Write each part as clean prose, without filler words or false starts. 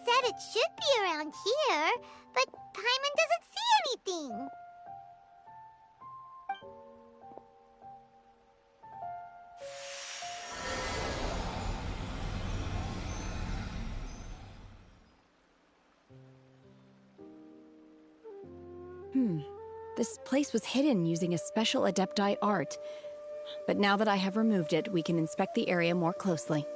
said it should be around here, but Paimon doesn't see anything. This place was hidden using a special Adepti art. But now that I have removed it, we can inspect the area more closely.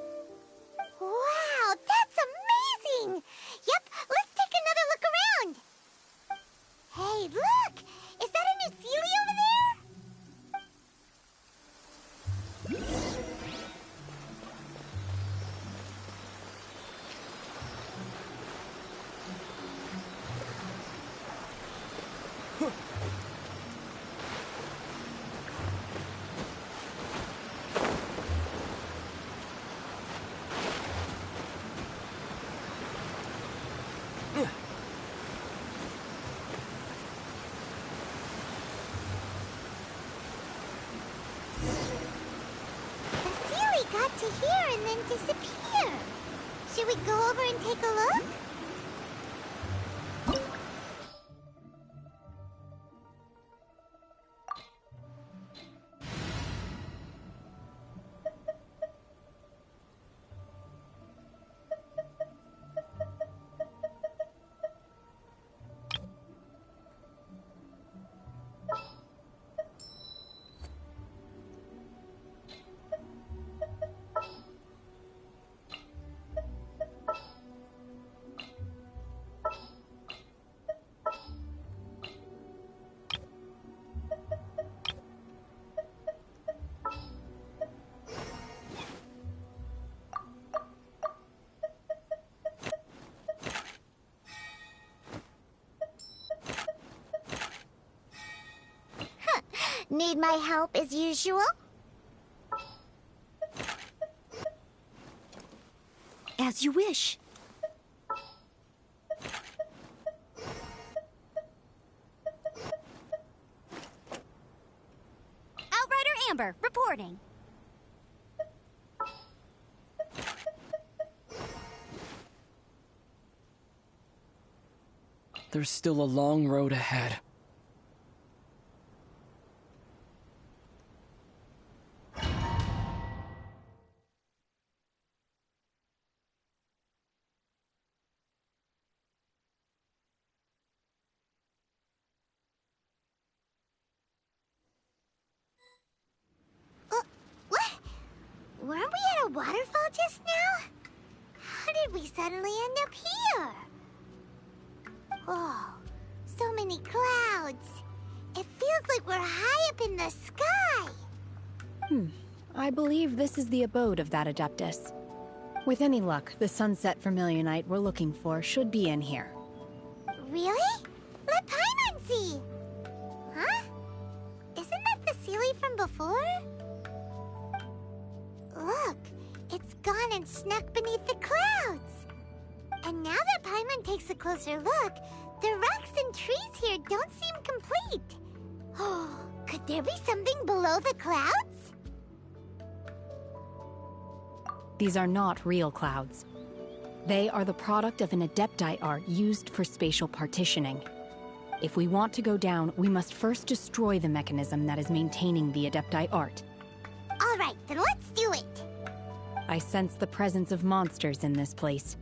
Wow, that's amazing! Yep, let's take another look around. Hey, look! Is that a new Seelie over there? Got to here and then disappear. Should we go over and take a look? Need my help as usual? As you wish. Outrider Amber, reporting. There's still a long road ahead. What? Weren't we at a waterfall just now? How did we suddenly end up here? Oh, so many clouds. It feels like we're high up in the sky. I believe this is the abode of that Adeptus. With any luck, the sunset Vermilionite we're looking for should be in here. Really? Let Paimon see. Huh? Isn't that the Seelie from before? Look, it's gone and snuck beneath the clouds. And now that Paimon takes a closer look, the rocks and trees here don't seem complete. Oh, could there be something below the clouds? These are not real clouds. They are the product of an Adepti art used for spatial partitioning. If we want to go down, we must first destroy the mechanism that is maintaining the Adepti art. All right, then let's do it. I sense the presence of monsters in this place.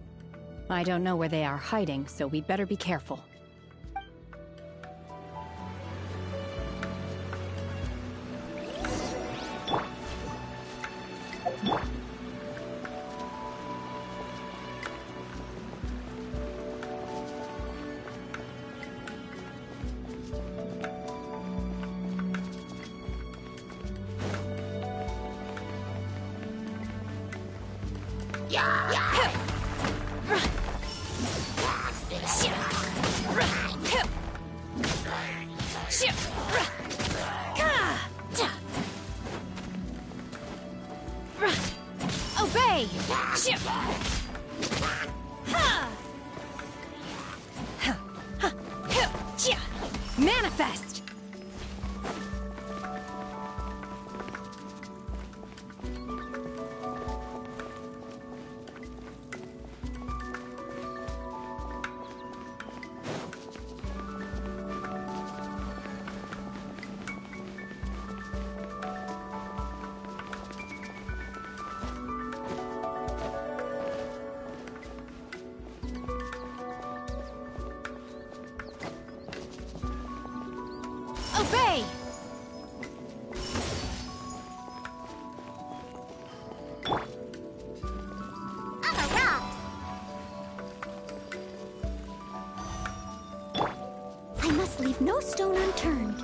I don't know where they are hiding, so we'd better be careful. Obey! Manifest! Obey! I'm a rock. I must leave no stone unturned.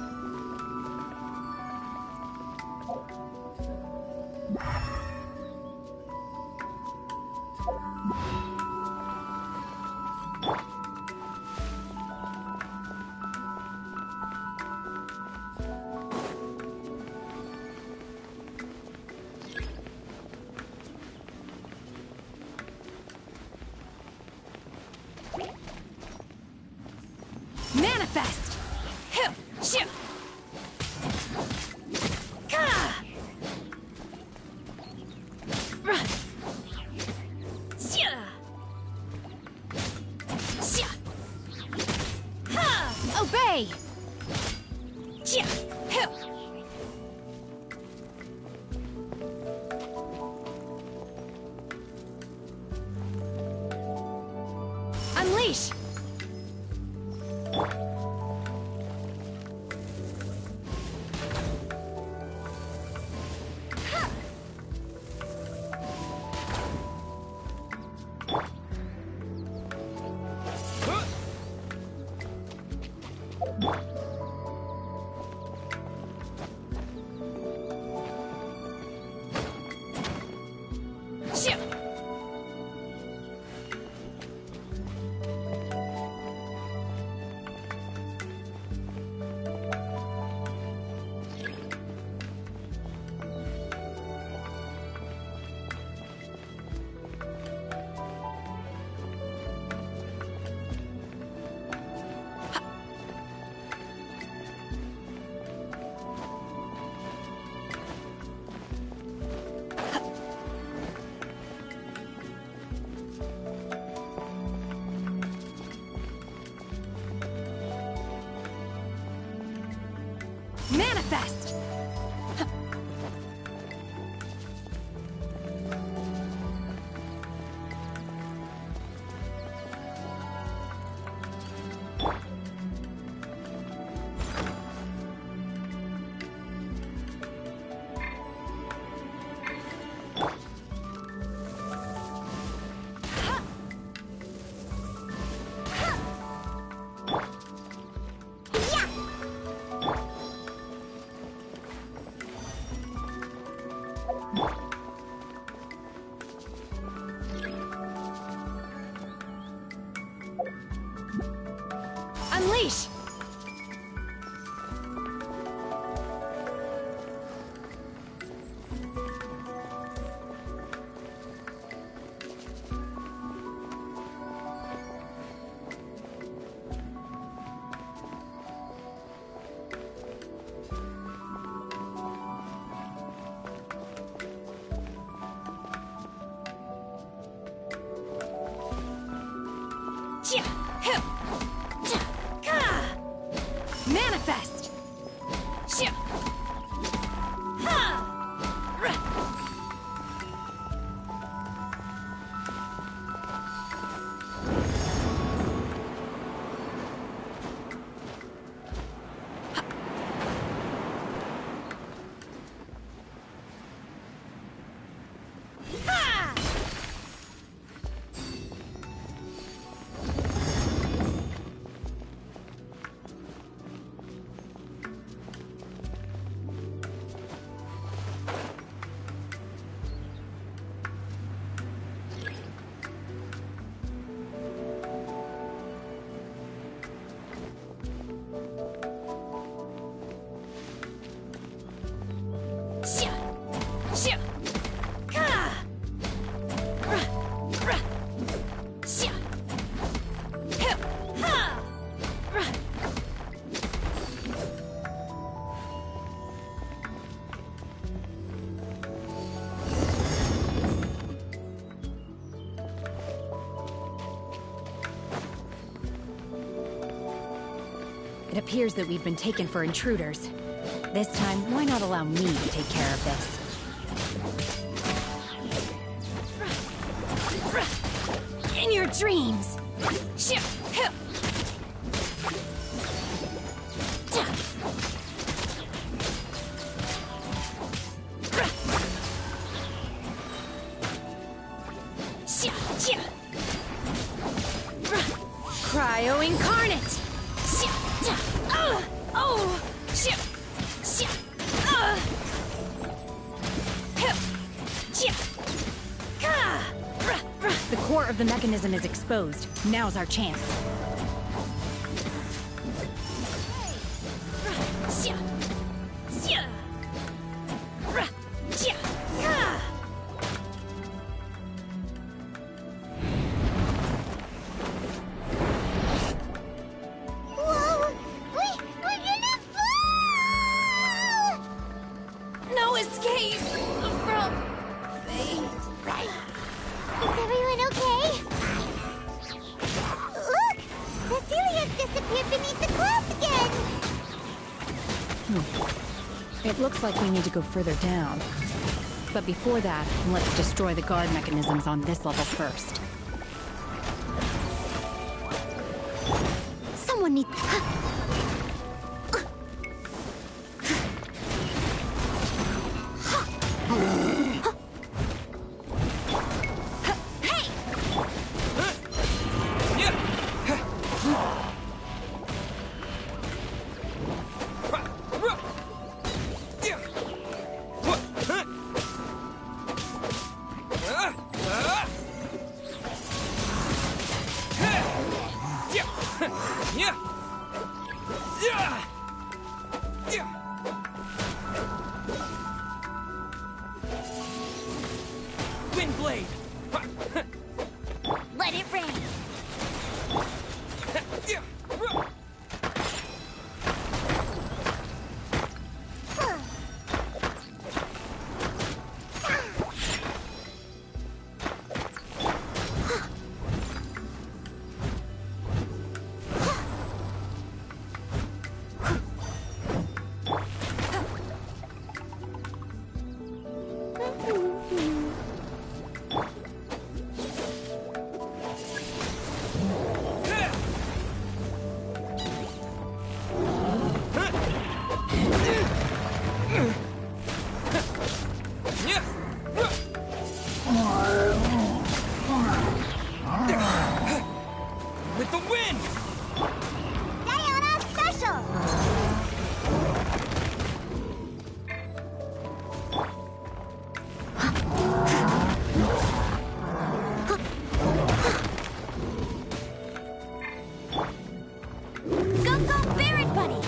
Manifest! Hyh! Shoo! Ka! Ruh! Shia! Shia! Ha! Obey! Shia! Hyh! Unleash! Shoo! Manifest! Unleash! Chia! Hyh! Chia! Ka! Manifest! Chia! Ha! Ruh! Ha! Shia! Shia! Ka! Ruh! Ruh! Shia! Hyh! Ha! Ruh! It appears that we've been taken for intruders. This time, why not allow me to take care of this? In your dreams! Shia! Hyh! Ta! Oh! Shit! Shit! The core of the mechanism is exposed. Now's our chance. Whoa! We're gonna fall! No escape from fate. Is everyone okay? Look! Cecilia disappeared beneath the clouds again! It looks like we need to go further down. But before that, let's destroy the guard mechanisms on this level first. Someone needs... Windblade! Let it rain. With the wind! Diana Special! Go, Barret Buddy!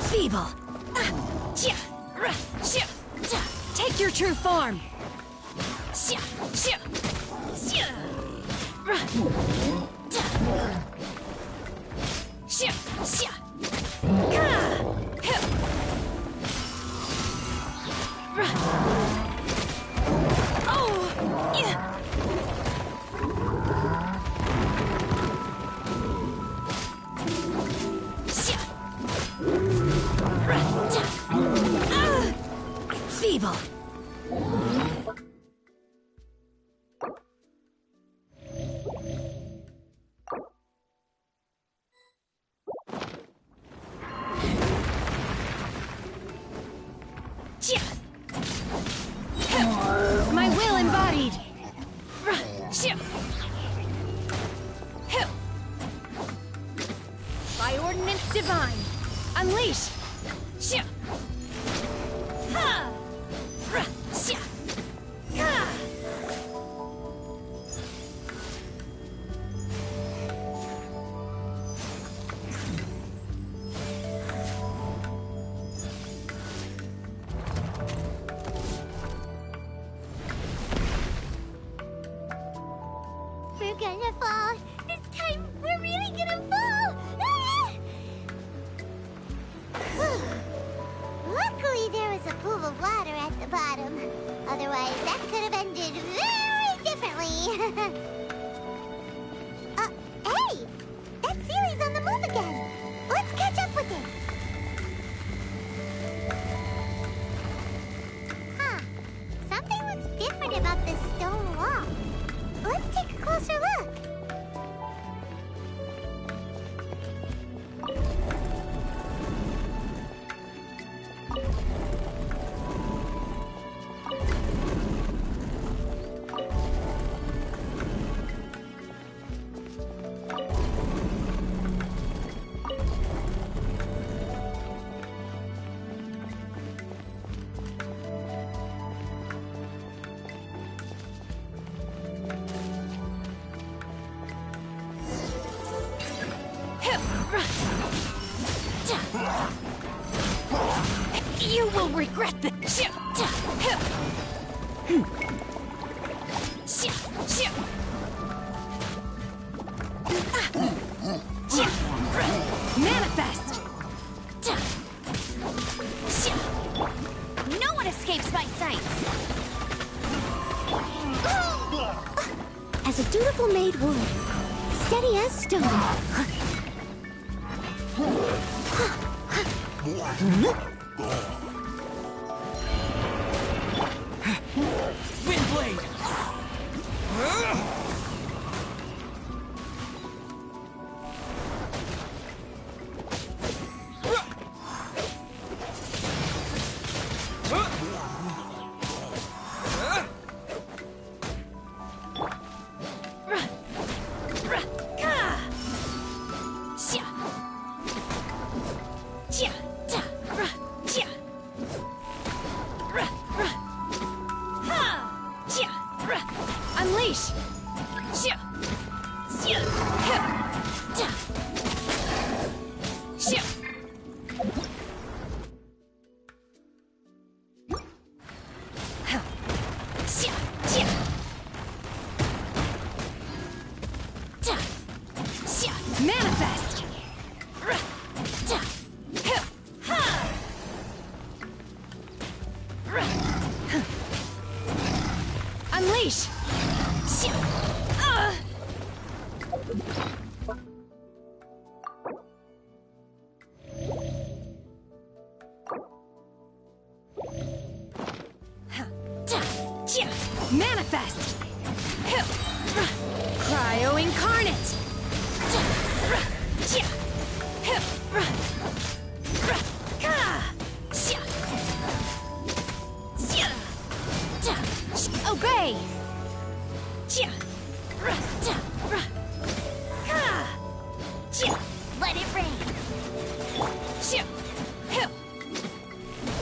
Feeble. Take your true form. Feeble. My will embodied! By ordinance divine, unleash! We're gonna fall. This time, we're really gonna fall. Ah! Luckily, there was a pool of water at the bottom. Otherwise, that could have ended very differently. Hey! That Sealy's on the move again. Let's catch up with it. Huh. Something looks different about this stone wall. Let's take a closer look. You will regret this. Manifest. No one escapes my sights. As a dutiful maid would, steady as stone. Windblade! Unleash! Manifest! Unleash! Manifest! Cryo incarnate! Obey! Let it rain.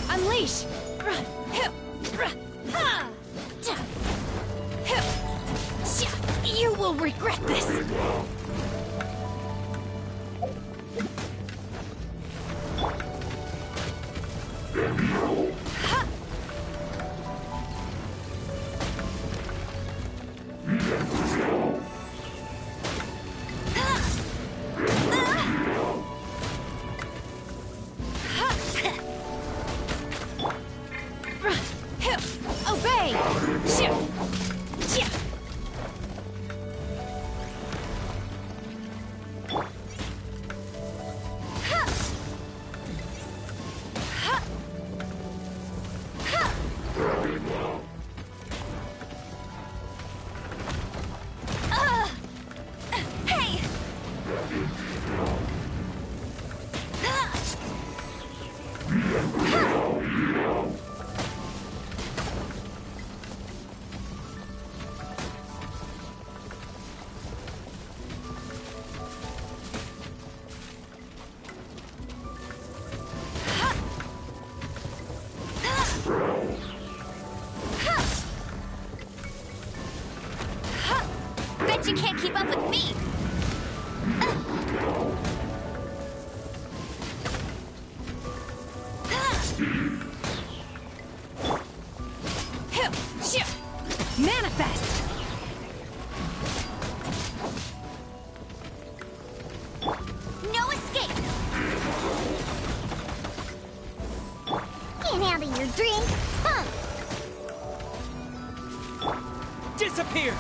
Unleash! You will regret this! Obey! Hey! Bet you can't keep up with me! Manifest! No escape! Can't handle your drink. Huh. Disappear!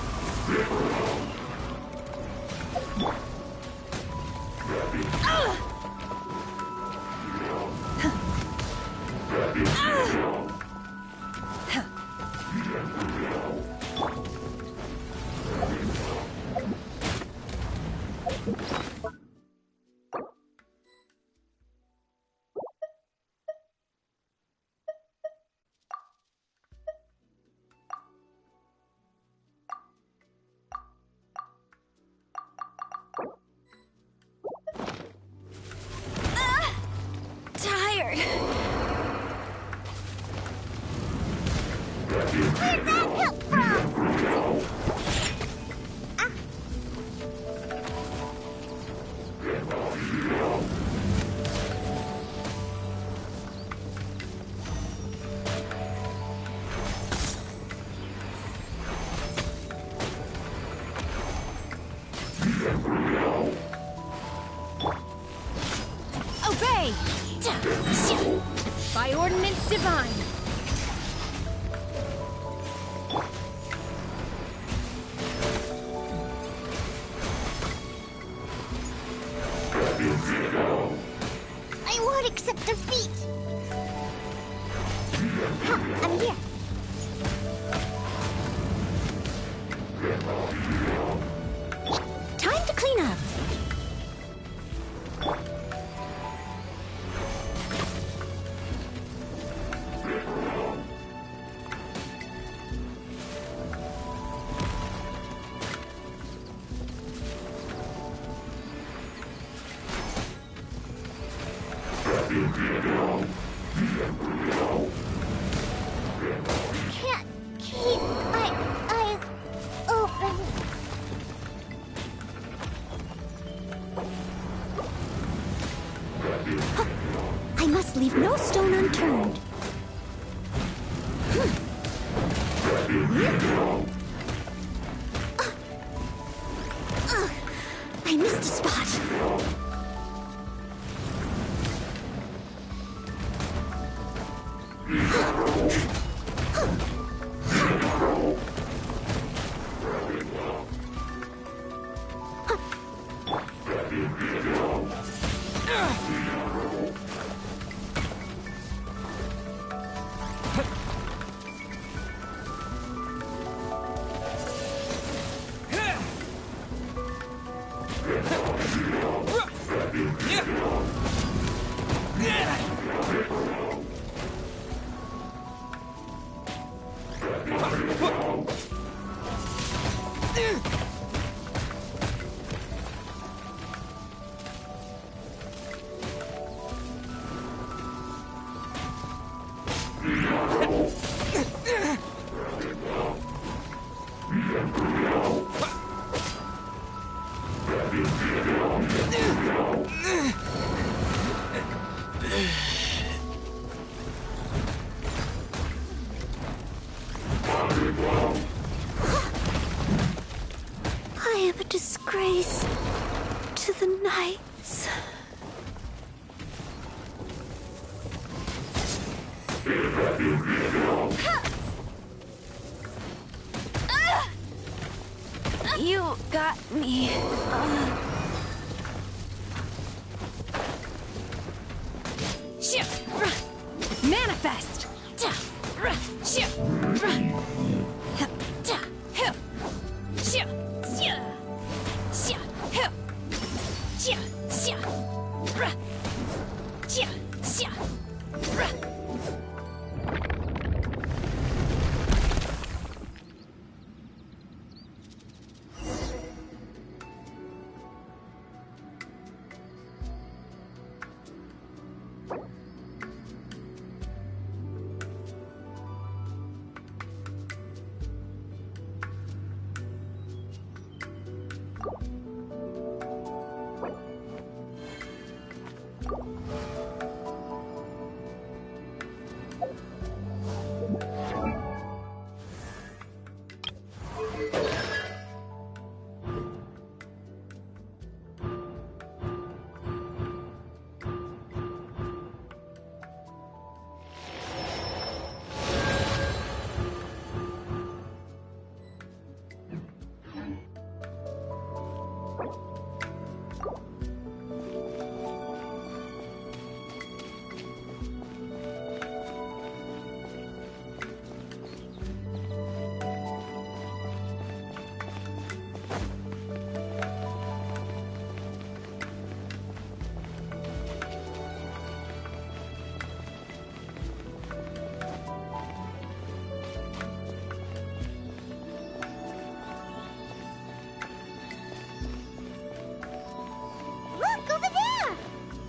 Tired. Where'd that come from? Obey! By ordinance divine. I won't accept defeat. Huh, I'm here. Time to clean up. Can't keep my eyes open. I must leave no stone unturned. I missed a spot. I am a disgrace to the knights. You got me. Manifest! Look, over there!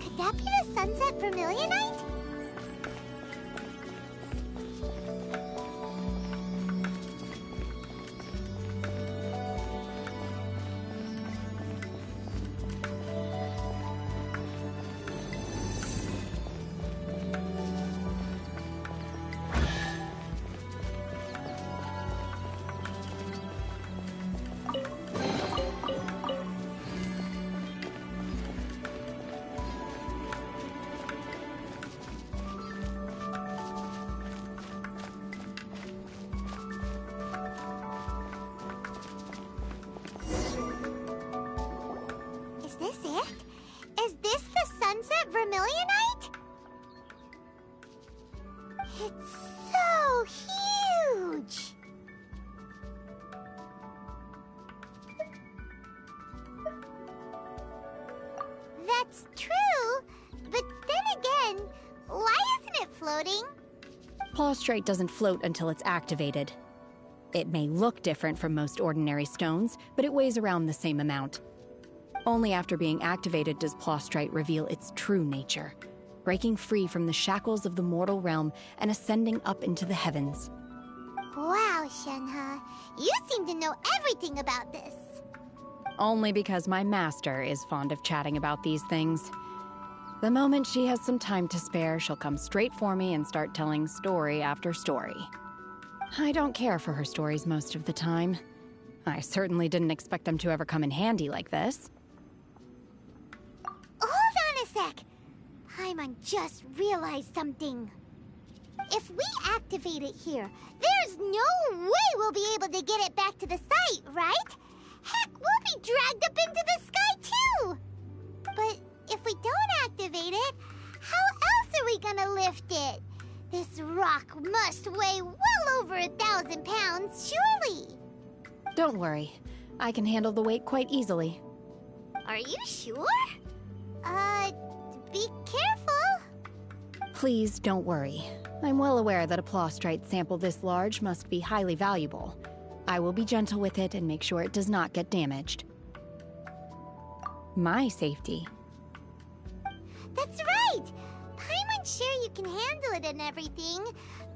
Could that be the Sunset Vermilionite? Is this it? Is this the Sunset Vermilionite? It's so huge! That's true, but then again, why isn't it floating? Plaustrite doesn't float until it's activated. It may look different from most ordinary stones, but it weighs around the same amount. Only after being activated does Plaustrite reveal its true nature, breaking free from the shackles of the mortal realm and ascending up into the heavens. Wow, Shenhe, you seem to know everything about this. Only because my master is fond of chatting about these things. The moment she has some time to spare, she'll come straight for me and start telling story after story. I don't care for her stories most of the time. I certainly didn't expect them to ever come in handy like this. Hold on a sec. Paimon just realized something. If we activate it here, there's no way we'll be able to get it back to the site, right? Heck, we'll be dragged up into the sky too! But if we don't activate it, how else are we gonna lift it? This rock must weigh well over 1,000 pounds, surely! Don't worry. I can handle the weight quite easily. Are you sure? Be careful! Please don't worry. I'm well aware that a Plaustrite sample this large must be highly valuable. I will be gentle with it and make sure it does not get damaged. My safety. That's right! Paimon's sure you can handle it and everything,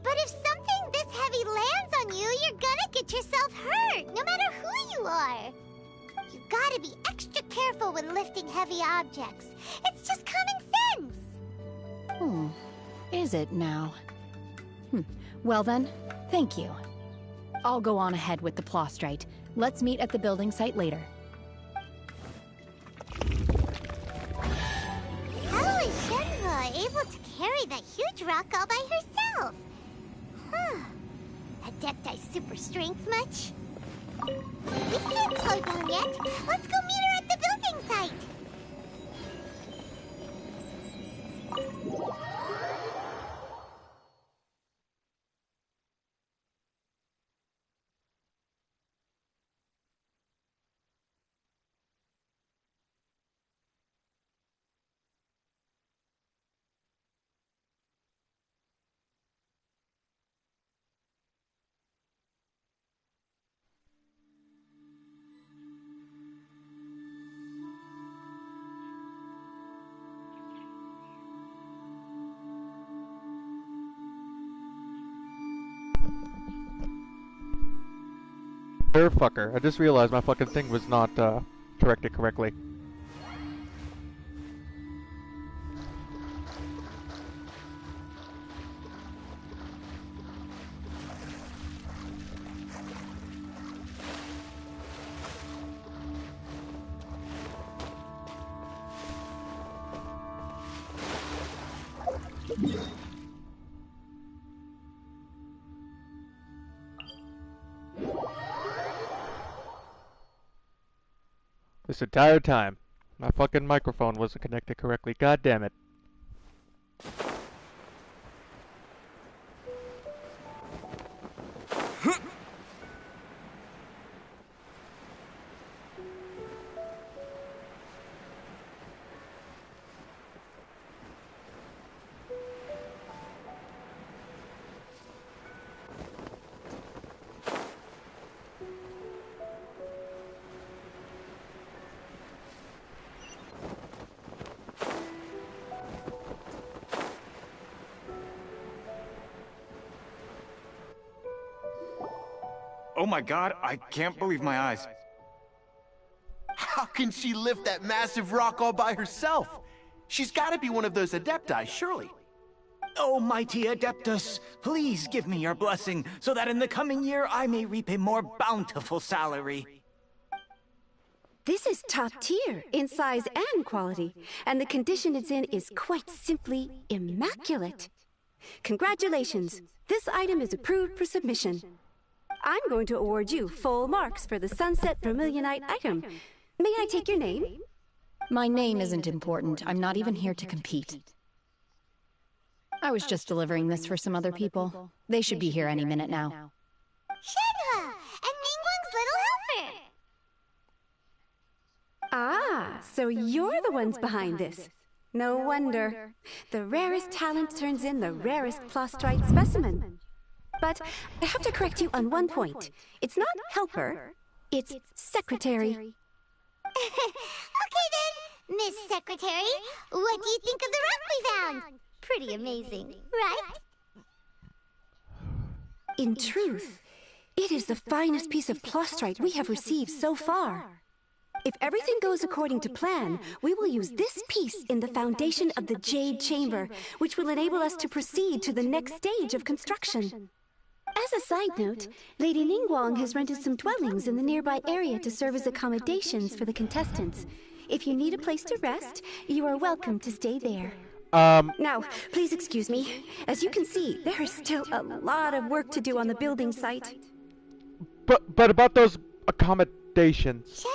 but if something this heavy lands on you, you're gonna get yourself hurt, no matter who you are. You gotta be extra careful when lifting heavy objects. It's just common sense. Is it now? Well then, thank you. I'll go on ahead with the Plaustrite. Let's meet at the building site later. How is Shenhe able to carry that huge rock all by herself? Adepti super strength much? We can't slow down yet. Let's go meet her at the building site. Fucker. I just realized my fucking thing was not corrected correctly. This entire time. My fucking microphone wasn't connected correctly. God damn it. Oh my god, I can't believe my eyes. How can she lift that massive rock all by herself? She's gotta be one of those Adepti, surely. Oh, mighty Adeptus, please give me your blessing, so that in the coming year I may reap a more bountiful salary. This is top tier in size and quality, and the condition it's in is quite simply immaculate. Congratulations, this item is approved for submission. I'm going to award you full marks for the Sunset Vermilionite item. May I take your name? My name isn't important. I'm not even here to compete. I was just delivering this for some other people. They should be here any minute now. Shenhe! And Ningguang's little helper! Ah, so you're the ones behind this. No wonder. The rarest talent turns in the rarest Plostrite specimen. But I have to correct you on one point. It's not helper, it's secretary. Okay then, Miss Secretary, what do you think of the rock we found? Pretty amazing, right? In truth, it is the finest piece of Plostrite we have received so far. If everything goes according to plan, we will use this piece in the foundation of the Jade Chamber, which will enable us to proceed to the next stage of construction. As a side note, Lady Ningguang has rented some dwellings in the nearby area to serve as accommodations for the contestants. If you need a place to rest, you are welcome to stay there. Now, please excuse me. As you can see, there is still a lot of work to do on the building site. But about those accommodations.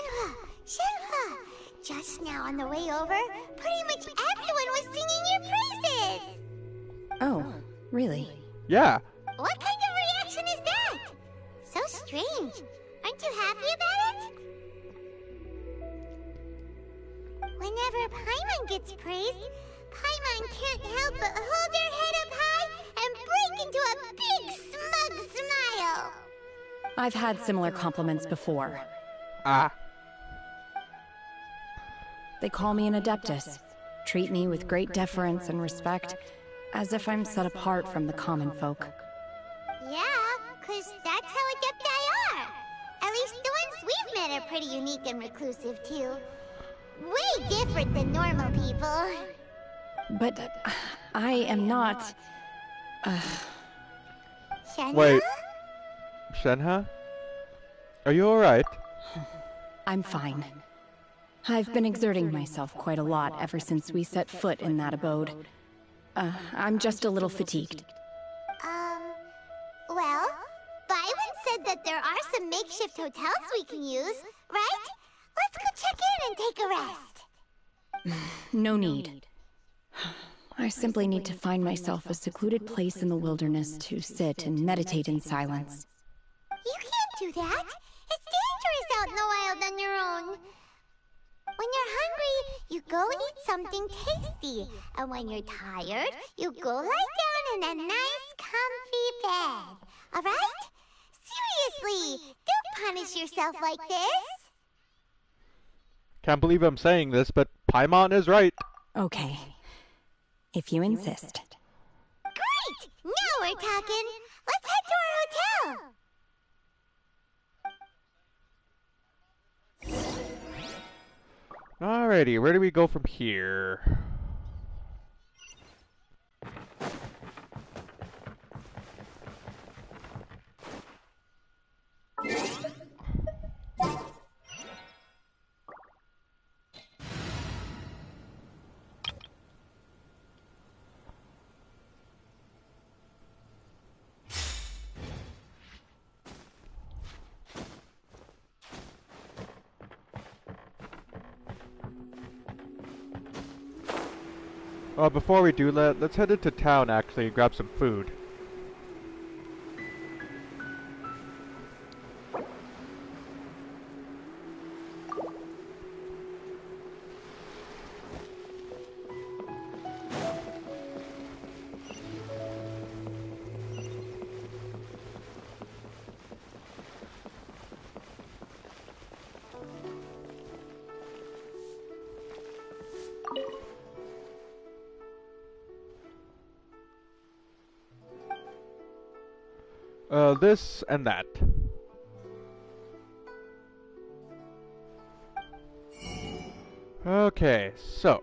Shenhe! Just now on the way over, pretty much everyone was singing your praises! Oh, really? Yeah. What kind of reaction is that? So strange. Aren't you happy about it? Whenever Paimon gets praised, Paimon can't help but hold her head up high and break into a big smug smile. I've had similar compliments before. Ah. They call me an Adeptus, treat me with great deference and respect, as if I'm set apart from the common folk. Yeah, 'cause that's how Adepti are. At least the ones we've met are pretty unique and reclusive, too. Way different than normal people. But I am not... Shenhe? Wait. Shenhe? Are you alright? I'm fine. I've been exerting myself quite a lot ever since we set foot in that abode. I'm just a little fatigued. Well, Byron said that there are some makeshift hotels we can use, right? Let's go check in and take a rest. No need. I simply need to find myself a secluded place in the wilderness to sit and meditate in silence. You can't do that. It's dangerous out in the wild on your own. When you're hungry, you go eat something tasty. And when you're tired, you go lie down in a nice, comfy bed. Alright? Seriously, don't punish yourself like this. Can't believe I'm saying this, but Paimon is right. Okay. If you insist. Great! Now we're talking. Let's head to our hotel. Alrighty, where do we go from here? Before we do that, let's head into town actually and grab some food. This and that. Okay, so.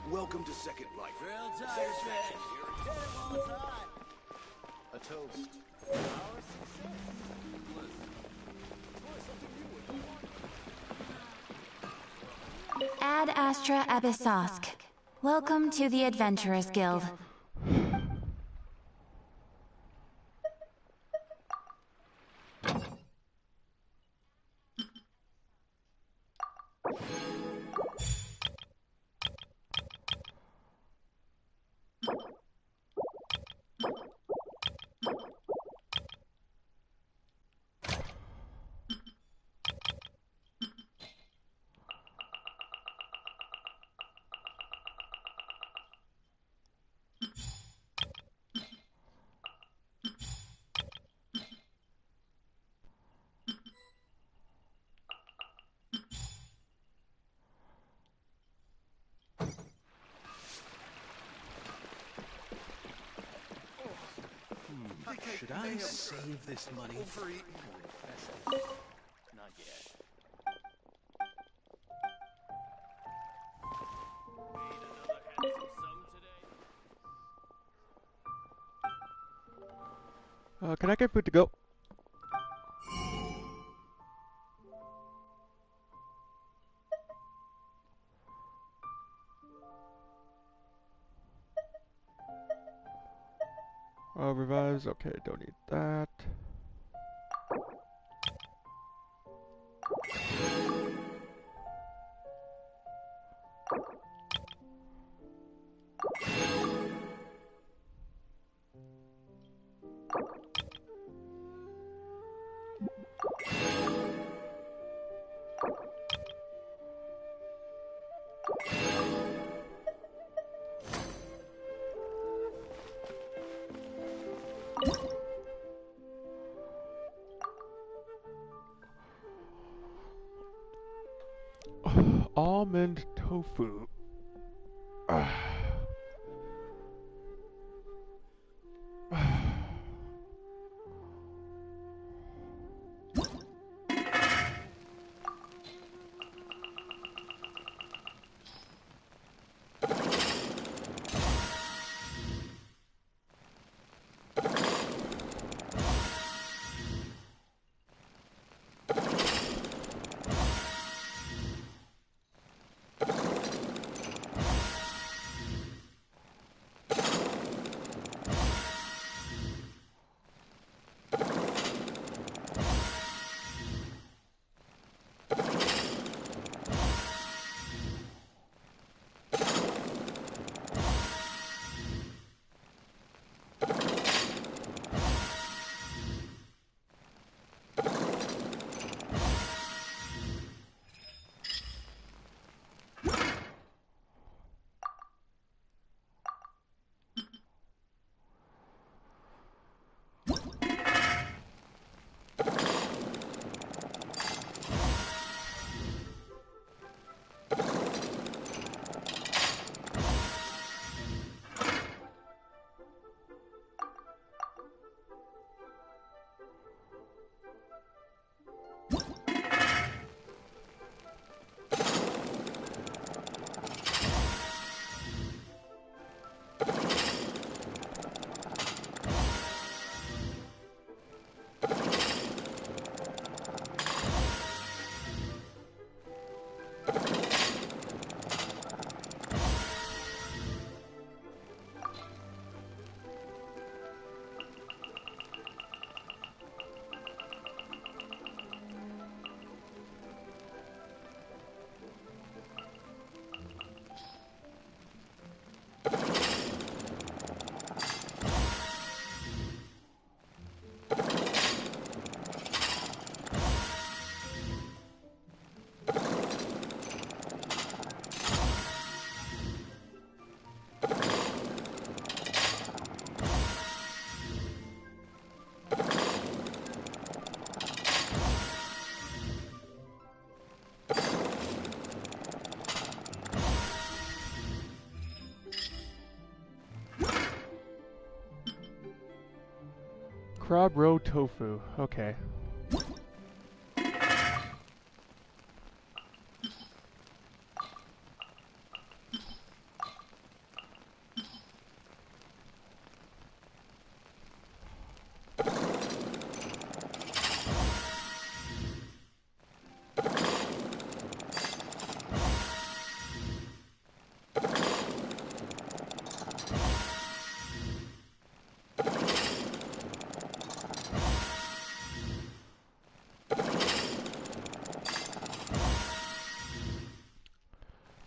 Welcome to Second Life. Real tired, A toast. Ad Astra Abyssosk. Welcome to the Adventurers Guild. Should I save this money for Not yet. Can I get food to go? Revives, okay, don't need that. Almond tofu. Crab roe tofu. Okay.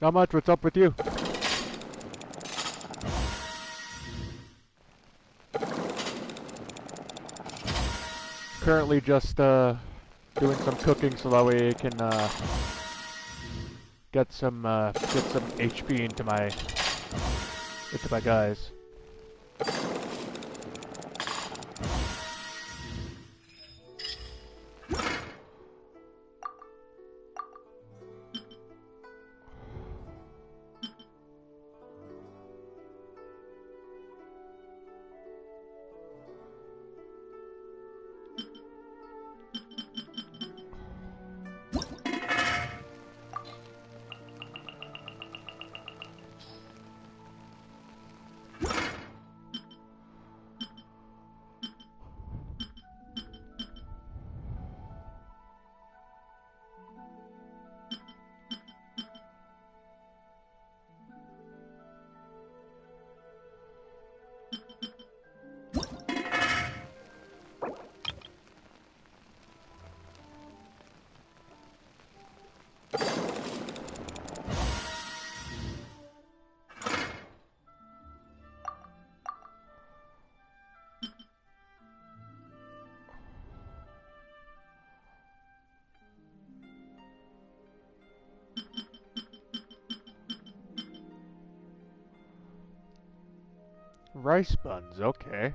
Not much, what's up with you? Currently just doing some cooking so that way I can get some HP into my guys. Rice buns, okay.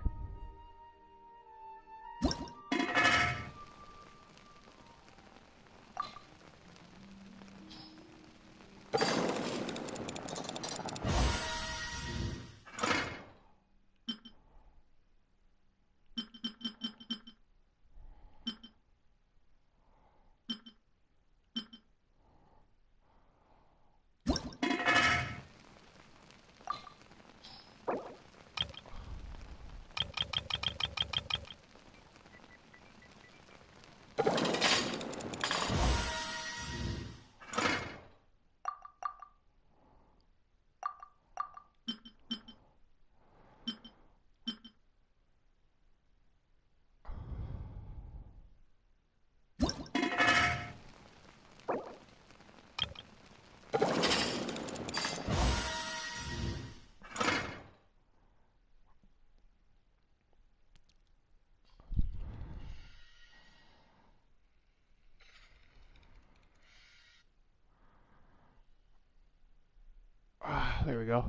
There we go.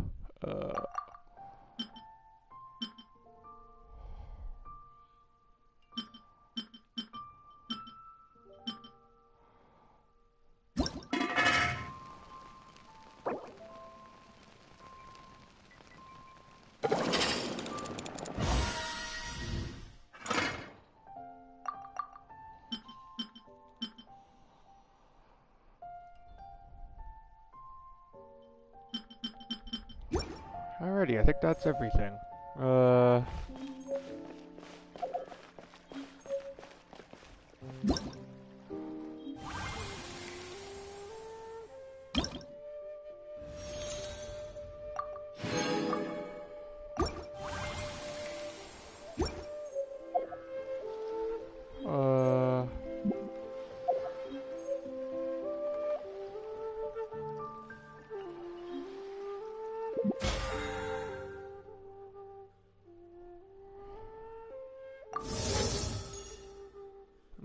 Alrighty, I think that's everything.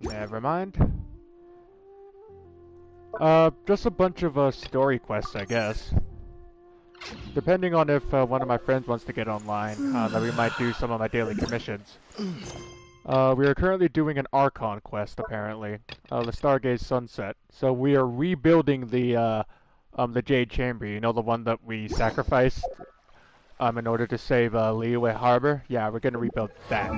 Never mind. Just a bunch of story quests, I guess. Depending on if one of my friends wants to get online, then we might do some of my daily commissions. We are currently doing an Archon quest, apparently. The Stargaze Sunset. So we are rebuilding the Jade Chamber, you know, the one that we sacrificed in order to save Liyue Harbor? Yeah, we're gonna rebuild that.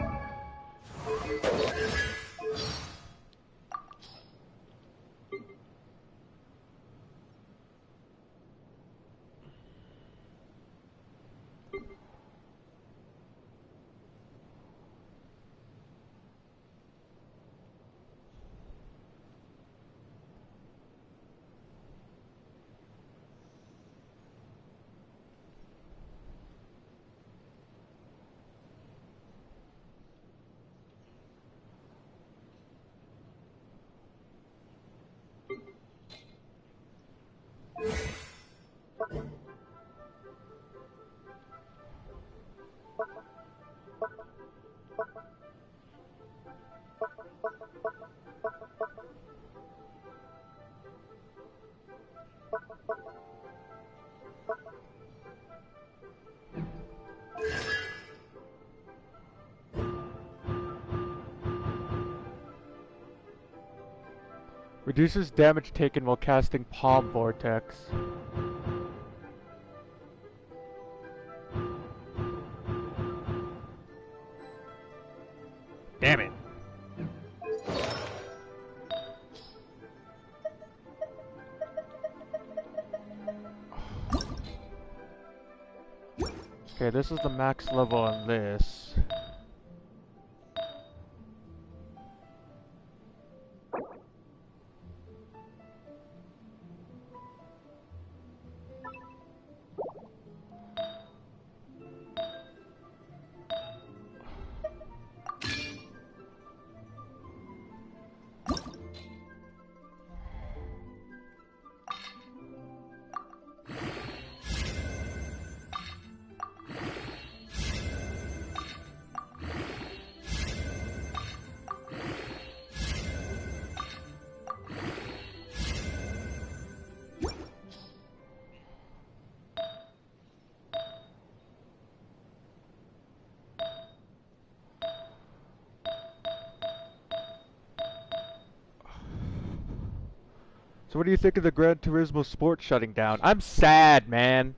Reduces damage taken while casting Palm Vortex. Damn it. Okay, this is the max level on this. So what do you think of the Gran Turismo Sport shutting down? I'm sad, man.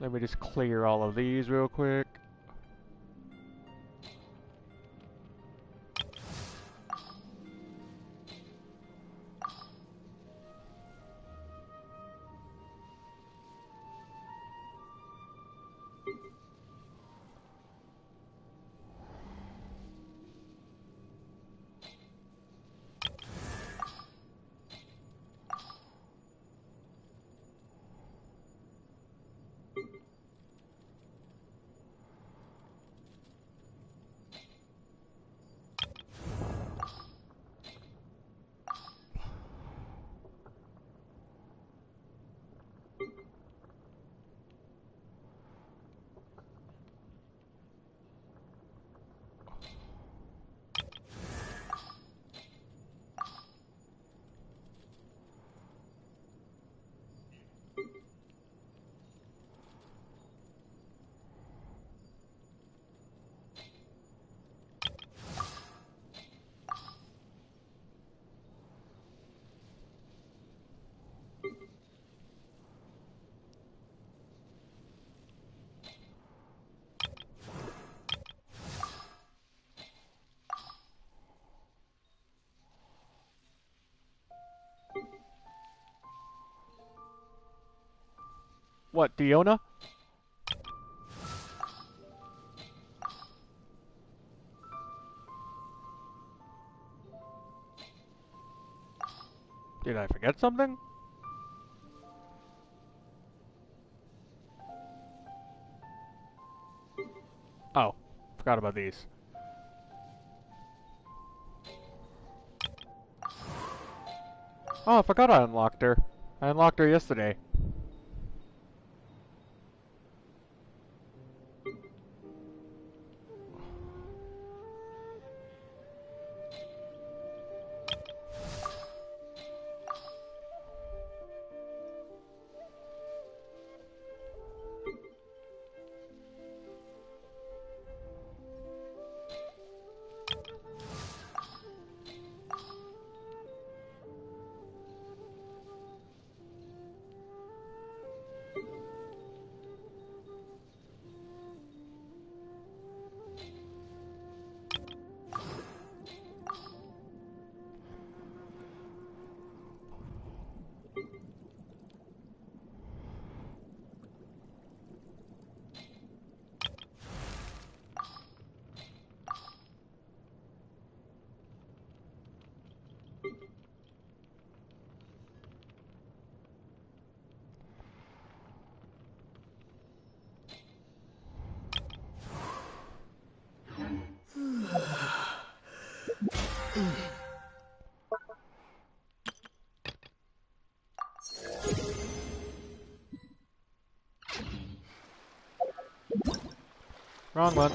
Let me just clear all of these real quick. What, Diona? Did I forget something? Oh, forgot about these. Oh, I forgot I unlocked her. I unlocked her yesterday. Wrong one.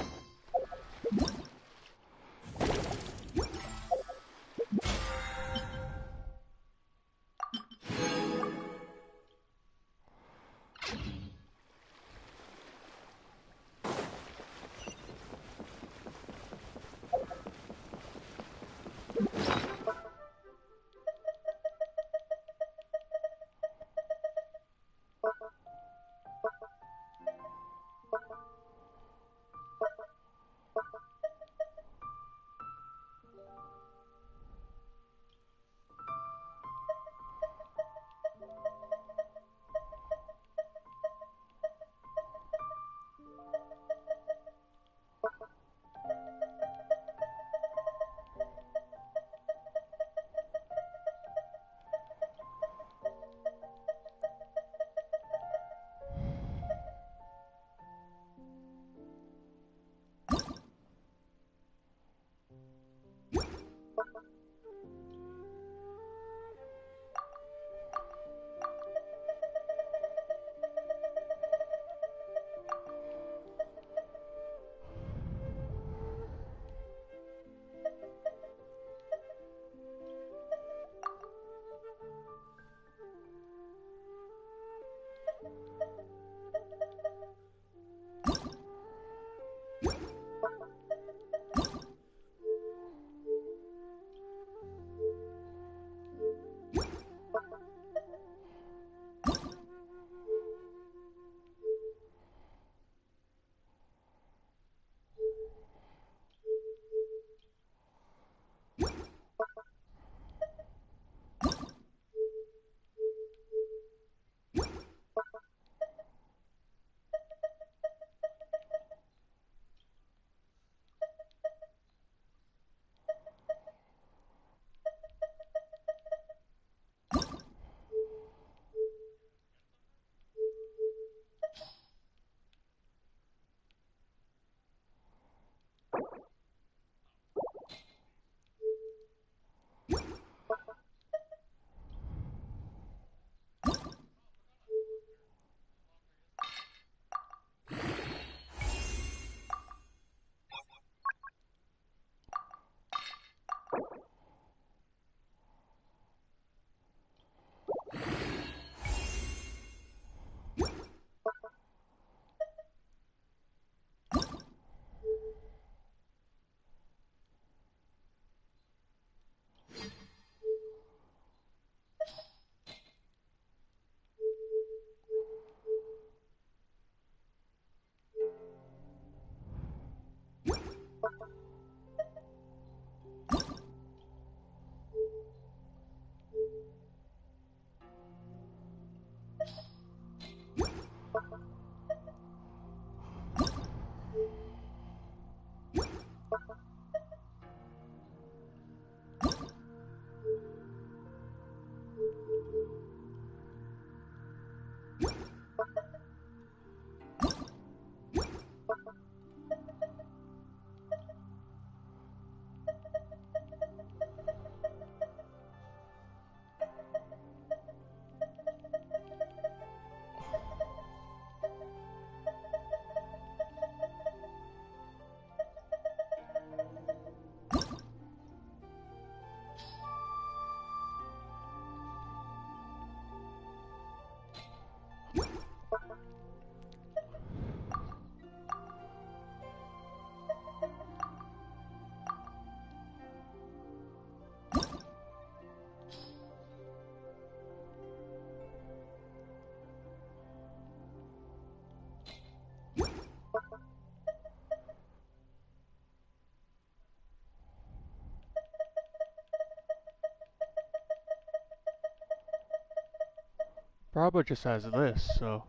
Bravo just has this, so...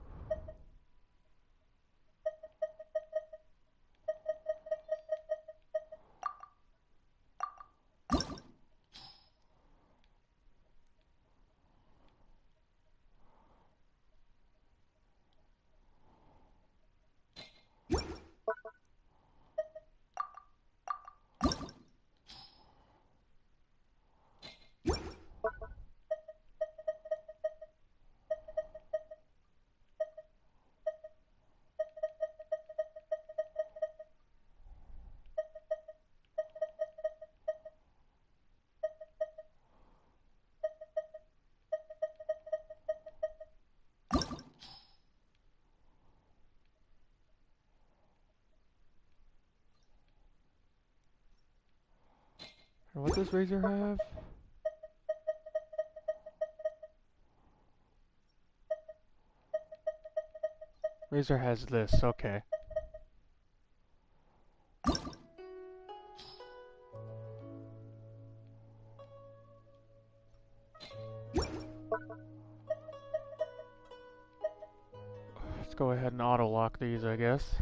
And what does Razor have? Razor has this, okay. Let's go ahead and auto-lock these, I guess.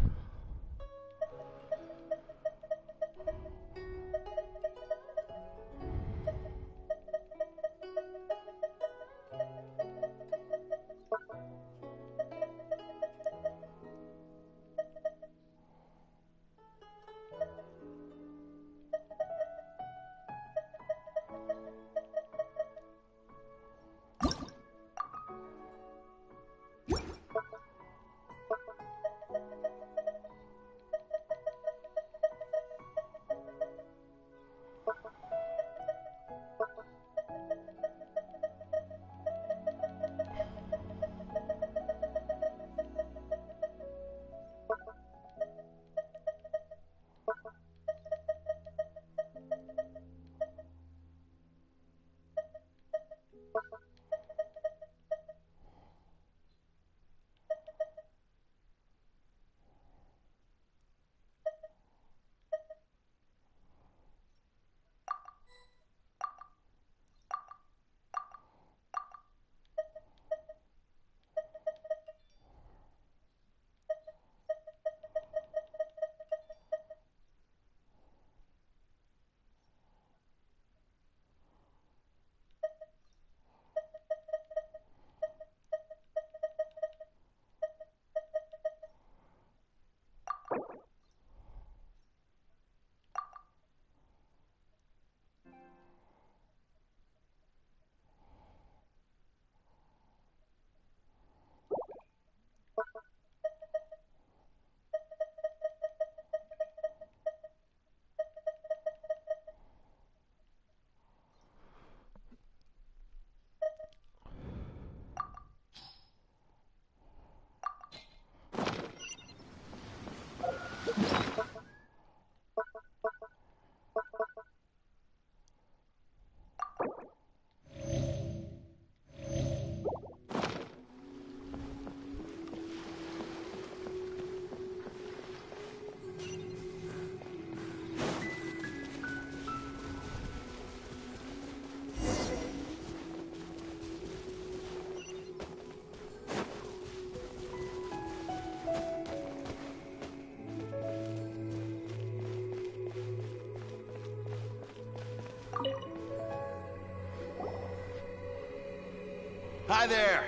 Hi there!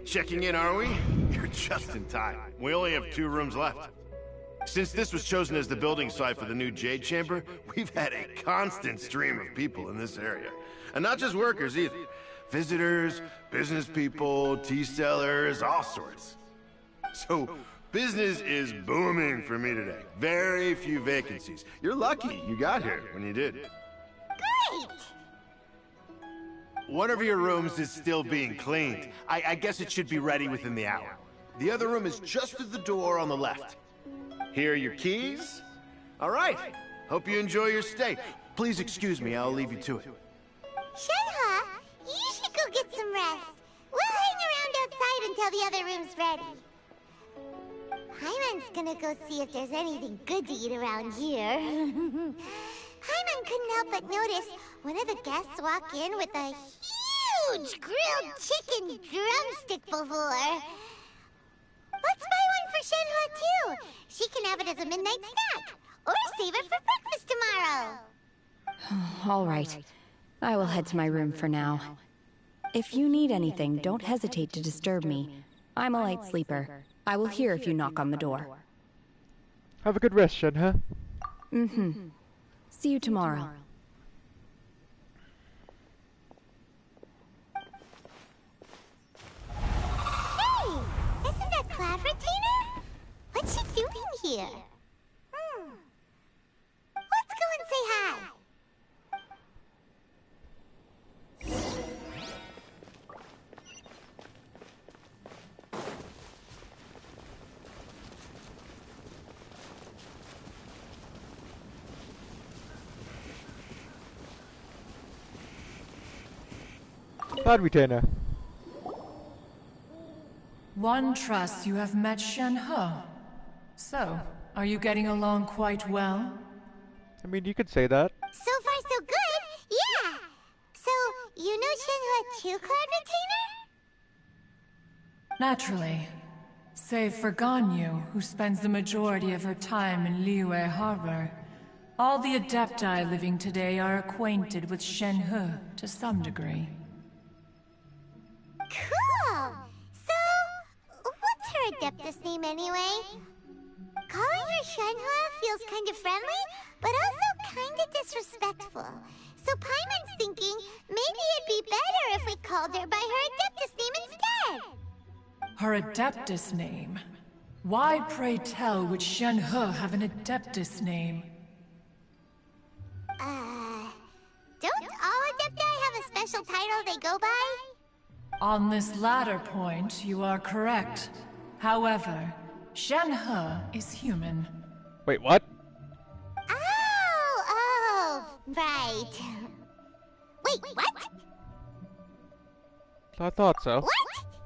Checking in, are we? You're just in time. We only have 2 rooms left. Since this was chosen as the building site for the new Jade Chamber, we've had a constant stream of people in this area. And not just workers either. Visitors, business people, tea sellers, all sorts. So, business is booming for me today. Very few vacancies. You're lucky you got here when you did. Great! One of your rooms is still being cleaned. I guess it should be ready within the hour. The other room is just at the door on the left. Here are your keys. All right. Hope you enjoy your stay. Please excuse me, I'll leave you to it. Shenhe, you should go get some rest. We'll hang around outside until the other room's ready. Paimon's gonna go see if there's anything good to eat around here. Paimon couldn't help but notice one of the guests walk in with a huge grilled chicken drumstick before. Let's buy one for Shenhua too. She can have it as a midnight snack. Or save it for breakfast tomorrow. All right. I will head to my room for now. If you need anything, don't hesitate to disturb me. I'm a light sleeper. I will hear if you knock on the door. Have a good rest, Shenhe. Mm-hmm. See you tomorrow. Hey! Isn't that Cloud Retainer? What's she doing here? Let's go and say hi. Cloud Retainer. One trusts you have met Shenhe. So, are you getting along quite well? I mean, you could say that. So far, so good. Yeah. So, you know Shenhua too, Cloud Retainer? Naturally. Save for Ganyu, who spends the majority of her time in Liyue Harbor. All the Adepti living today are acquainted with Shenhe to some degree. Cool. So, what's her Adeptus name anyway? Calling her Shenhua feels kind of friendly, but also kind of disrespectful. So Paimon's thinking maybe it'd be better if we called her by her Adeptus name instead. Her Adeptus name? Why, pray tell, would Shenhe have an Adeptus name? Don't all Adepti have a special title they go by? On this latter point, you are correct. However, Shenhe is human. Wait, what? Oh, right. Wait, what? I thought so. What?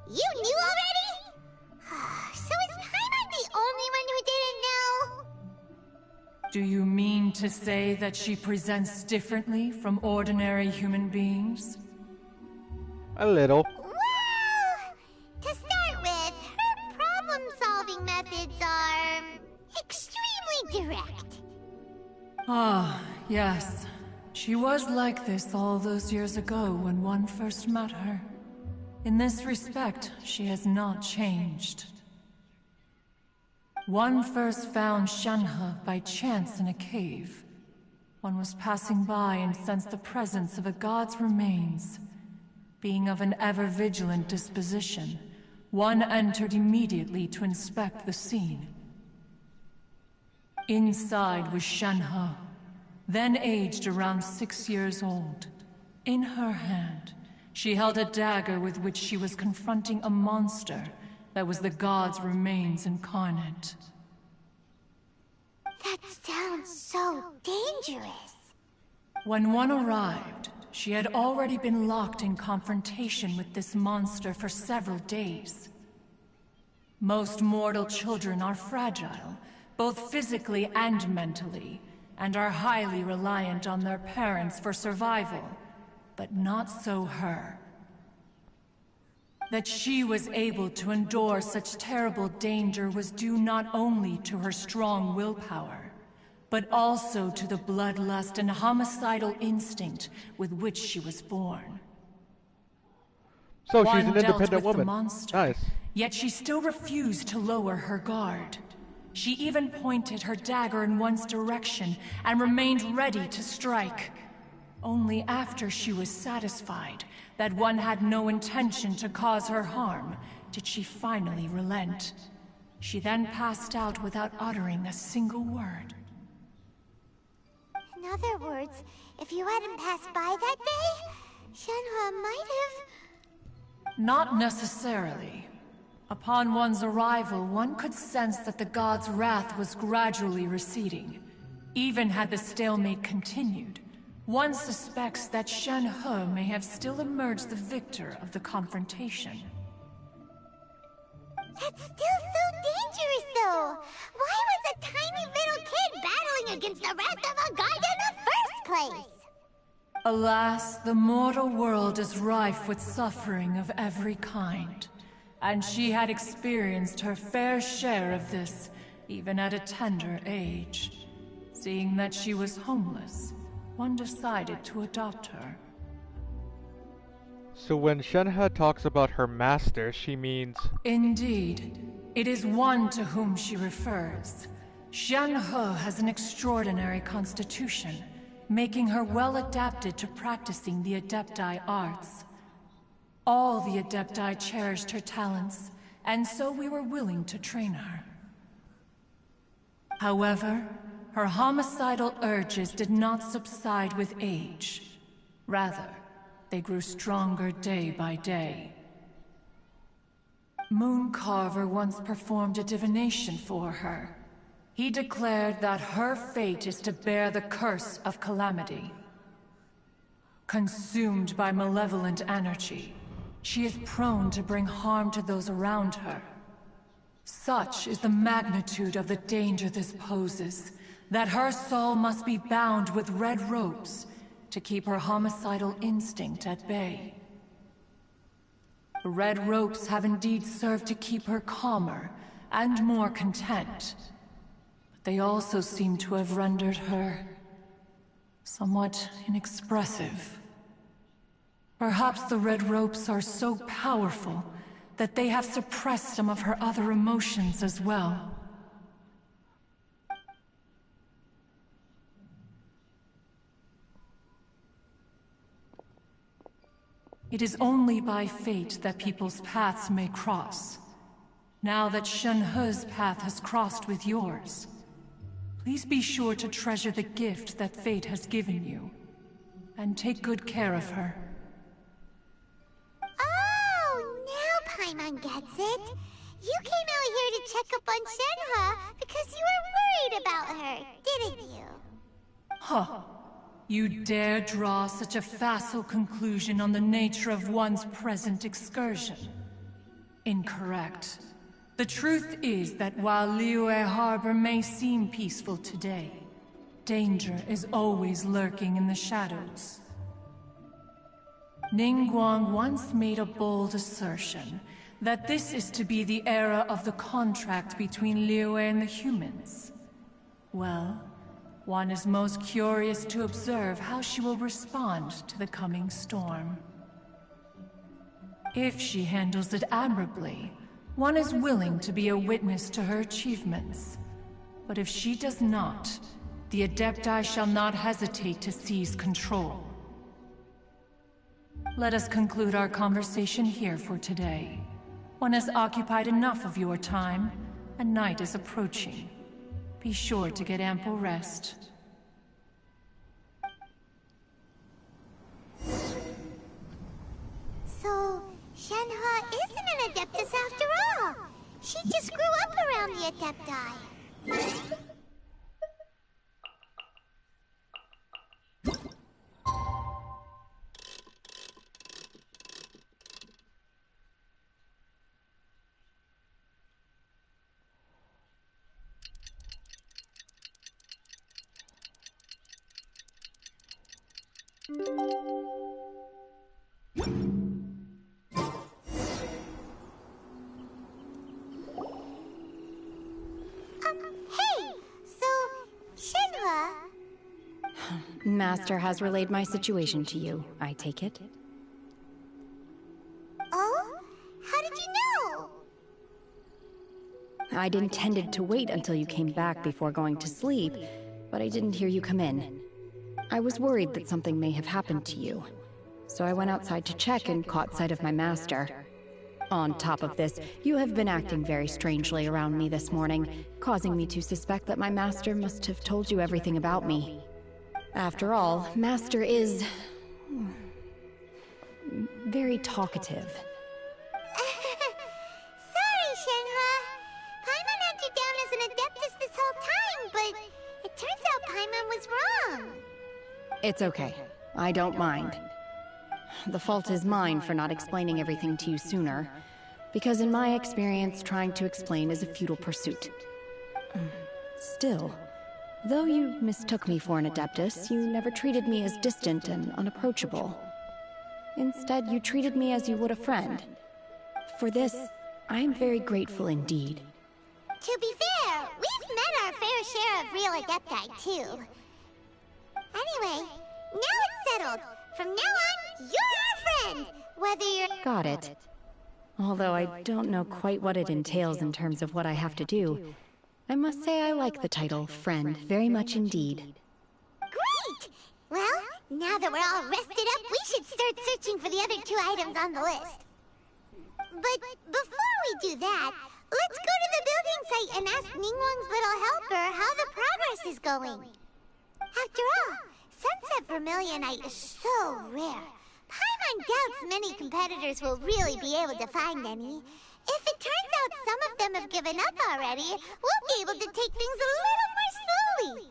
You knew already? So is Paimon the only one who didn't know? Do you mean to say that she presents differently from ordinary human beings? A little. Well, to start with, her problem-solving methods are extremely direct. Ah, yes. She was like this all those years ago when one first met her. In this respect, she has not changed. One first found Shenhe by chance in a cave. One was passing by and sensed the presence of a god's remains. Being of an ever-vigilant disposition, one entered immediately to inspect the scene. Inside was Shenhe, then aged around 6 years old. In her hand, she held a dagger with which she was confronting a monster that was the god's remains incarnate. That sounds so dangerous. When one arrived, she had already been locked in confrontation with this monster for several days. Most mortal children are fragile, both physically and mentally, and are highly reliant on their parents for survival. But not so her. That she was able to endure such terrible danger was due not only to her strong willpower, but also to the bloodlust and homicidal instinct with which she was born. So she's an One dealt independent with the woman. monster, Nice. Yet she still refused to lower her guard. She even pointed her dagger in one's direction and remained ready to strike. Only after she was satisfied that one had no intention to cause her harm did she finally relent. She then passed out without uttering a single word. In other words, if you hadn't passed by that day, Shenhua might have... Not necessarily. Upon one's arrival, one could sense that the god's wrath was gradually receding. Even had the stalemate continued, one suspects that Shenhe may have still emerged the victor of the confrontation. That's still so dangerous, though! Why was a tiny little kid battling against the wrath of a god in the first place? Alas, the mortal world is rife with suffering of every kind, and she had experienced her fair share of this, even at a tender age. Seeing that she was homeless, one decided to adopt her. So when Shenhe talks about her master, she means... Indeed. It is one to whom she refers. Shenhe has an extraordinary constitution, making her well adapted to practicing the Adepti arts. All the Adepti cherished her talents, and so we were willing to train her. However, her homicidal urges did not subside with age. Rather, they grew stronger day by day. Mooncarver once performed a divination for her. He declared that her fate is to bear the curse of calamity. Consumed by malevolent energy, she is prone to bring harm to those around her. Such is the magnitude of the danger this poses, that her soul must be bound with red ropes to keep her homicidal instinct at bay. The red ropes have indeed served to keep her calmer and more content. They also seem to have rendered her somewhat inexpressive. Perhaps the red ropes are so powerful that they have suppressed some of her other emotions as well. It is only by fate that people's paths may cross. Now that Shenhe's path has crossed with yours, please be sure to treasure the gift that fate has given you, and take good care of her. Oh, now Paimon gets it. You came out here to check up on Shenhe because you were worried about her, didn't you? Huh. You dare draw such a facile conclusion on the nature of one's present excursion? Incorrect. The truth is that while Liyue Harbor may seem peaceful today, danger is always lurking in the shadows. Ningguang once made a bold assertion that this is to be the era of the contract between Liyue and the humans. Well, one is most curious to observe how she will respond to the coming storm. If she handles it admirably, one is willing to be a witness to her achievements. But if she does not, the Adepti shall not hesitate to seize control. Let us conclude our conversation here for today. One has occupied enough of your time, and night is approaching. Be sure to get ample rest. So, Shenhe isn't an Adeptus after all. She just grew up around the Adepti. Hey! So, Shenhe... Master has relayed my situation to you, I take it? Oh? How did you know? I'd intended to wait until you came back before going to sleep, but I didn't hear you come in. I was worried that something may have happened to you, so I went outside to check and caught sight of my master. On top of this, you have been acting very strangely around me this morning, causing me to suspect that my master must have told you everything about me. After all, Master is... very talkative. Sorry, Shenhe. Paimon had you down as an Adeptus this whole time, but it turns out Paimon was wrong. It's okay. I don't mind. The fault is mine for not explaining everything to you sooner, because in my experience, trying to explain is a futile pursuit. Still, Though you mistook me for an Adeptus, you never treated me as distant and unapproachable. Instead, you treated me as you would a friend. For this, I am very grateful indeed. To be fair, we've met our fair share of real Adepti, too. Anyway, now it's settled. From now on, you're our friend, whether you're... Got it. Although I don't know quite what it entails in terms of what I have to do, I must say I like the title, Friend, very much indeed. Great! Well, now that we're all rested up, we should start searching for the other 2 items on the list. But before we do that, let's go to the building site and ask Ningguang's little helper how the progress is going. After all, Sunset Vermilionite is so rare. Paimon doubts many competitors will really be able to find any. If it turns out some of them have given up already, we'll be able to take things a little more slowly.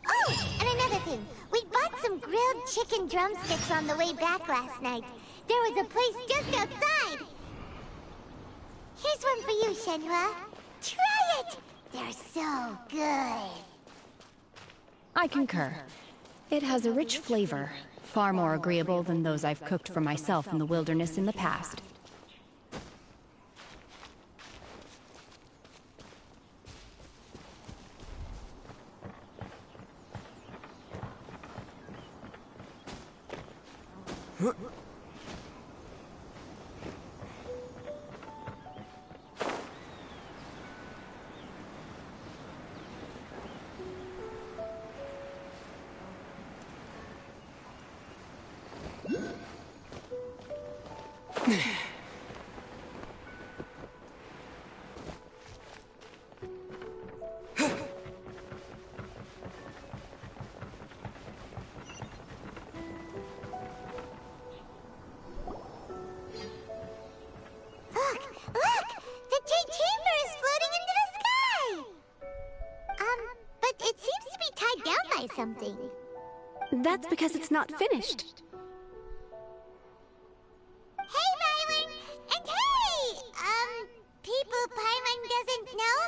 Oh, and another thing. We bought some grilled chicken drumsticks on the way back last night. There was a place just outside. Here's one for you, Shenhua. Try it! They're so good. I concur. It has a rich flavor, far more agreeable than those I've cooked for myself in the wilderness in the past. Something. That's because it's not finished. Hey, Byron! And hey! People Paimon doesn't know?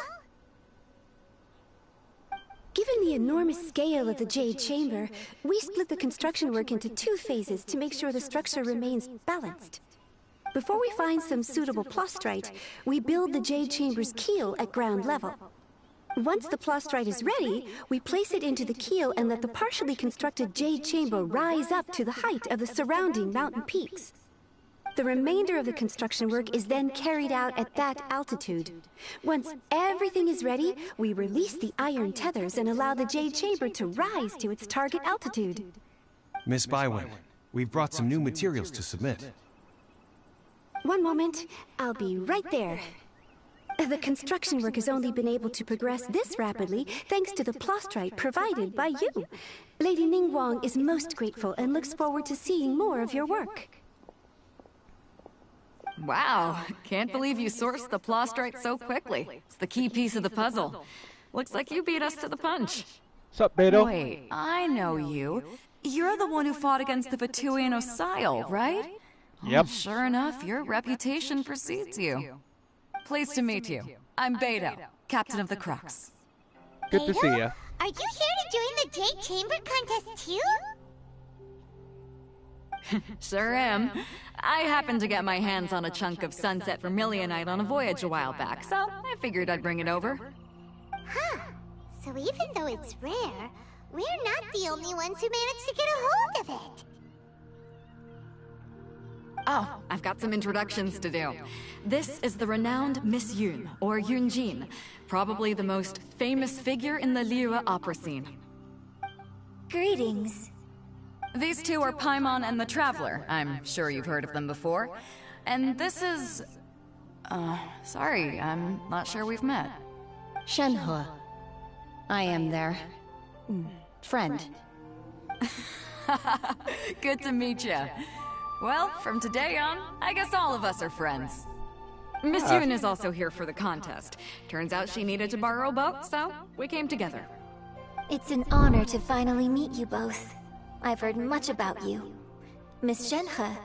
Given the enormous scale of the Jade Chamber, we split the construction work into 2 phases to make sure the structure remains balanced. Before we find some suitable plastrite, we build the Jade Chamber's keel at ground level. Once the plastrite is ready, we place it into the keel and let the partially constructed Jade Chamber rise up to the height of the surrounding mountain peaks. The remainder of the construction work is then carried out at that altitude. Once everything is ready, we release the iron tethers and allow the Jade Chamber to rise to its target altitude. Miss Bywin, we've brought some new materials to submit. One moment, I'll be right there. The construction work has only been able to progress this rapidly thanks to the plastrite provided by you. Lady Ningguang is most grateful and looks forward to seeing more of your work. Wow, can't believe you sourced the plastrite so quickly. It's the key piece of the puzzle. Looks like you beat us to the punch. Sup, Beto? Wait, I know you. You're the one who fought against the Vatuian Osile, right? Yep. Oh, sure enough, your reputation precedes you. Pleased to meet you. I'm Beto, captain of the Crux. Good to see ya. Are you here to join the Jade Chamber contest too? Sure am. I happened to get my hands on a chunk of Sunset Vermilionite on a voyage a while back, so I figured I'd bring it over. Huh. So even though it's rare, we're not the only ones who managed to get a hold of it. Oh, I've got some introductions to do. This is the renowned Miss Yun, or Yunjin, probably the most famous figure in the Liyue opera scene. Greetings. These 2 are Paimon and the Traveler. I'm sure you've heard of them before. And this is... sorry, I'm not sure we've met. Shenhua. I am their... friend. Good to meet you. Well, from today on, I guess all of us are friends. Miss Yun is also here for the contest. Turns out she needed to borrow a boat, so we came together. It's an honor to finally meet you both. I've heard much about you. Miss Shenhe,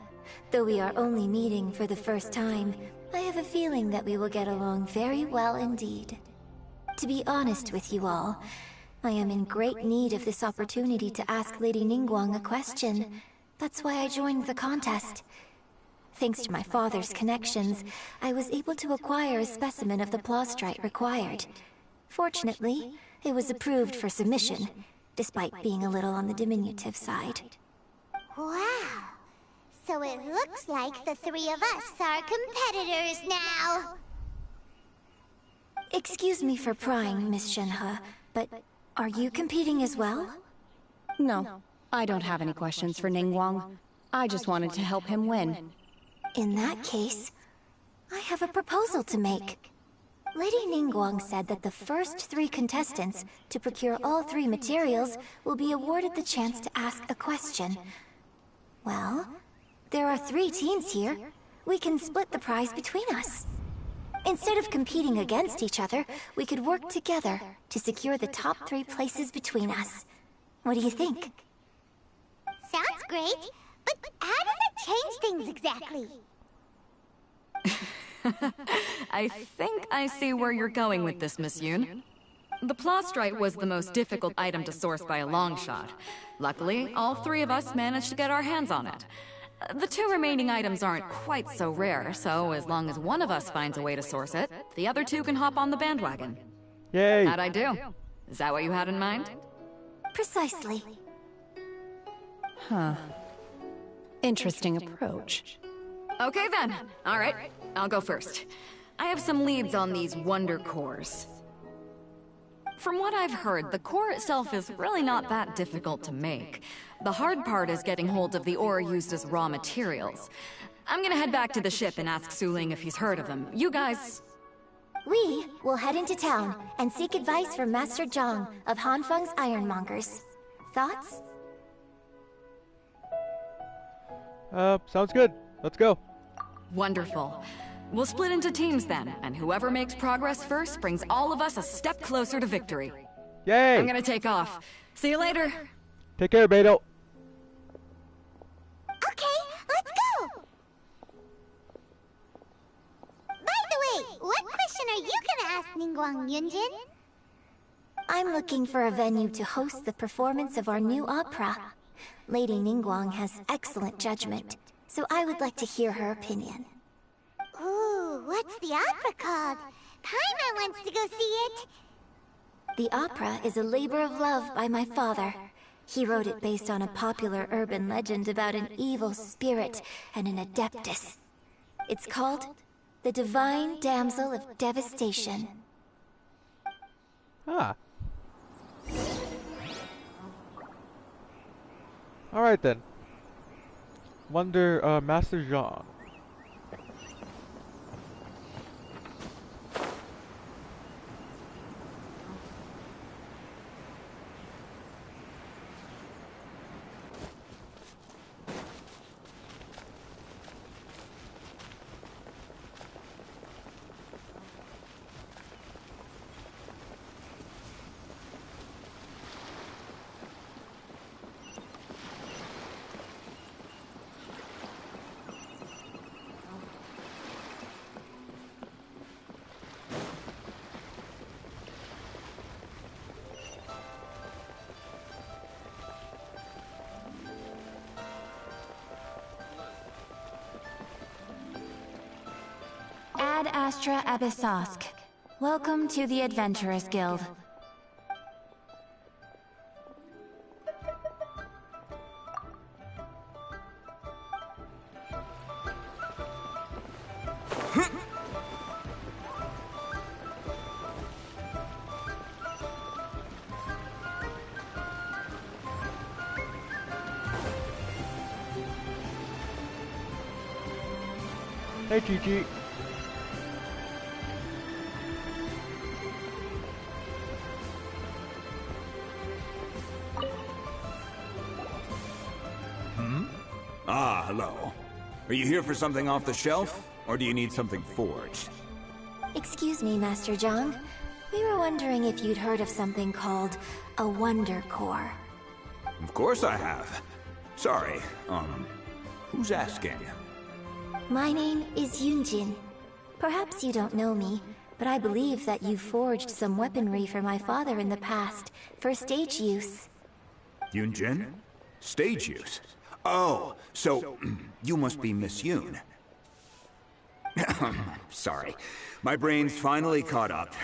though we are only meeting for the first time, I have a feeling that we will get along very well indeed. To be honest with you all, I am in great need of this opportunity to ask Lady Ningguang a question. That's why I joined the contest. Thanks to my father's connections, I was able to acquire a specimen of the Plostrite required. Fortunately, it was approved for submission, despite being a little on the diminutive side. Wow. So it looks like the three of us are competitors now. Excuse me for prying, Miss Shenhe, but are you competing as well? No, I don't have any questions for Ningguang. I just wanted to help him win. In that case, I have a proposal to make. Lady Ningguang said that the first 3 contestants to procure all 3 materials will be awarded the chance to ask a question. Well, there are 3 teams here. We can split the prize between us. Instead of competing against each other, we could work together to secure the top 3 places between us. What do you think? Sounds great, but how does it change things exactly? I think I see where you're going with this, Miss Yoon. The Plostrite was the most difficult item to source by a long shot. Luckily, all 3 of us managed to get our hands on it. The 2 remaining items aren't quite so rare, so as long as one of us finds a way to source it, the other 2 can hop on the bandwagon. Yay! How'd I do? Is that what you had in mind? Precisely. Huh. Interesting approach. Okay then. All right, I'll go first. I have some leads on these wonder cores. From what I've heard, the core itself is really not that difficult to make. The hard part is getting hold of the ore used as raw materials. I'm gonna head back to the ship and ask Suling if he's heard of them. You guys... We will head into town and seek advice from Master Zhang of Hanfeng's Ironmongers. Thoughts? Sounds good. Let's go. Wonderful. We'll split into teams then, and whoever makes progress first brings all of us a step closer to victory. Yay! I'm gonna take off. See you later. Take care, Beidou. Okay, let's go! By the way, what question are you gonna ask Ningguang, Yunjin? I'm looking for a venue to host the performance of our new opera. Lady Ningguang has excellent judgment, so I would like to hear her opinion. Ooh, what's the opera called? Paimon wants to go see it. The opera is a labor of love by my father. He wrote it based on a popular urban legend about an evil spirit and an adeptus. It's called The Divine Damsel of Devastation. Ah. Alright then. Wonder, Master Zhang. Ad Astra Abyssosk. Welcome to the Adventurers Guild. Hey, Chi-Chi. Ah, hello. Are you here for something off the shelf, or do you need something forged? Excuse me, Master Zhang. We were wondering if you'd heard of something called a Wonder Core. Of course I have. Sorry, who's asking? My name is Yunjin. Perhaps you don't know me, but I believe that you forged some weaponry for my father in the past, for stage use. Yunjin? Stage use? Oh, so you must be Miss Yoon. Sorry. My brain's finally caught up.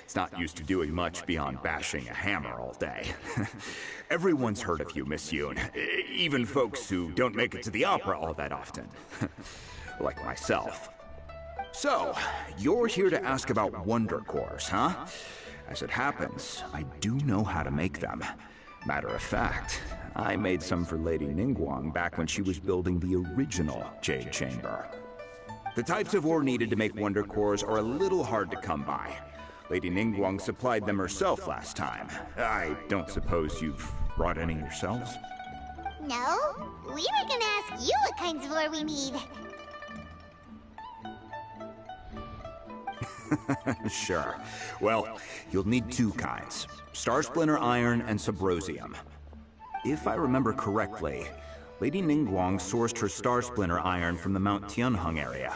It's not used to doing much beyond bashing a hammer all day. Everyone's heard of you, Miss Yoon. Even folks who don't make it to the opera all that often. Like myself. So, you're here to ask about Wonder Cores, huh? As it happens, I do know how to make them. Matter of fact, I made some for Lady Ningguang back when she was building the original Jade Chamber. The types of ore needed to make Wonder Cores are a little hard to come by. Lady Ningguang supplied them herself last time. I don't suppose you've brought any yourselves? No, we were gonna ask you what kinds of ore we need. Sure. Well, you'll need two kinds. Star Splinter Iron and Subrosium. If I remember correctly, Lady Ningguang sourced her Star Splinter Iron from the Mount Tianheng area.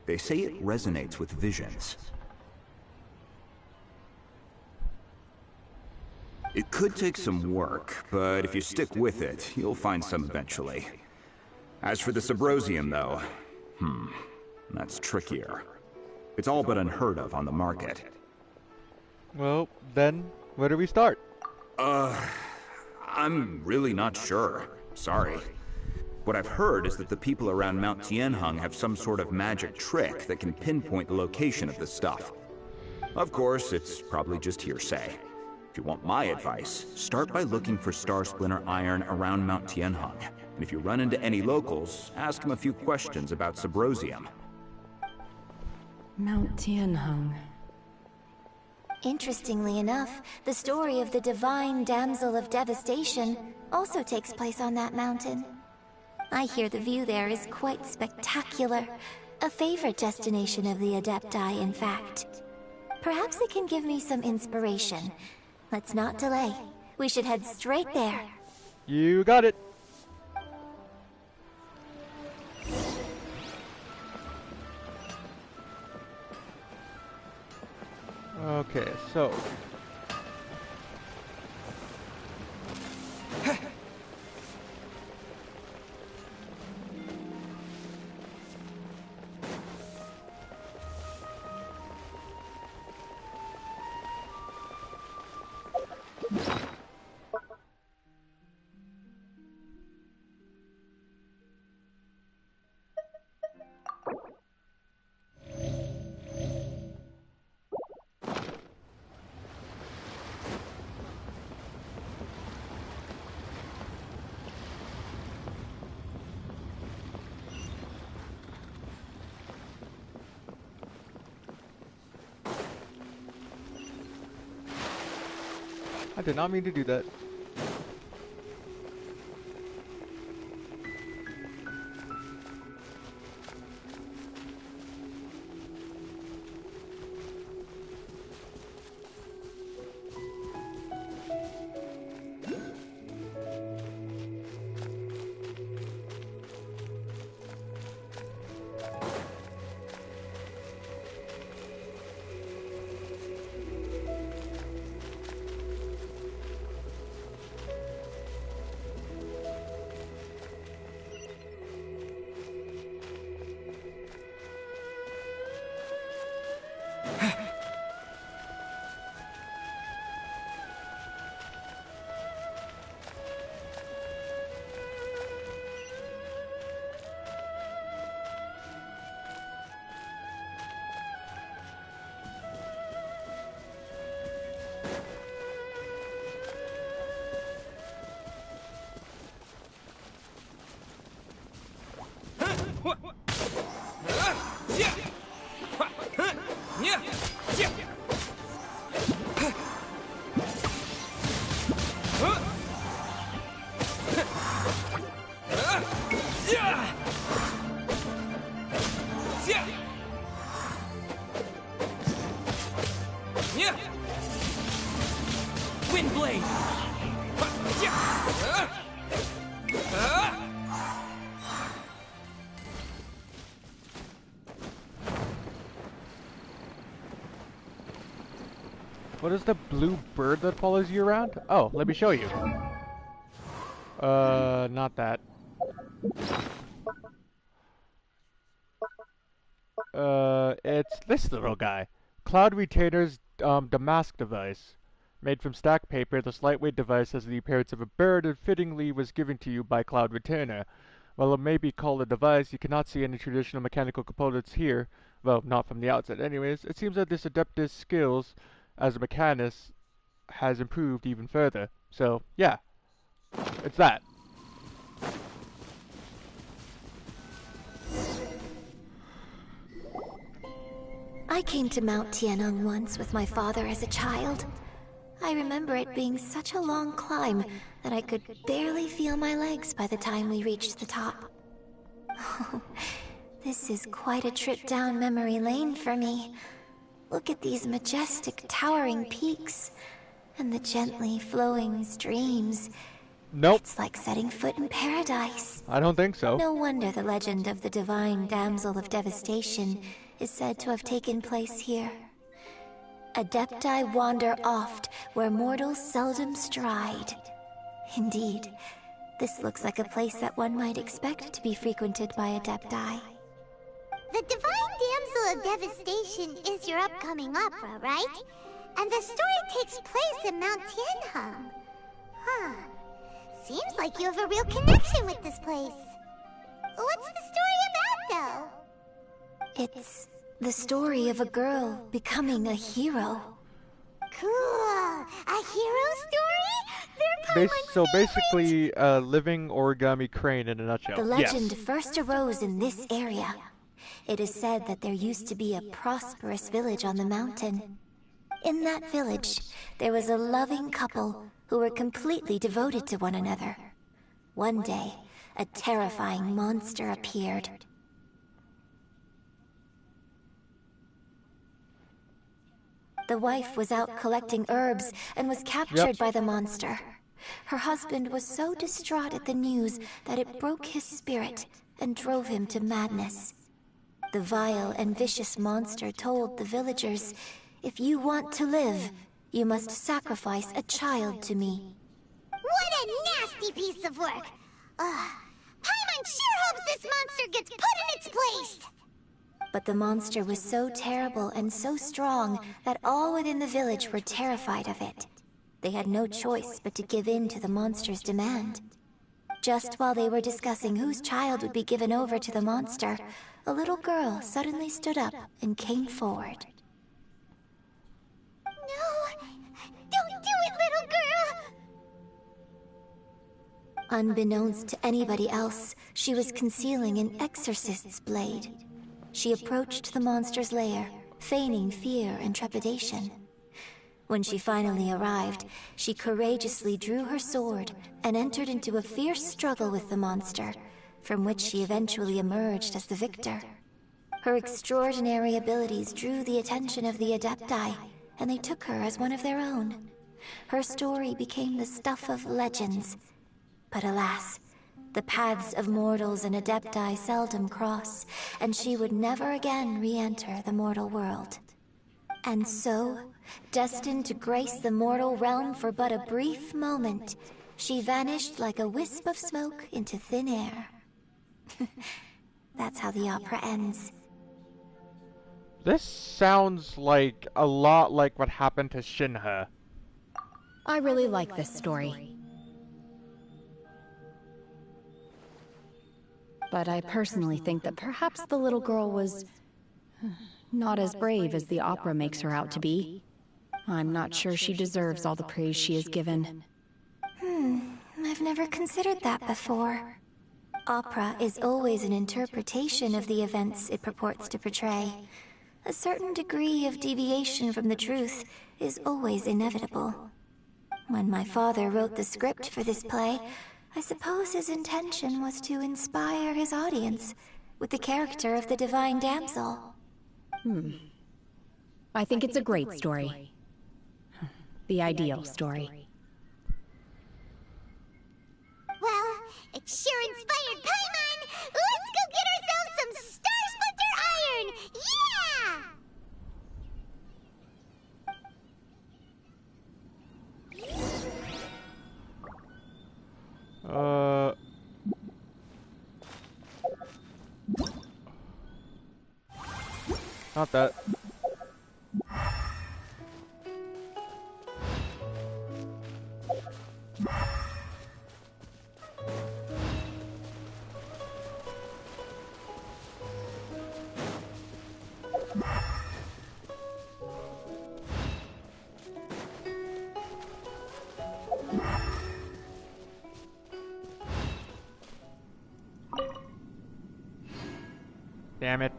They say it resonates with visions. It could take some work, but if you stick with it, you'll find some eventually. As for the Subrosium, though, that's trickier. It's all but unheard of on the market. Well, then, where do we start? I'm really not sure. Sorry. What I've heard is that the people around Mount Tianheng have some sort of magic trick that can pinpoint the location of the stuff. Of course, it's probably just hearsay. If you want my advice, start by looking for Star Splinter Iron around Mount Tianheng. And if you run into any locals, ask them a few questions about Subrosium. Mount Tianheng. Interestingly enough, the story of the Divine Damsel of Devastation also takes place on that mountain. I hear the view there is quite spectacular. A favorite destination of the Adepti, in fact. Perhaps it can give me some inspiration. Let's not delay. We should head straight there. You got it. Okay, so I did not mean to do that. Windblade! What is the blue bird that follows you around? Oh, let me show you. Not that. It's this little guy. Cloud Retainer's Damask device. Made from stack paper, this lightweight device has the appearance of a bird and fittingly was given to you by Cloud Retainer. While it may be called a device, you cannot see any traditional mechanical components here. Well, not from the outset anyways. It seems that this Adeptus' skills as a mechanist has improved even further. So, yeah. It's that. I came to Mount Tianeng once with my father as a child. I remember it being such a long climb that I could barely feel my legs by the time we reached the top. Oh, this is quite a trip down memory lane for me. Look at these majestic, towering peaks, and the gently flowing streams. Nope. It's like setting foot in paradise. I don't think so. No wonder the legend of the divine damsel of devastation is said to have taken place here. Adepti wander oft where mortals seldom stride. Indeed, this looks like a place that one might expect to be frequented by Adepti. The Divine Damsel of Devastation is your upcoming opera, right? And the story takes place in Mount Tianheng. Huh. Seems like you have a real connection with this place. What's the story about, though? It's the story of a girl becoming a hero. Cool. A hero story? So basically, a living origami crane in a nutshell. The legend first arose in this area. It is said that there used to be a prosperous village on the mountain. In that village, there was a loving couple who were completely devoted to one another. One day, a terrifying monster appeared. The wife was out collecting herbs and was captured by the monster. Her husband was so distraught at the news that it broke his spirit and drove him to madness. The vile and vicious monster told the villagers, "If you want to live, you must sacrifice a child to me." What a nasty piece of work! Paimon sure hopes this monster gets put in its place! But the monster was so terrible and so strong that all within the village were terrified of it. They had no choice but to give in to the monster's demand. Just while they were discussing whose child would be given over to the monster, a little girl suddenly stood up and came forward. No! Don't do it, little girl! Unbeknownst to anybody else, she was concealing an exorcist's blade. She approached the monster's lair, feigning fear and trepidation. When she finally arrived, she courageously drew her sword and entered into a fierce struggle with the monster, from which she eventually emerged as the victor. Her extraordinary abilities drew the attention of the Adepti, and they took her as one of their own. Her story became the stuff of legends. But alas, the paths of mortals and Adepti seldom cross, and she would never again re-enter the mortal world. And so, destined to grace the mortal realm for but a brief moment, she vanished like a wisp of smoke into thin air. That's how the opera ends. This sounds like a lot like what happened to Shinhe. I really like this story. But I personally think that perhaps the little girl was not as brave as the opera makes her out to be. I'm not sure she deserves all the praise she is given. I've never considered that before. Opera is always an interpretation of the events it purports to portray. A certain degree of deviation from the truth is always inevitable. When my father wrote the script for this play, I suppose his intention was to inspire his audience with the character of the Divine Damsel. I think it's a great story. The ideal story. Well, it sure inspired Paimon! Let's go get ourselves some Star Splinter Iron! Yeah! Not that. Damn it.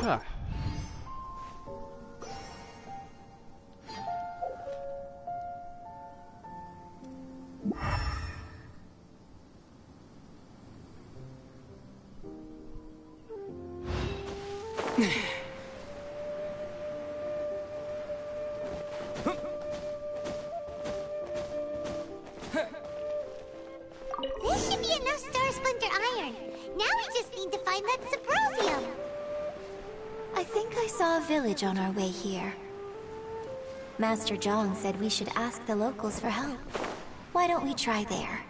Huh. This should be enough Star Splinter iron. Now we just need to find that Subrosium. I think I saw a village on our way here. Master Zhang said we should ask the locals for help. Why don't we try there?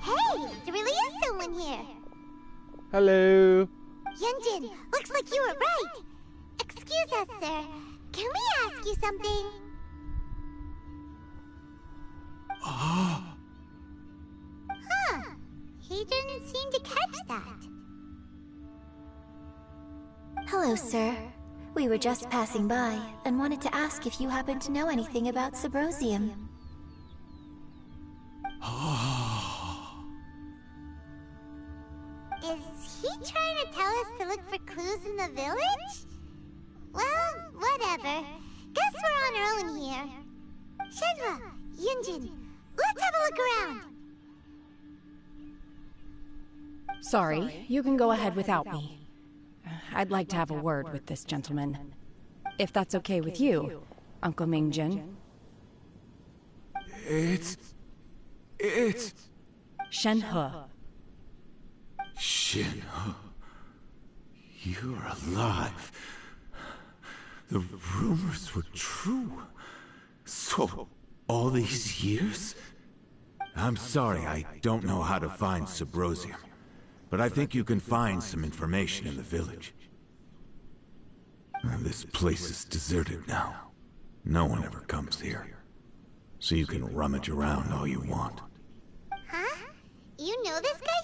Hey, there really is someone here. Hello. Yunjin, looks like you were right. Excuse us, sir. Can we ask you something? Huh. He didn't seem to catch that. Hello, sir. We were just passing by and wanted to ask if you happen to know anything about Subrosium. Is he trying to tell us to look for clues in the village? Well, whatever. Guess we're on our own here. Shenhua, Yunjin, let's have a look around. Sorry, you can go ahead without me. I'd like to have a word with this gentleman. If that's okay with you, Uncle Mingjin. It's... Shenhe. Shenhe. You're alive. The rumors were true. So, all these years? I'm sorry, I don't know how to find Subrosium. But I think you can find some information in the village. This place is deserted now. No one ever comes here. So you can rummage around all you want. Huh? You know this guy,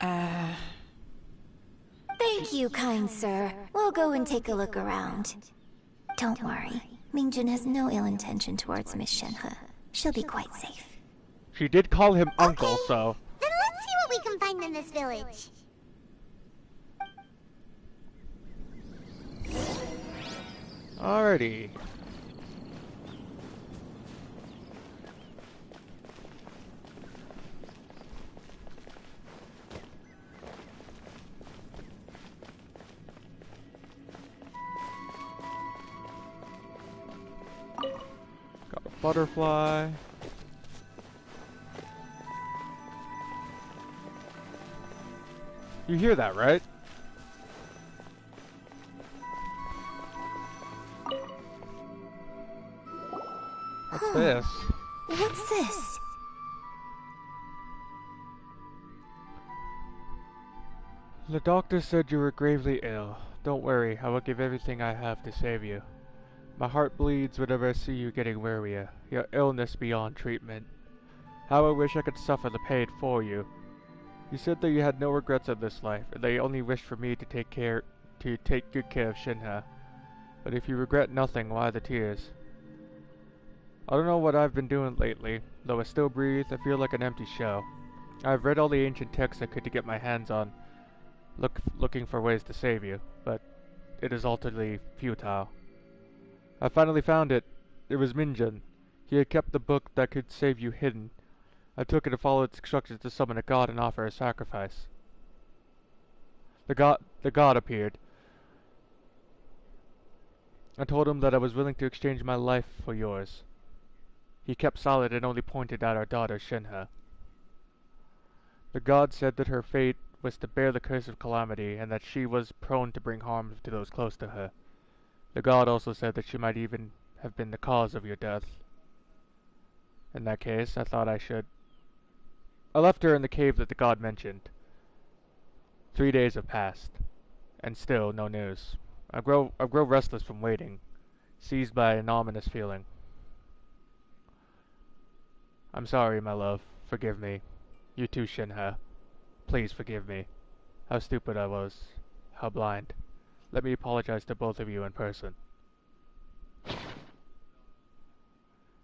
Shenhua? Thank you, kind sir. We'll go and take a look around. Don't worry. Mingjin has no ill intention towards Miss Shenhe. She'll be quite safe. She did call him uncle, so... Then let's see what we can find in this village. Alrighty. Got a butterfly. You hear that, right? What's this? What's this? The doctor said you were gravely ill. Don't worry, I will give everything I have to save you. My heart bleeds whenever I see you getting wearier, your illness beyond treatment. How I wish I could suffer the pain for you. You said that you had no regrets of this life, and that you only wished for me to take good care of Shenhe. But if you regret nothing, why the tears? I don't know what I've been doing lately. Though I still breathe, I feel like an empty shell. I've read all the ancient texts I could to get my hands on, looking for ways to save you, but it is utterly futile. I finally found it. It was Mingjin. He had kept the book that could save you hidden. I took it and followed its instructions to summon a god and offer a sacrifice. The god appeared. I told him that I was willing to exchange my life for yours. He kept silent and only pointed at our daughter, Shenhe. The god said that her fate was to bear the curse of calamity, and that she was prone to bring harm to those close to her. The god also said that she might even have been the cause of your death. In that case, I thought I should. I left her in the cave that the god mentioned. 3 days have passed, and still no news. I grow restless from waiting, seized by an ominous feeling. I'm sorry, my love. Forgive me. You too, Shenhe. Please forgive me. How stupid I was. How blind. Let me apologize to both of you in person.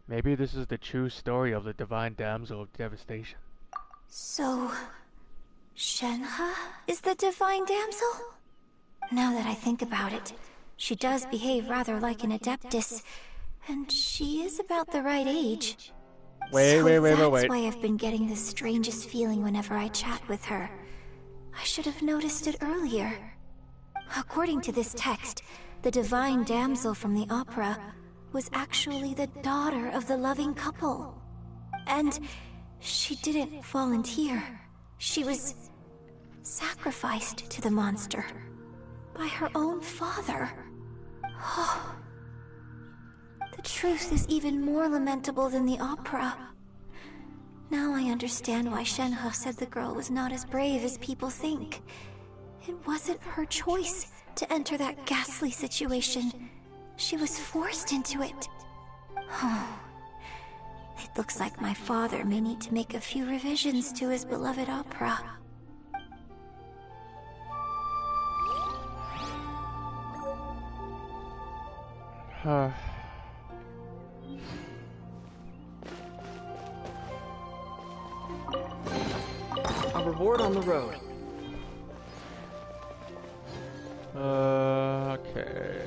Maybe this is the true story of the Divine Damsel of Devastation. So... Shenhe is the Divine Damsel? Now that I think about it, she does behave rather like an Adeptus, and she is about the right age. Wait. That's why I've been getting the strangest feeling whenever I chat with her. I should have noticed it earlier. According to this text, the Divine Damsel from the opera was actually the daughter of the loving couple. And she didn't volunteer. She was sacrificed to the monster by her own father. Oh. The truth is even more lamentable than the opera. Now I understand why Shenhe said the girl was not as brave as people think. It wasn't her choice to enter that ghastly situation. She was forced into it. Oh. It looks like my father may need to make a few revisions to his beloved opera. A reward on the road. Okay.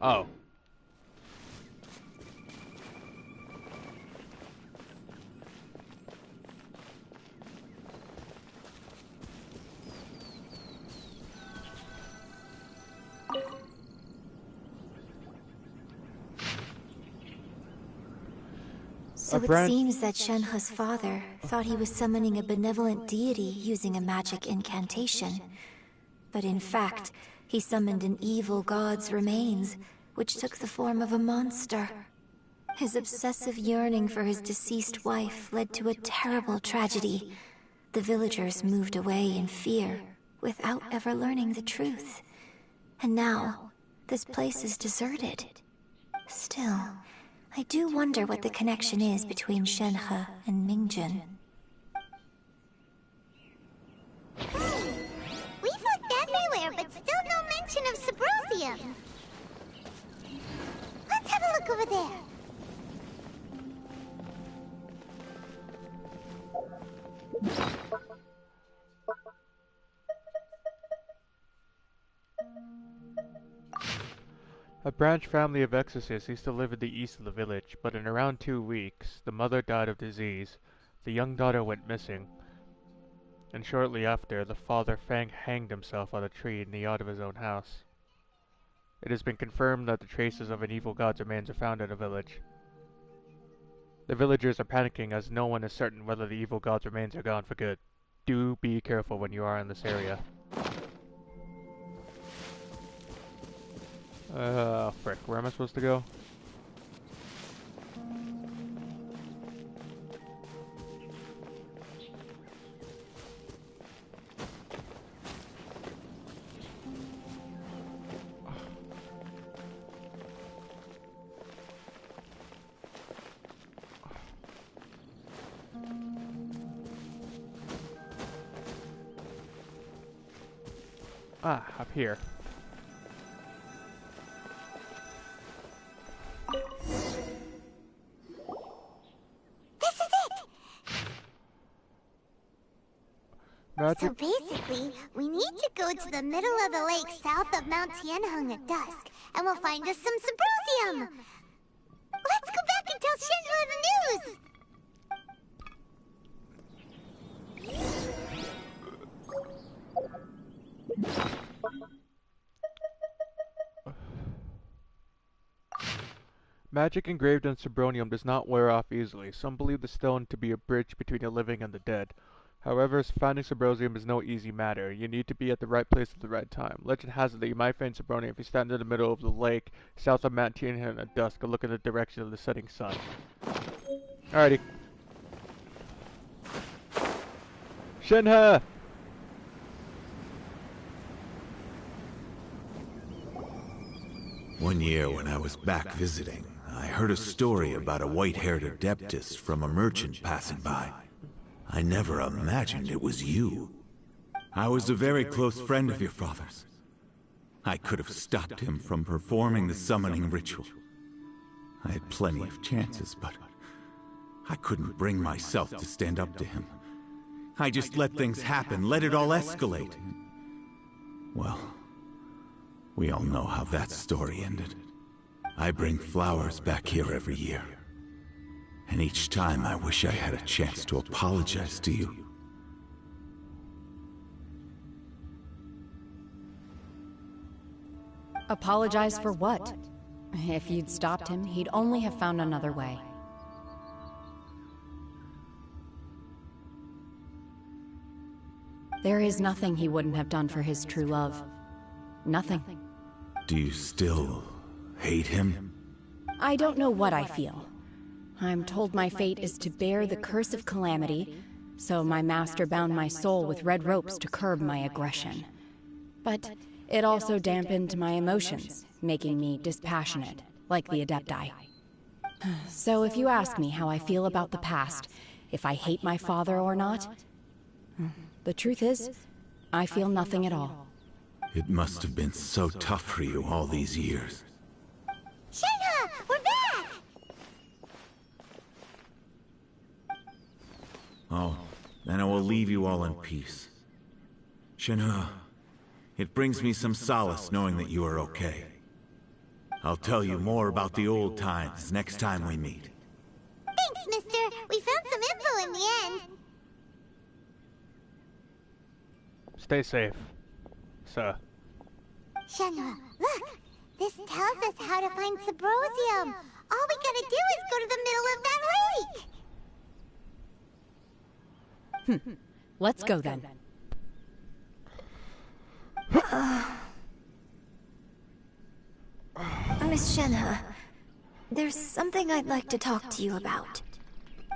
Oh. So it seems that Shenhe's father thought he was summoning a benevolent deity using a magic incantation. But in fact, he summoned an evil god's remains, which took the form of a monster. His obsessive yearning for his deceased wife led to a terrible tragedy. The villagers moved away in fear, without ever learning the truth. And now, this place is deserted. Still, I do wonder what the connection is between Shenhe and Mingjun. We've looked everywhere, but still no mention of Subrosium. Let's have a look over there. A branch family of exorcists used to live in the east of the village, but in around 2 weeks, the mother died of disease, the young daughter went missing, and shortly after, the father Fang hanged himself on a tree in the yard of his own house. It has been confirmed that the traces of an evil god's remains are found in the village. The villagers are panicking as no one is certain whether the evil god's remains are gone for good. Do be careful when you are in this area. Frick, where am I supposed to go? Ah, up here. So basically, we need to go to the middle of the lake south of Mount Tianheng at dusk, and we'll find us some Subrosium! Let's go back and tell Shenhe the news! Magic engraved on Subrosium does not wear off easily. Some believe the stone to be a bridge between the living and the dead. However, finding Subrosium is no easy matter. You need to be at the right place at the right time. Legend has it that you might find Subrosium if you stand in the middle of the lake, south of Mount Tianheng at dusk, and look in the direction of the setting sun. Alrighty. Shenhe! One year when I was back visiting, I heard a story about a white-haired adeptus from a merchant passing by. I never imagined it was you. I was a very close friend of your father's. I could have stopped him from performing the summoning ritual. I had plenty of chances, but I couldn't bring myself to stand up to him. I just let things happen, let it all escalate. Well, we all know how that story ended. I bring flowers back here every year. And each time I wish I had a chance to apologize to you. Apologize for what? If you'd stopped him, he'd only have found another way. There is nothing he wouldn't have done for his true love. Nothing. Do you still hate him? I don't know what I feel. I'm told my fate is to bear the curse of calamity, so my master bound my soul with red ropes to curb my aggression. But It also dampened my emotions, making me dispassionate, like the Adepti. So if you ask me how I feel about the past, if I hate my father or not, the truth is, I feel nothing at all. It must have been so tough for you all these years. Shenhe, we're back! Oh, then I will leave you all in peace. Shenhe, it brings me some solace knowing that you are okay. I'll tell you more about the old times next time we meet. Thanks, mister. We found some info in the end. Stay safe, sir. Shenhe, look! This tells us how to find Subrosium. All we gotta do is go to the middle of that lake! Let's go then. Miss Shenhe, there's something I'd like to talk to you about.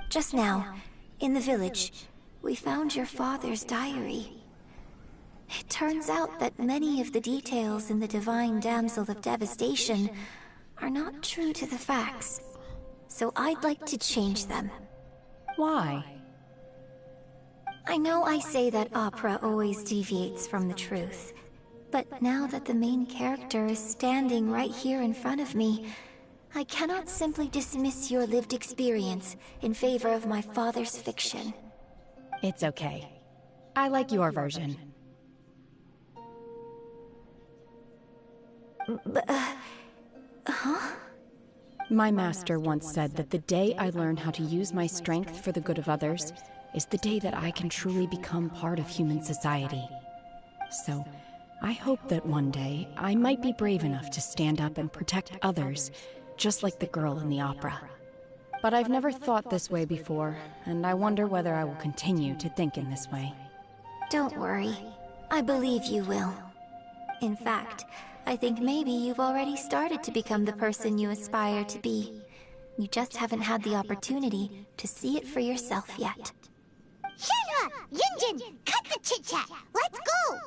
Just now, in the village, we found your father's diary. It turns out that many of the details in the Divine Damsel of Devastation are not true to the facts. So I'd like to change them. Why? I know I say that opera always deviates from the truth. But now that the main character is standing right here in front of me, I cannot simply dismiss your lived experience in favor of my father's fiction. It's okay. I like your version. Huh? My master once said that the day I learn how to use my strength for the good of others is the day that I can truly become part of human society. So, I hope that one day I might be brave enough to stand up and protect others, just like the girl in the opera. But I've never thought this way before, and I wonder whether I will continue to think in this way. Don't worry. I believe you will. In fact, I think maybe you've already started to become the person you aspire to be. You just haven't had the opportunity to see it for yourself yet. Shenhe! Yunjin! Cut the chit-chat! Let's go!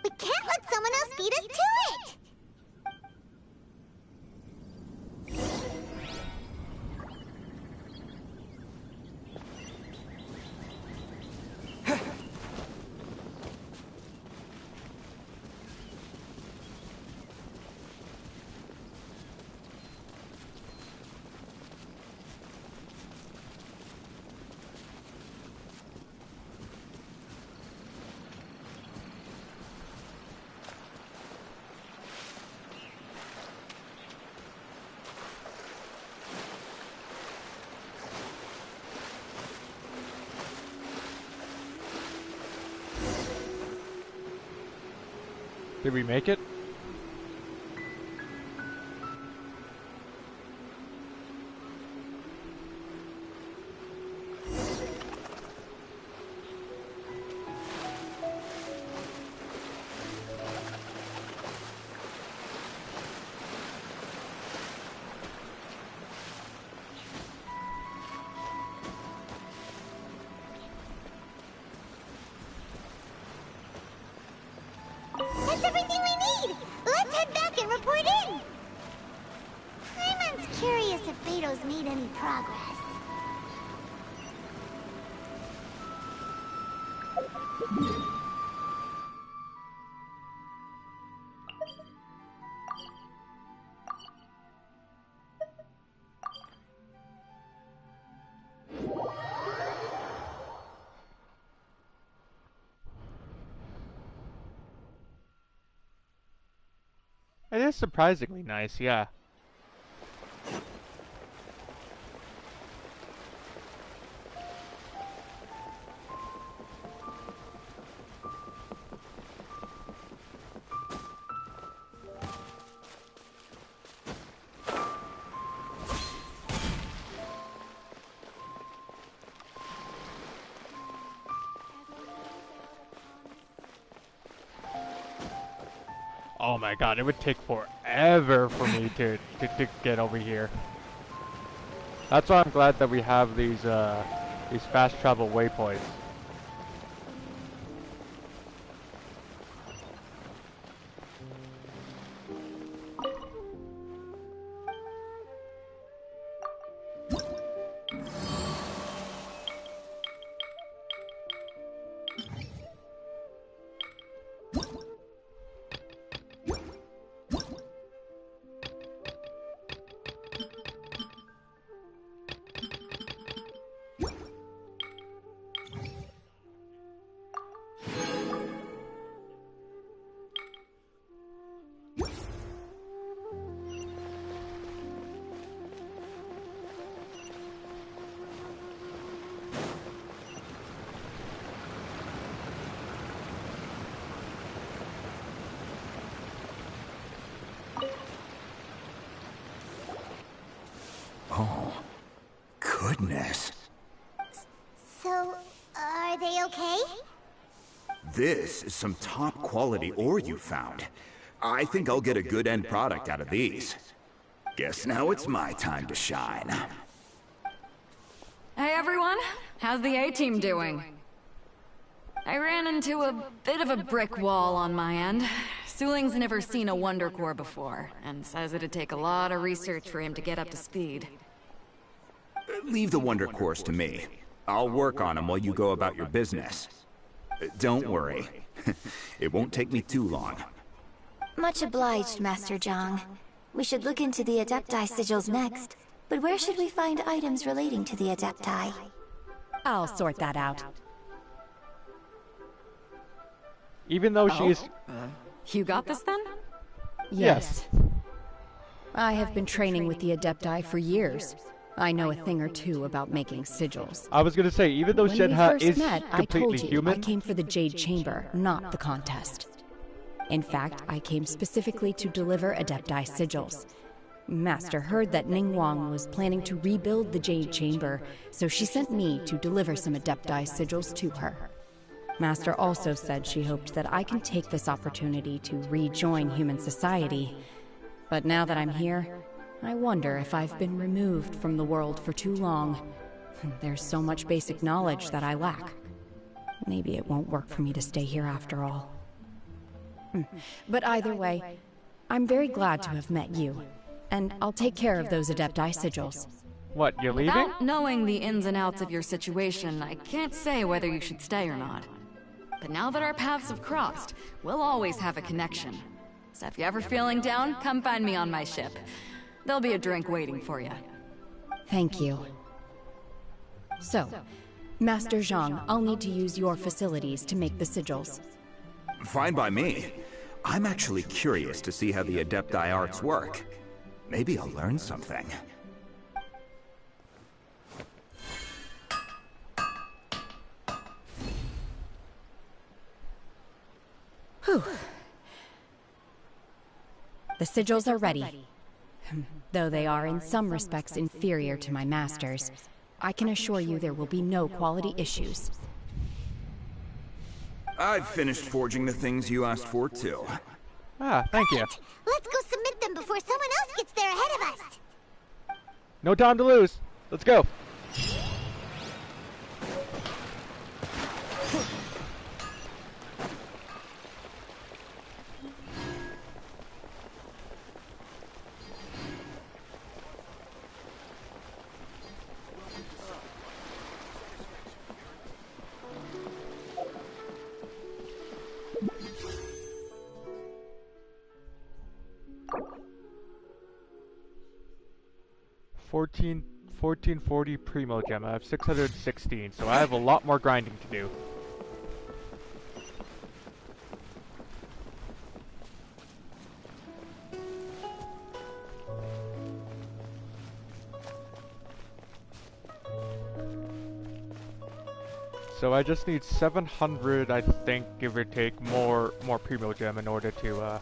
We can't let someone else beat us to it! Did we make it? That's everything we need! Let's head back and report in! Paimon's curious if Beto's made any progress. It is surprisingly nice, yeah. Oh my god, it would take forever for me to get over here. That's why I'm glad that we have these fast travel waypoints. Oh, goodness. So, are they okay? This is some top-quality ore you found. I think I'll get a good end product out of these. Guess now it's my time to shine. Hey everyone, how's the A-team doing? I ran into a bit of a brick wall on my end. Suling's never seen a Wonder Core before, and says it'd take a lot of research for him to get up to speed. Leave the Wonder Cores to me. I'll work on them while you go about your business. Don't worry. It won't take me too long. Much obliged, Master Zhang. We should look into the Adepti sigils next. But where should we find items relating to the Adepti? I'll sort that out. Even though she's... You got this then? Yes. I have been training with the Adepti for years. I know a thing or two about making sigils. I was gonna say, even though Shenhe is completely human... I came for the Jade Chamber, not the contest. In fact, I came specifically to deliver Adepti sigils. Master heard that Ningguang was planning to rebuild the Jade Chamber, so she sent me to deliver some Adepti sigils to her. Master also said she hoped that I can take this opportunity to rejoin human society. But now that I'm here, I wonder if I've been removed from the world for too long. There's so much basic knowledge that I lack. Maybe it won't work for me to stay here after all. But either way, I'm very glad to have met you. And I'll take care of those Adepti sigils. What, you're leaving? Without knowing the ins and outs of your situation, I can't say whether you should stay or not. But now that our paths have crossed, we'll always have a connection. So if you're ever feeling down, come find me on my ship. There'll be a drink waiting for you. Thank you. So, Master Zhang, I'll need to use your facilities to make the sigils. Fine by me. I'm actually curious to see how the Adepti arts work. Maybe I'll learn something. Whew. The sigils are ready. Though they are in some respects inferior to my master's, I can assure you there will be no quality issues. I've finished forging the things you asked for, too. Ah, thank you. Let's go submit them before someone else gets there ahead of us. No time to lose. Let's go. $14, 1440 Primo Gem. I have 616, so I have a lot more grinding to do. So I just need 700, I think, give or take, more Primo Gem in order to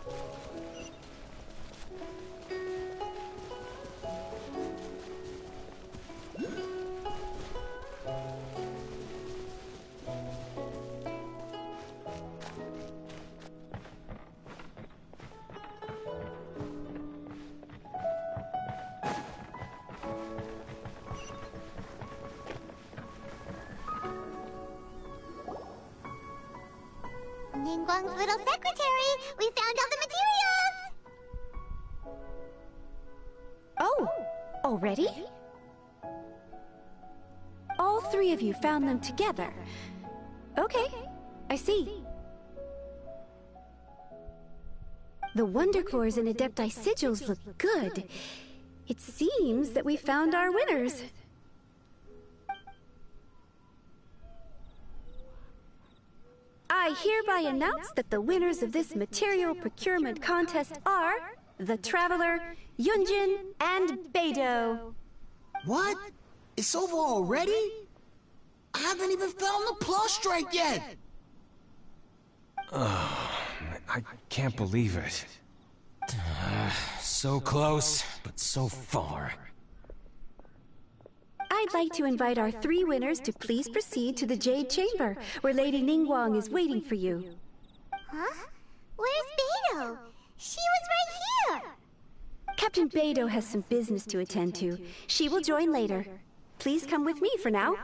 Ningguang's little secretary! We found all the materials! Oh, already? All three of you found them together. Okay, I see. The Wonder Cores and Adepti sigils look good. It seems that we found our winners. I hereby announce that the winners of this material procurement contest are the Traveler, Yunjin, and Beidou. What? It's over already? I haven't even found the Plustrite yet! I can't believe it. So close, but so far. I'd like to invite our 3 winners to please proceed to the Jade Chamber, where Lady Ningguang is waiting for you. Huh? Where's Beidou? She was right here! Captain Beidou has some business to attend to. She will join later. Please come with me for now.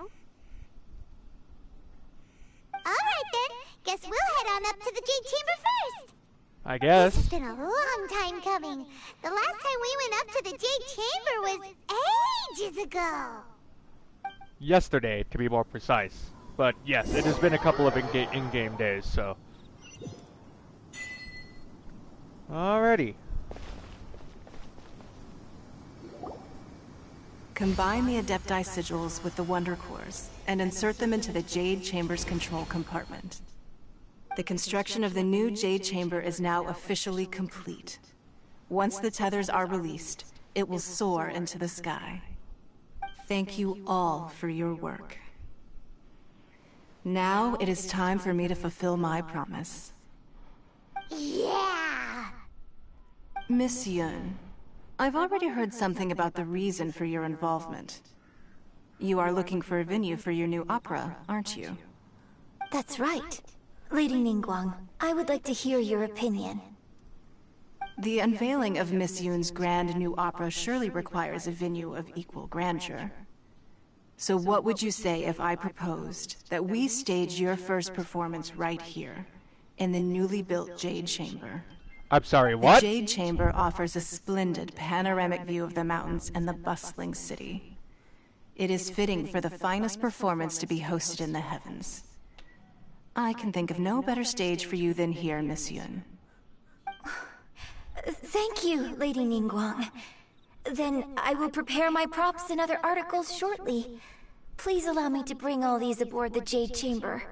Alright then, guess we'll head on up to the Jade Chamber first! I guess. This has been a long time coming. The last time we went up to the Jade Chamber was ages ago. Yesterday, to be more precise. But yes, it has been a couple of in-game days, so. Alrighty. Combine the Adepti sigils with the Wonder Cores and insert them into the Jade Chamber's control compartment. The construction of the new Jade Chamber is now officially complete. Once the tethers are released, it will soar into the sky. Thank you all for your work. Now it is time for me to fulfill my promise. Yeah! Miss Yun, I've already heard something about the reason for your involvement. You are looking for a venue for your new opera, aren't you? That's right. Lady Ningguang, I would like to hear your opinion. The unveiling of Miss Yun's grand new opera surely requires a venue of equal grandeur. So what would you say if I proposed that we stage your first performance right here, in the newly built Jade Chamber? I'm sorry, what? The Jade Chamber offers a splendid panoramic view of the mountains and the bustling city. It is fitting for the finest performance to be hosted in the heavens. I can think of no better stage for you than here, Miss Yun. Thank you, Lady Ningguang. Then I will prepare my props and other articles shortly. Please allow me to bring all these aboard the Jade Chamber.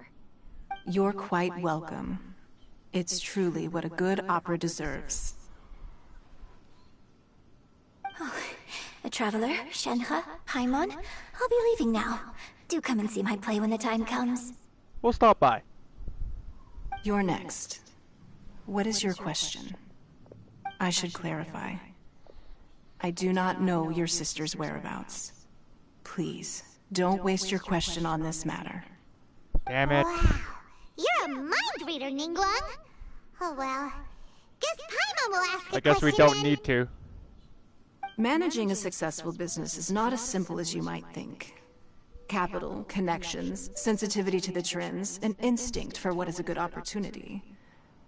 You're quite welcome. It's truly what a good opera deserves. Oh, Traveler, Shenhe, Paimon, I'll be leaving now. Do come and see my play when the time comes. We'll stop by. You're next. What is your question? I should clarify. I do not know your sister's whereabouts. Please, don't waste your question on this matter. Damn it. Wow. You're a mind reader, Ningguang. Oh well. Guess Paimon will ask the I guess we question don't then. need to. Managing a successful business is not as simple as you might think. Capital, connections, sensitivity to the trends, and instinct for what is a good opportunity.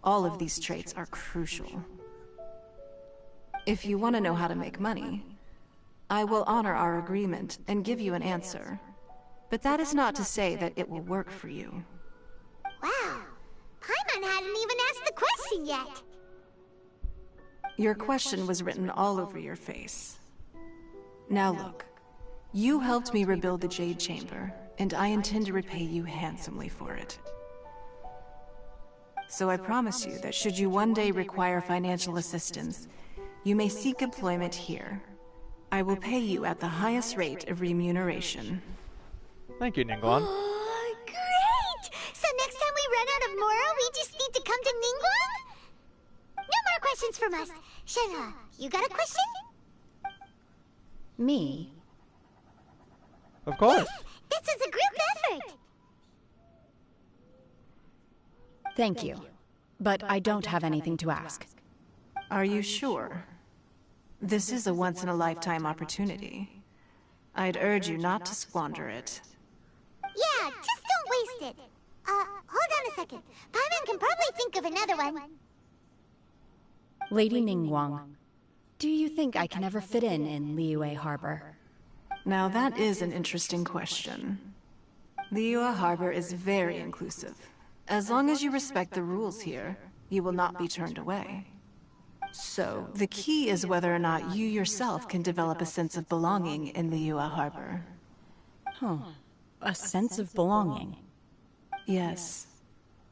All of these traits are crucial. If you want to know how to make money, I will honor our agreement and give you an answer. But that is not to say that it will work for you. Wow. Paimon hadn't even asked the question yet. Your question was written all over your face. Now look. You helped me rebuild the Jade Chamber, and I intend to repay you handsomely for it. So I promise you that should you one day require financial assistance, you may seek employment here. I will pay you at the highest rate of remuneration. Thank you, Ningguang. Oh, great! So next time we run out of Mora, we just need to come to Ningguang? No more questions from us. Shenhe, you got a question? Me? Of course. Yes, this is a group effort. Thank you. But I don't have anything to ask. Are you sure? This is a once-in-a-lifetime opportunity. I'd urge you not to squander it. Yeah, just don't waste it. Hold on a second. Paimon can probably think of another one. Lady Ningguang, do you think I can ever fit in Liyue Harbor? Now that is an interesting question. Liyue Harbor is very inclusive. As long as you respect the rules here, you will not be turned away. So, the key is whether or not you yourself can develop a sense of belonging in Liyue Harbor. Huh. A sense of belonging? Yes.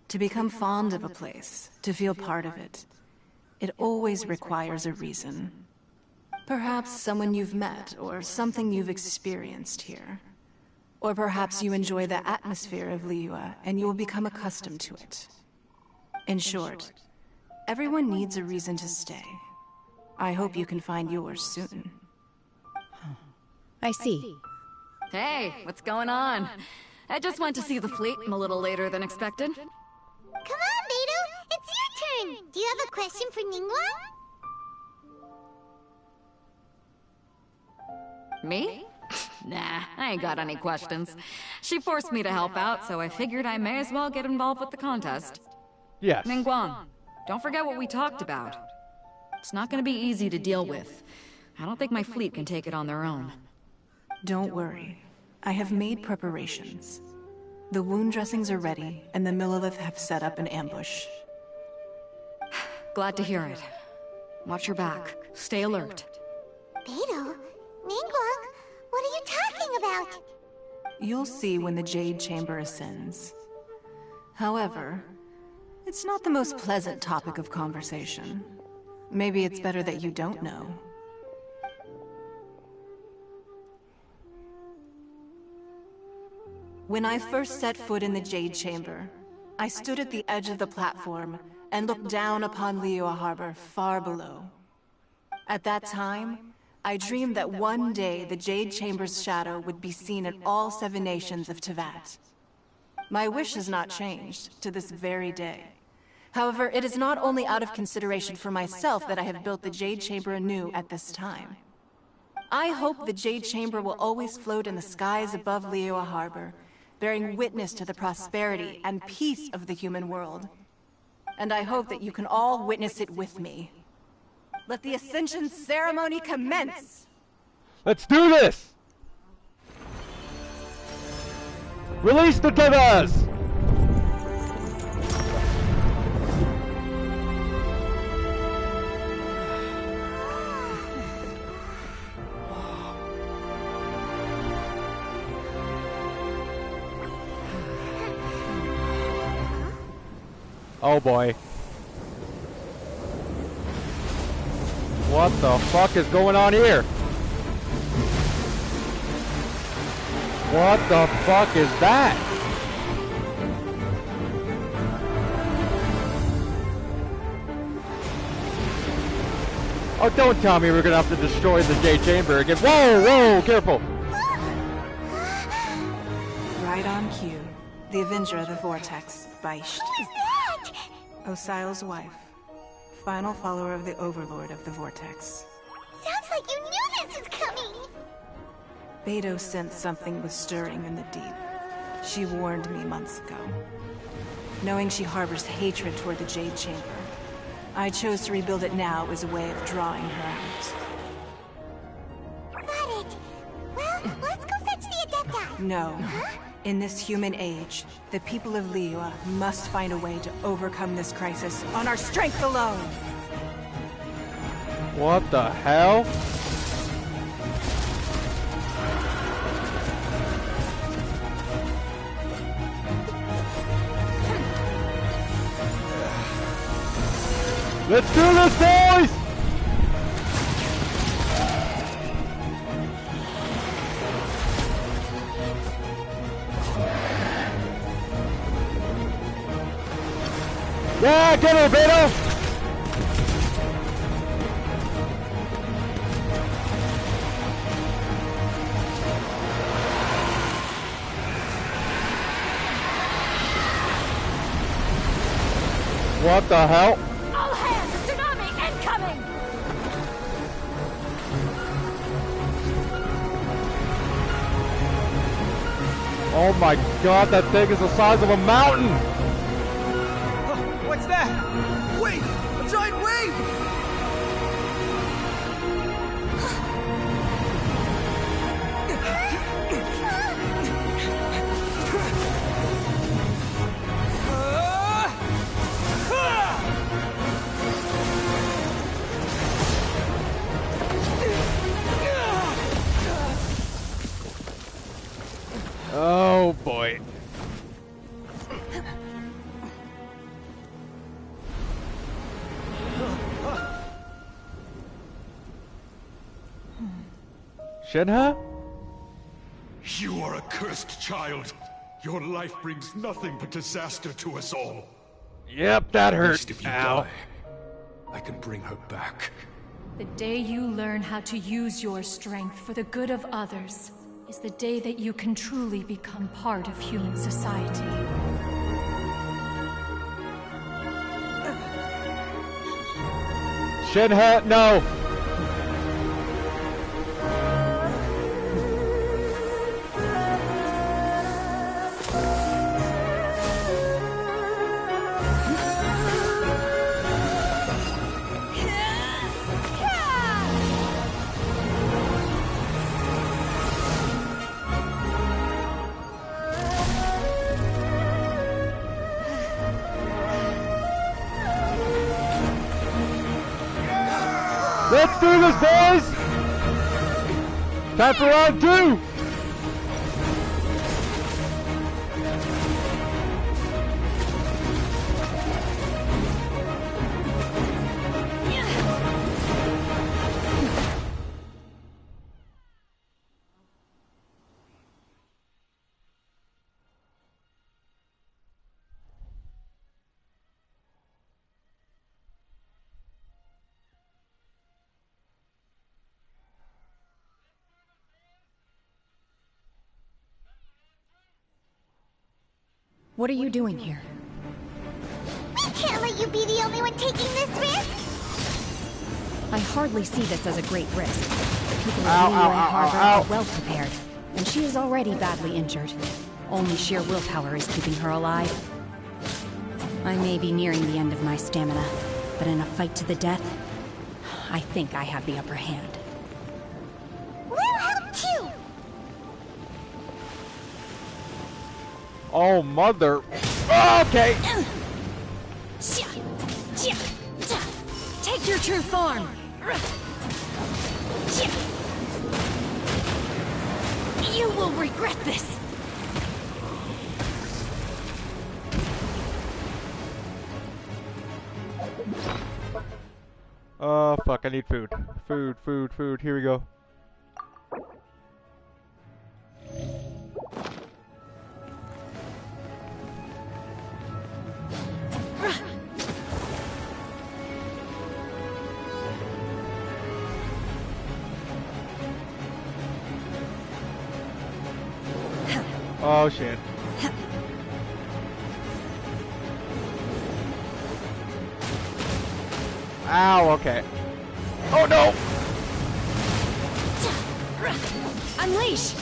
To become fond of a place, to feel part of it, it always requires a reason. Perhaps someone you've met, or something you've experienced here. Or perhaps you enjoy the atmosphere of Liyue, and you will become accustomed to it. In short, everyone needs a reason to stay. I hope you can find yours soon. I see. Hey, what's going on? I just went to see the fleet. I'm a little later than expected. Come on, Beidou! It's your turn! Do you have a question for Ningguang? Me? Nah, I ain't got any questions. She forced me to help out, so I figured I may as well get involved with the contest. Yes. Ningguang, don't forget what we talked about. It's not gonna be easy to deal with. I don't think my fleet can take it on their own. Don't worry. I have made preparations. The wound dressings are ready, and the Millelith have set up an ambush. Glad to hear it. Watch your back. Stay alert. Beidou? Ningguang? What are you talking about? You'll see when the Jade Chamber ascends. However, it's not the most pleasant topic of conversation. Maybe it's better that you don't know. When I first set foot in the Jade Chamber, I stood at the edge of the platform and looked down upon Liyue Harbor far below. At that time, I dreamed that one day the Jade Chamber's shadow would be seen in all 7 nations of Teyvat. My wish has not changed to this very day. However, it is not only out of consideration for myself that I have built the Jade Chamber anew at this time. I hope the Jade Chamber will always float in the skies above Liyue Harbor, bearing witness to the prosperity and peace of the human world. And I hope that you can all witness it with me. Let the Ascension ceremony commence! Let's do this! Release the Teyvas! Oh boy. What the fuck is going on here? What the fuck is that? Oh, don't tell me we're gonna have to destroy the Jade Chamber again. Whoa, whoa, careful! Right on cue. The Avenger of the Vortex, Beisht. Who's that? Osial's wife. Final follower of the Overlord of the Vortex. Sounds like you knew this was coming! Beidou sensed something was stirring in the deep. She warned me months ago. Knowing she harbors hatred toward the Jade Chamber, I chose to rebuild it now as a way of drawing her out. Got it. Well, let's go fetch the Adepti. No. Huh? In this human age, the people of Liyue must find a way to overcome this crisis on our strength alone! What the hell? Let's do this, boys! Yeah, get her, Beidou! What the hell? All hands! Tsunami incoming! Oh my god, that thing is the size of a mountain! What's that? Wait! A giant wave! Oh boy. Shenhe? You are a cursed child. Your life brings nothing but disaster to us all. Yep, that hurt. At least if you die, I can bring her back. The day you learn how to use your strength for the good of others is the day that you can truly become part of human society. Shinha, no! Let's do this, boys! Time for round 2! What are you doing here? We can't let you be the only one taking this risk! I hardly see this as a great risk. The people of Liyue Harbor are well prepared, and she is already badly injured. Only sheer willpower is keeping her alive. I may be nearing the end of my stamina, but in a fight to the death, I think I have the upper hand. We'll help too! Oh, mother. Okay. Take your true form. You will regret this. Oh, fuck, I need food. Food. Here we go. Oh shit. Ow, okay. Oh no! Unleash!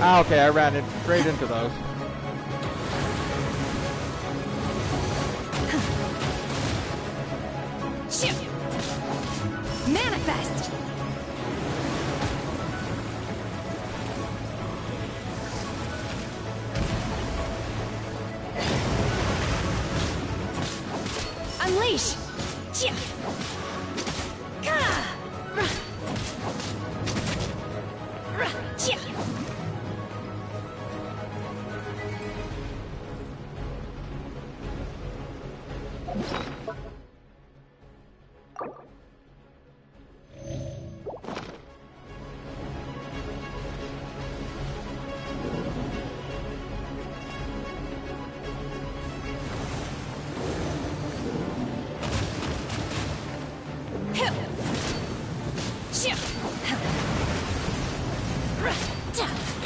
Ah, okay, I ran it straight into those. Manifest! Unleash!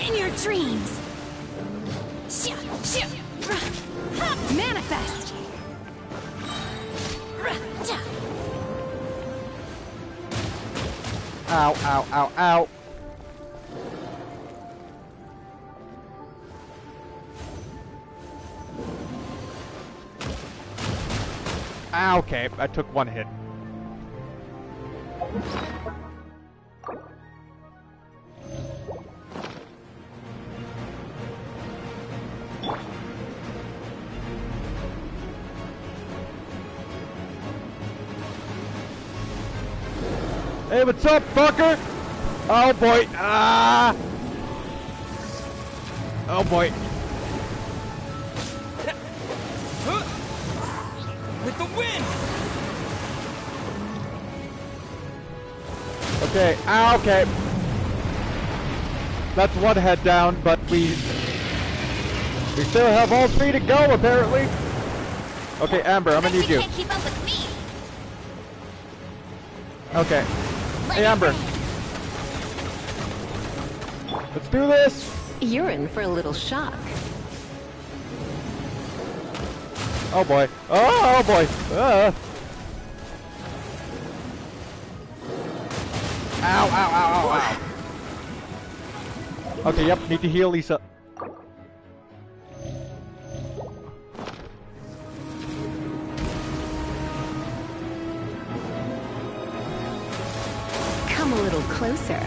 In your dreams. Manifest. Ow, ow, ow, ow. Ah, okay, I took one hit. Hey, what's up, fucker? Oh boy. Ah. Oh boy. With the wind! Okay, okay. That's one head down, but we still have all three to go, apparently. Okay, Amber, I'm gonna need you. Can't keep up with me. Okay. Hey, Amber. Let's do this. You're in for a little shock. Oh boy. Oh boy. Ow, ow, ow, ow, ow. Okay, yep, need to heal Lisa. Come a little closer.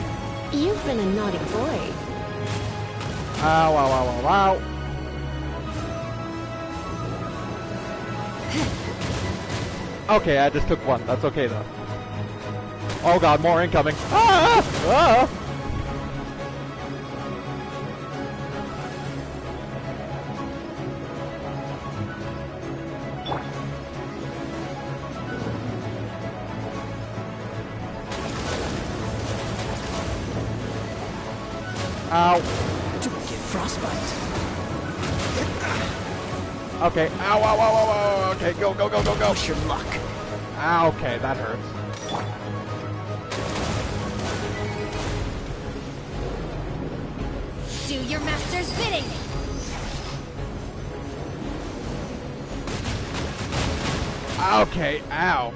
You've been a naughty boy. Ow, ow, ow, ow, ow. Okay, I just took one. That's okay though. Oh god, more incoming. Ah! Ah! Ow. Don't get frostbite. Okay. Ow, ow, ow, ow, ow. Okay, go, go, go, go, go. Push your luck. Okay, that hurts. Do your master's bidding. Okay, ow.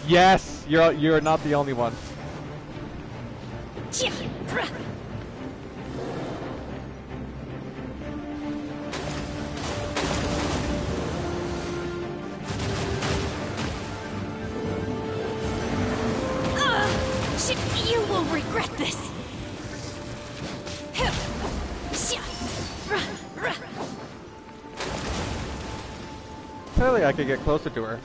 Yes, you're not the only one. You will regret this. Clearly I could get closer to her.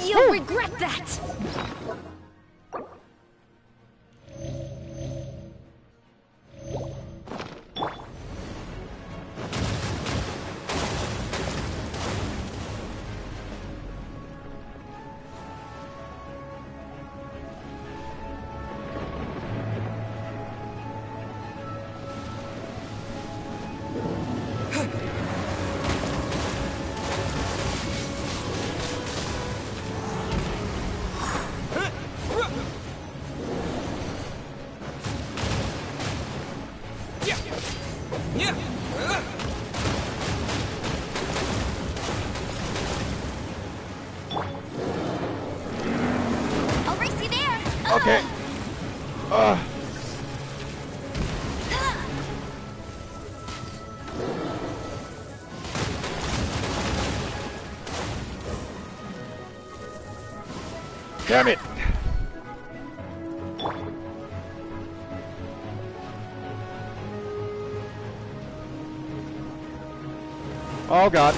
You'll regret that. I'll race you there. Okay. Damn it! Oh god.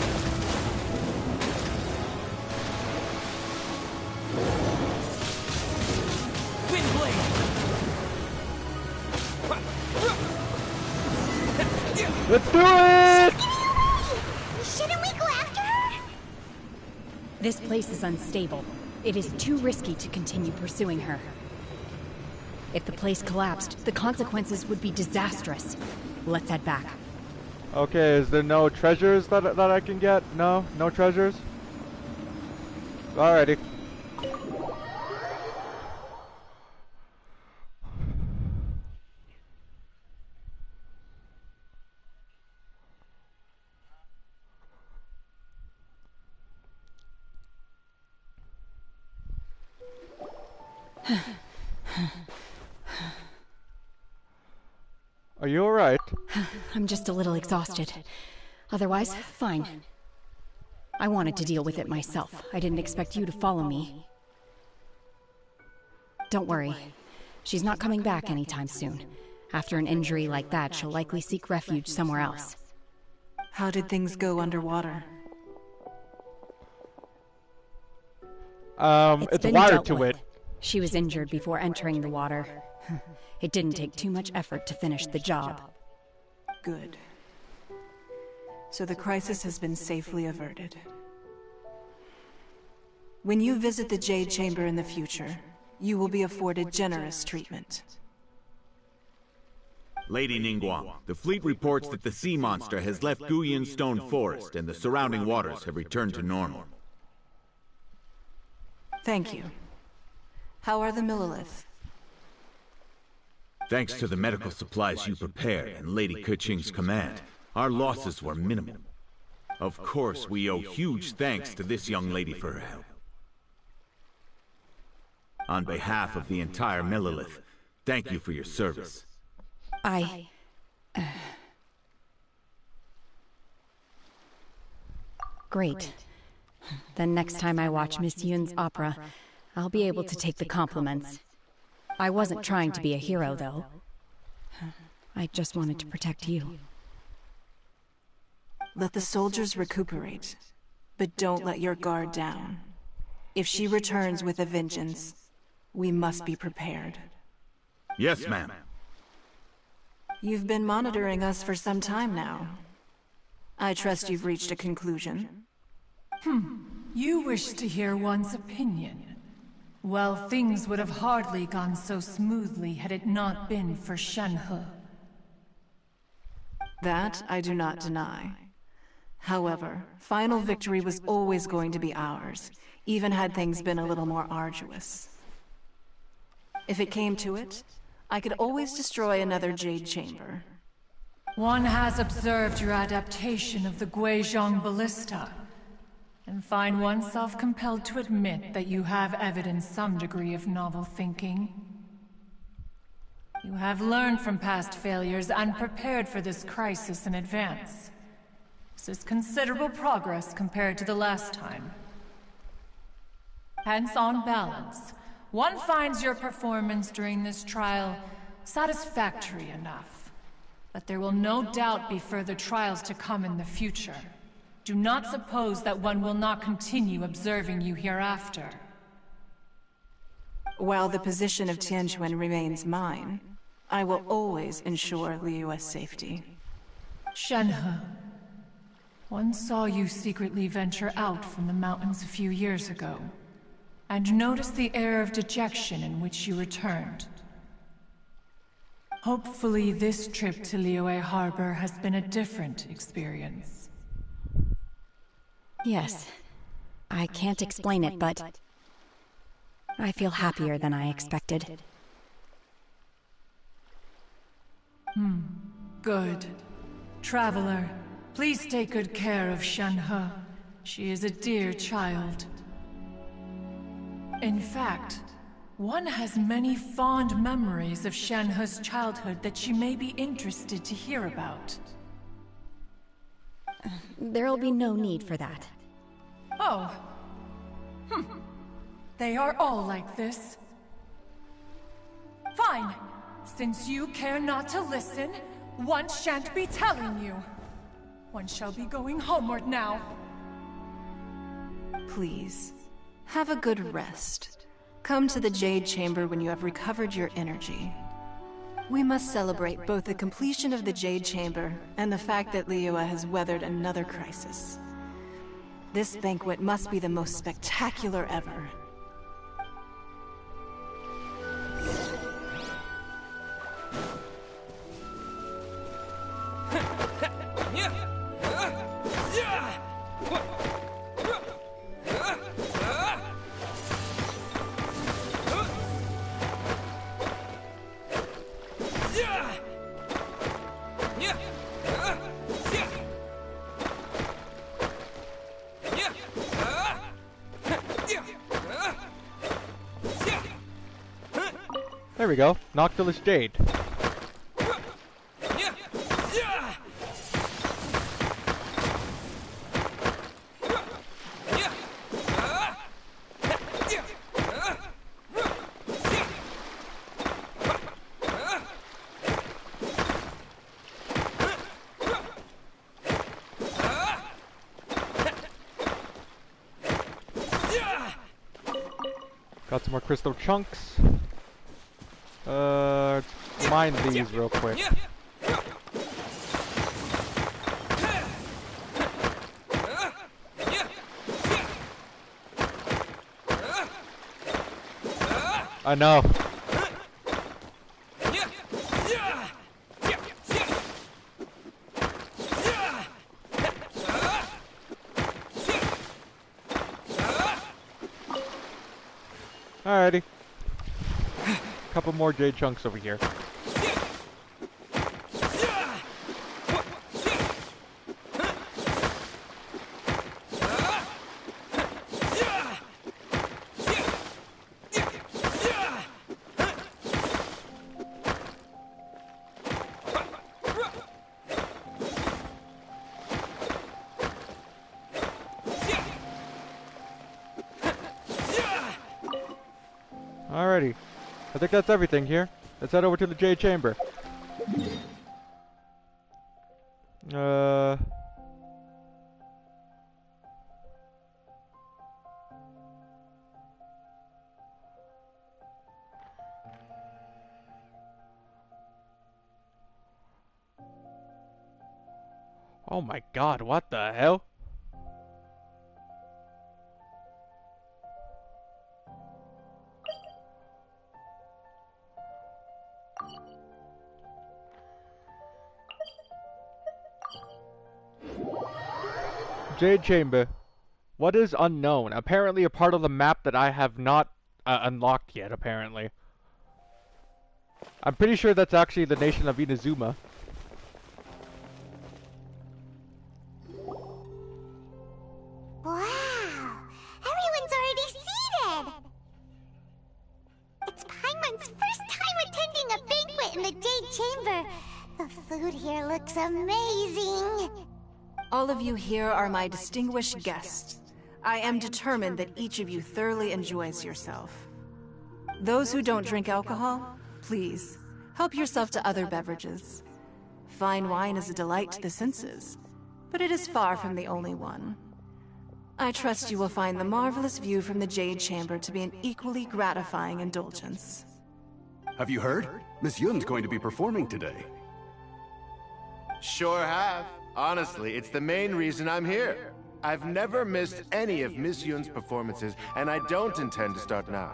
Windblade. Let's do it! Shouldn't we go after her? This place is unstable. It is too risky to continue pursuing her. If the place collapsed, the consequences would be disastrous. Let's head back. Okay, is there no treasures that I can get? No? No treasures? Alrighty. Are you alright? I'm just a little exhausted. Otherwise, fine. I wanted to deal with it myself. I didn't expect you to follow me. Don't worry. She's not coming back anytime soon. After an injury like that, she'll likely seek refuge somewhere else. How did things go underwater? It's wired to it. She was injured before entering the water. It didn't take too much effort to finish the job. Good. So the crisis has been safely averted. When you visit the Jade Chamber in the future, you will be afforded generous treatment. Lady Ningguang, the fleet reports that the sea monster has left Guyan Stone Forest and the surrounding waters have returned to normal. Thank you. How are the Millelith? Thanks to the medical supplies you prepared and Lady Keqing's command, our losses were minimal. Of course, we owe huge thanks to this young lady for her help. On behalf of the entire Millelith, thank you for your service. Great. Then next time I watch Miss Yun's opera, I'll be able to take the compliments. I wasn't trying to be a hero, though. I just wanted to protect you. Let the soldiers recuperate, but don't let your guard down. If she returns with a vengeance, we must be prepared. Yes, ma'am. You've been monitoring us for some time now. I trust you've reached a conclusion. You wish to hear one's opinion. Well, things would have hardly gone so smoothly had it not been for Shenhe. That I do not deny. However, final victory was always going to be ours, even had things been a little more arduous. If it came to it, I could always destroy another Jade Chamber. One has observed your adaptation of the Guizhong Ballista, and find oneself compelled to admit that you have evidenced some degree of novel thinking. You have learned from past failures and prepared for this crisis in advance. This is considerable progress compared to the last time. Hence, on balance, one finds your performance during this trial satisfactory enough. But there will no doubt be further trials to come in the future. Do not suppose that one will not continue observing you hereafter. While the position of Tianquan remains mine, I will always ensure Liyue's safety. Shenhe, one saw you secretly venture out from the mountains a few years ago, and noticed the air of dejection in which you returned. Hopefully this trip to Liyue Harbor has been a different experience. Yes. I can't explain it, but I feel happier than I expected. Good. Traveler, please take good care of Shenhe. She is a dear child. In fact, one has many fond memories of Shenhe's childhood that she may be interested to hear about. There'll be no need for that. Oh. They are all like this. Fine. Since you care not to listen, one shan't be telling you. One shall be going homeward now. Please, have a good rest. Come to the Jade Chamber when you have recovered your energy. We must celebrate both the completion of the Jade Chamber and the fact that Liyue has weathered another crisis. This banquet must be the most spectacular ever. There we go. Noctilus Jade. Got some more crystal chunks. Let's mine these real quick. I know. Alrighty. Couple more jade chunks over here. Alrighty. I think that's everything here. Let's head over to the Jade Chamber. Oh my god, what the hell? Jade Chamber. What is unknown? Apparently a part of the map that I have not unlocked yet, apparently. I'm pretty sure that's actually the nation of Inazuma. Wow! Everyone's already seated! It's Paimon's first time attending a banquet in the Jade Chamber. The food here looks amazing. All of you here are my distinguished guests. I am determined that each of you thoroughly enjoys yourself. Those who don't drink alcohol, please, help yourself to other beverages. Fine wine is a delight to the senses, but it is far from the only one. I trust you will find the marvelous view from the Jade Chamber to be an equally gratifying indulgence. Have you heard? Miss Yun's going to be performing today. Sure have. Honestly, it's the main reason I'm here. I've never missed any of Miss Yun's performances, and I don't intend to start now.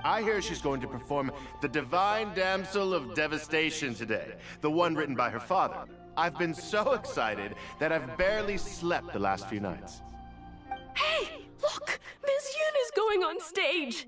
I hear she's going to perform The Divine Damsel of Devastation today, the one written by her father. I've been so excited that I've barely slept the last few nights. Hey, look! Miss Yun is going on stage!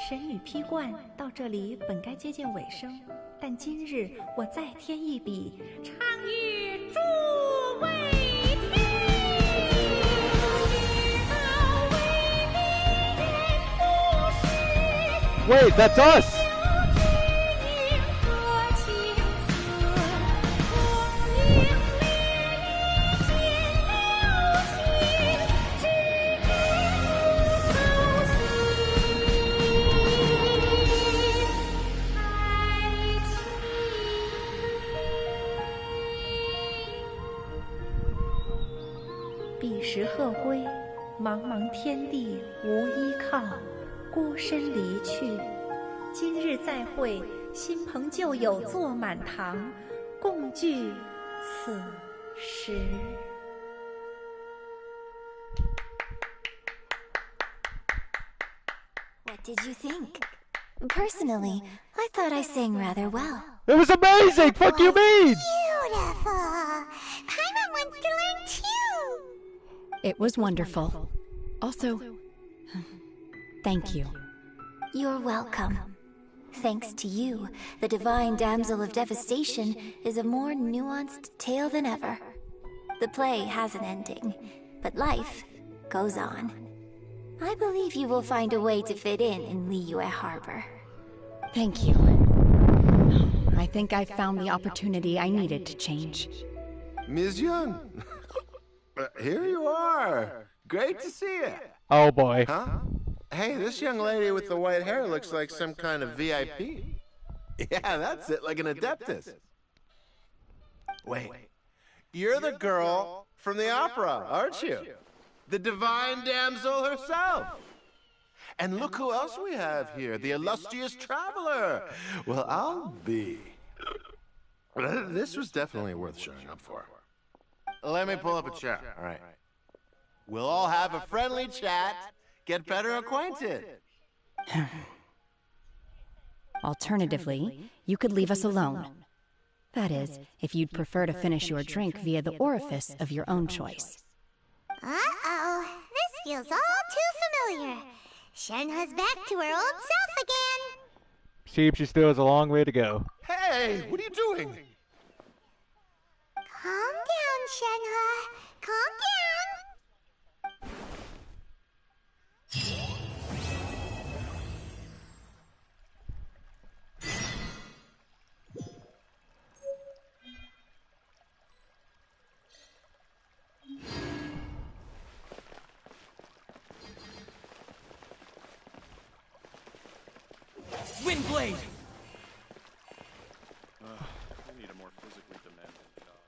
神女劈冠到这里本该接近尾声，但今日我再添一笔，唱与诸位听。Wait, that's us!彼时鹤归，茫茫天地无依靠，孤身离去。今日再会，新朋旧友坐满堂，共聚此时。What did you think? Personally, I thought I sang rather well. It was amazing! Fuck you mean? Beautiful! Paimon wants to learn too! It was wonderful. Also, thank you. You're welcome. Thanks to you, the Divine Damsel of Devastation is a more nuanced tale than ever. The play has an ending, but life goes on. I believe you will find a way to fit in Liyue Harbor. Thank you. I think I found the opportunity I needed to change. Ms. Yun! Here you are! Great to see you! Oh boy. Huh? Hey, this young lady with the white hair looks like some kind of VIP. Yeah, that's it, like an Adeptus. Wait, you're the girl from the opera, aren't you? The Divine Damsel herself! And look who else we have here, the illustrious traveler! Well, I'll be... This was definitely worth showing up for. Let me pull up a chair, all right. We'll all have a friendly chat, get better acquainted. Alternatively, you could leave us alone. That is, if you'd prefer to finish your drink via the orifice of your own choice. Uh-oh, this feels all too familiar. Shenhe's back to her old self again. Seems she still has a long way to go. Hey, what are you doing? Calm down, Shenhe. Calm down. Windblade! We need a more physically demanding job.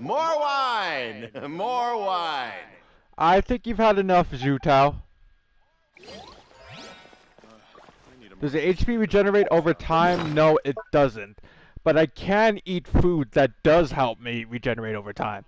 More wine! More wine! I think you've had enough, Zhu Tao. Does the HP regenerate over time? No, it doesn't. But I can eat food that does help me regenerate over time.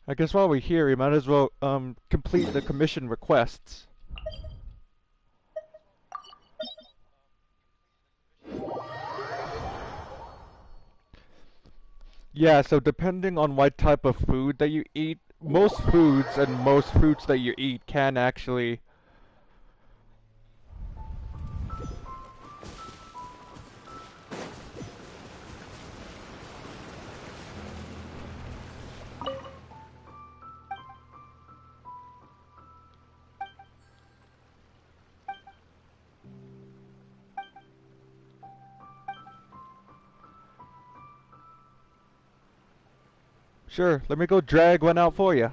I guess while we're here, we might as well complete the commission requests. Yeah, so depending on what type of food that you eat, most foods and most fruits that you eat can actually Sure, let me go drag one out for you.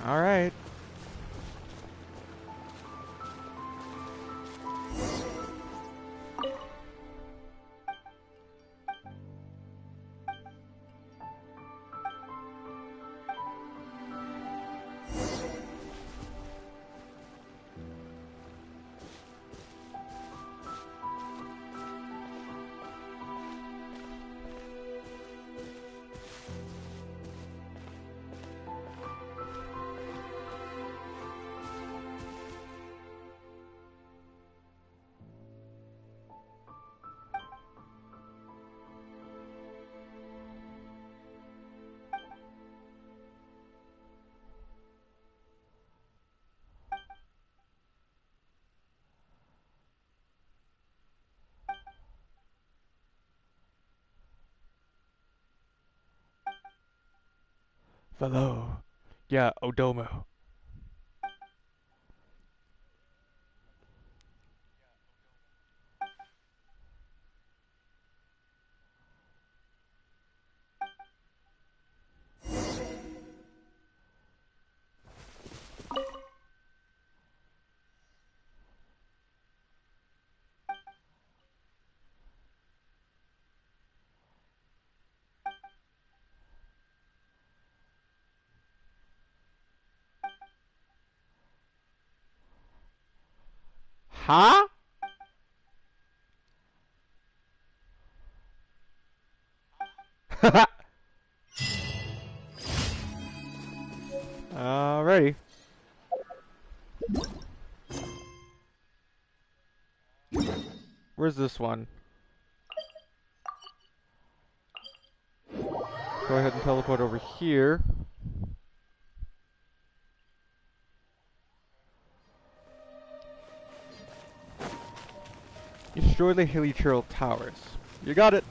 Alright. Hello. Yeah, Odomo. Huh? Alrighty. Where's this one? Go ahead and teleport over here. Destroy the Hilichurl Towers. You got it!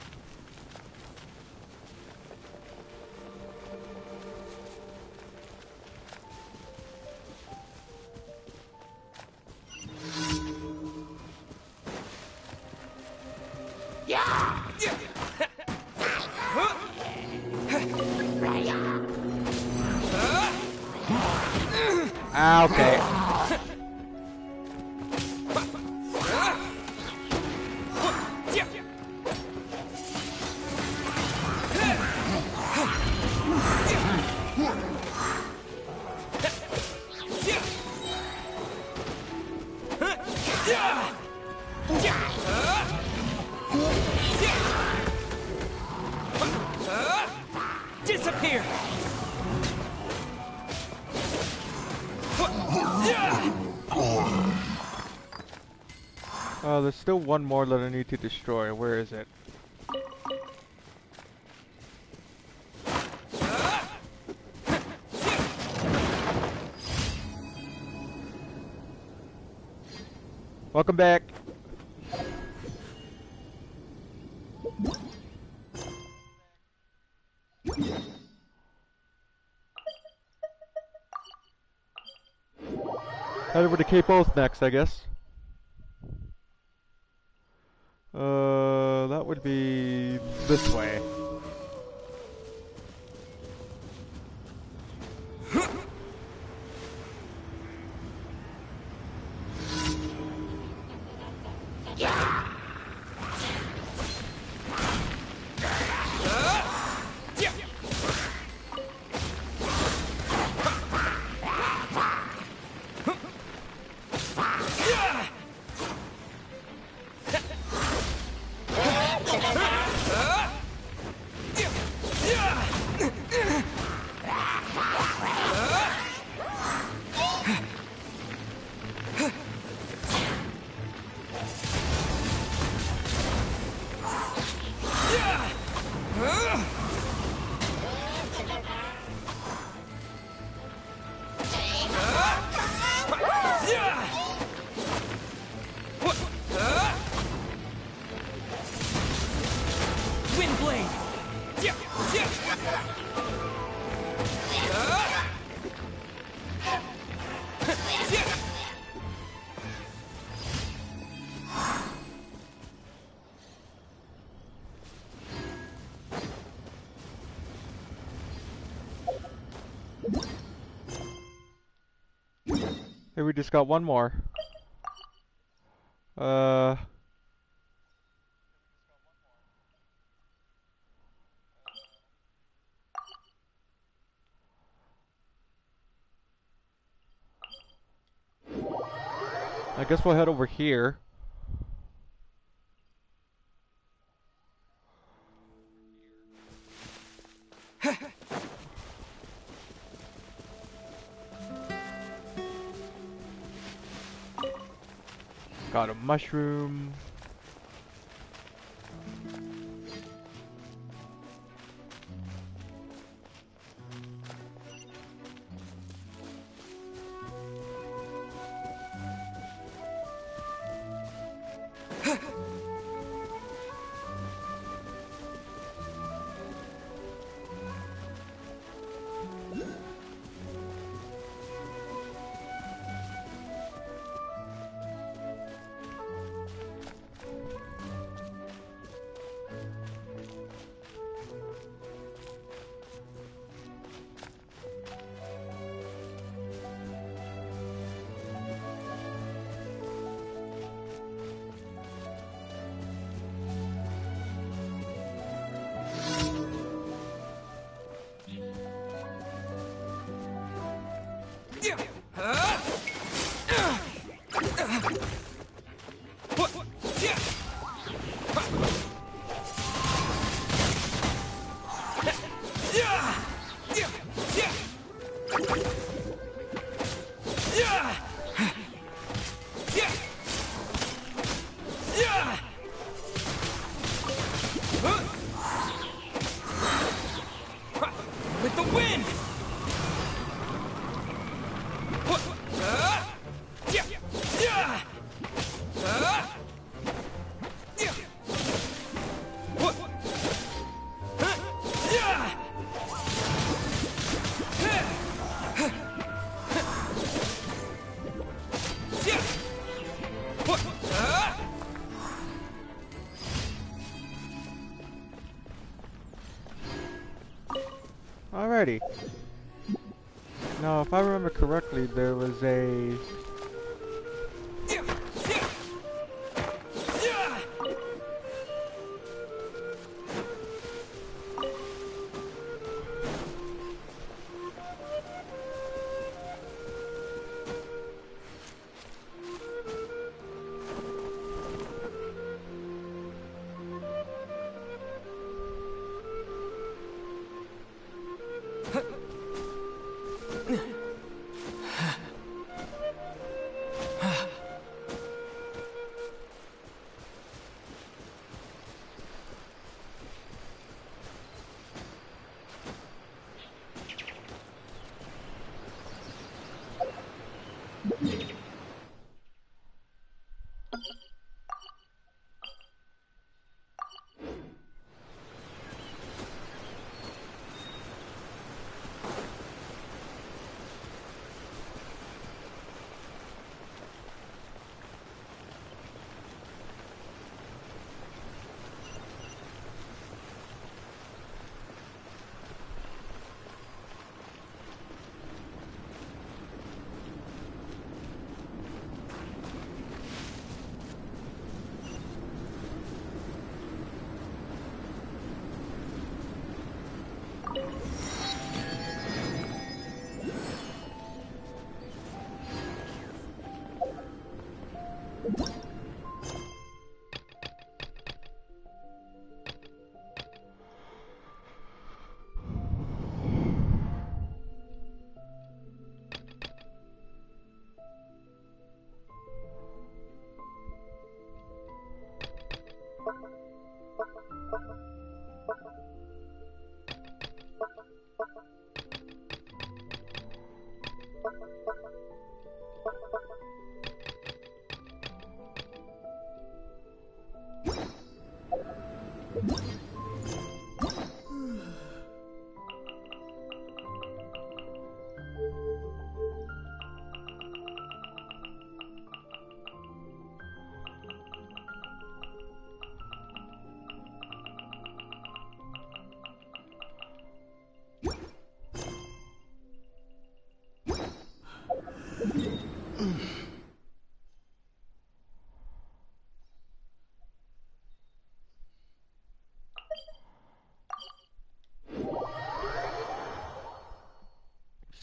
Ah, okay. Disappear! There's still one more that I need to destroy. Where is it? Welcome back. Head over to Cape Oath next, I guess. That would be this way. Okay, we just got one more. I guess we'll head over here. Got a mushroom. With the wind! Alrighty. Now, if I remember correctly, there was a...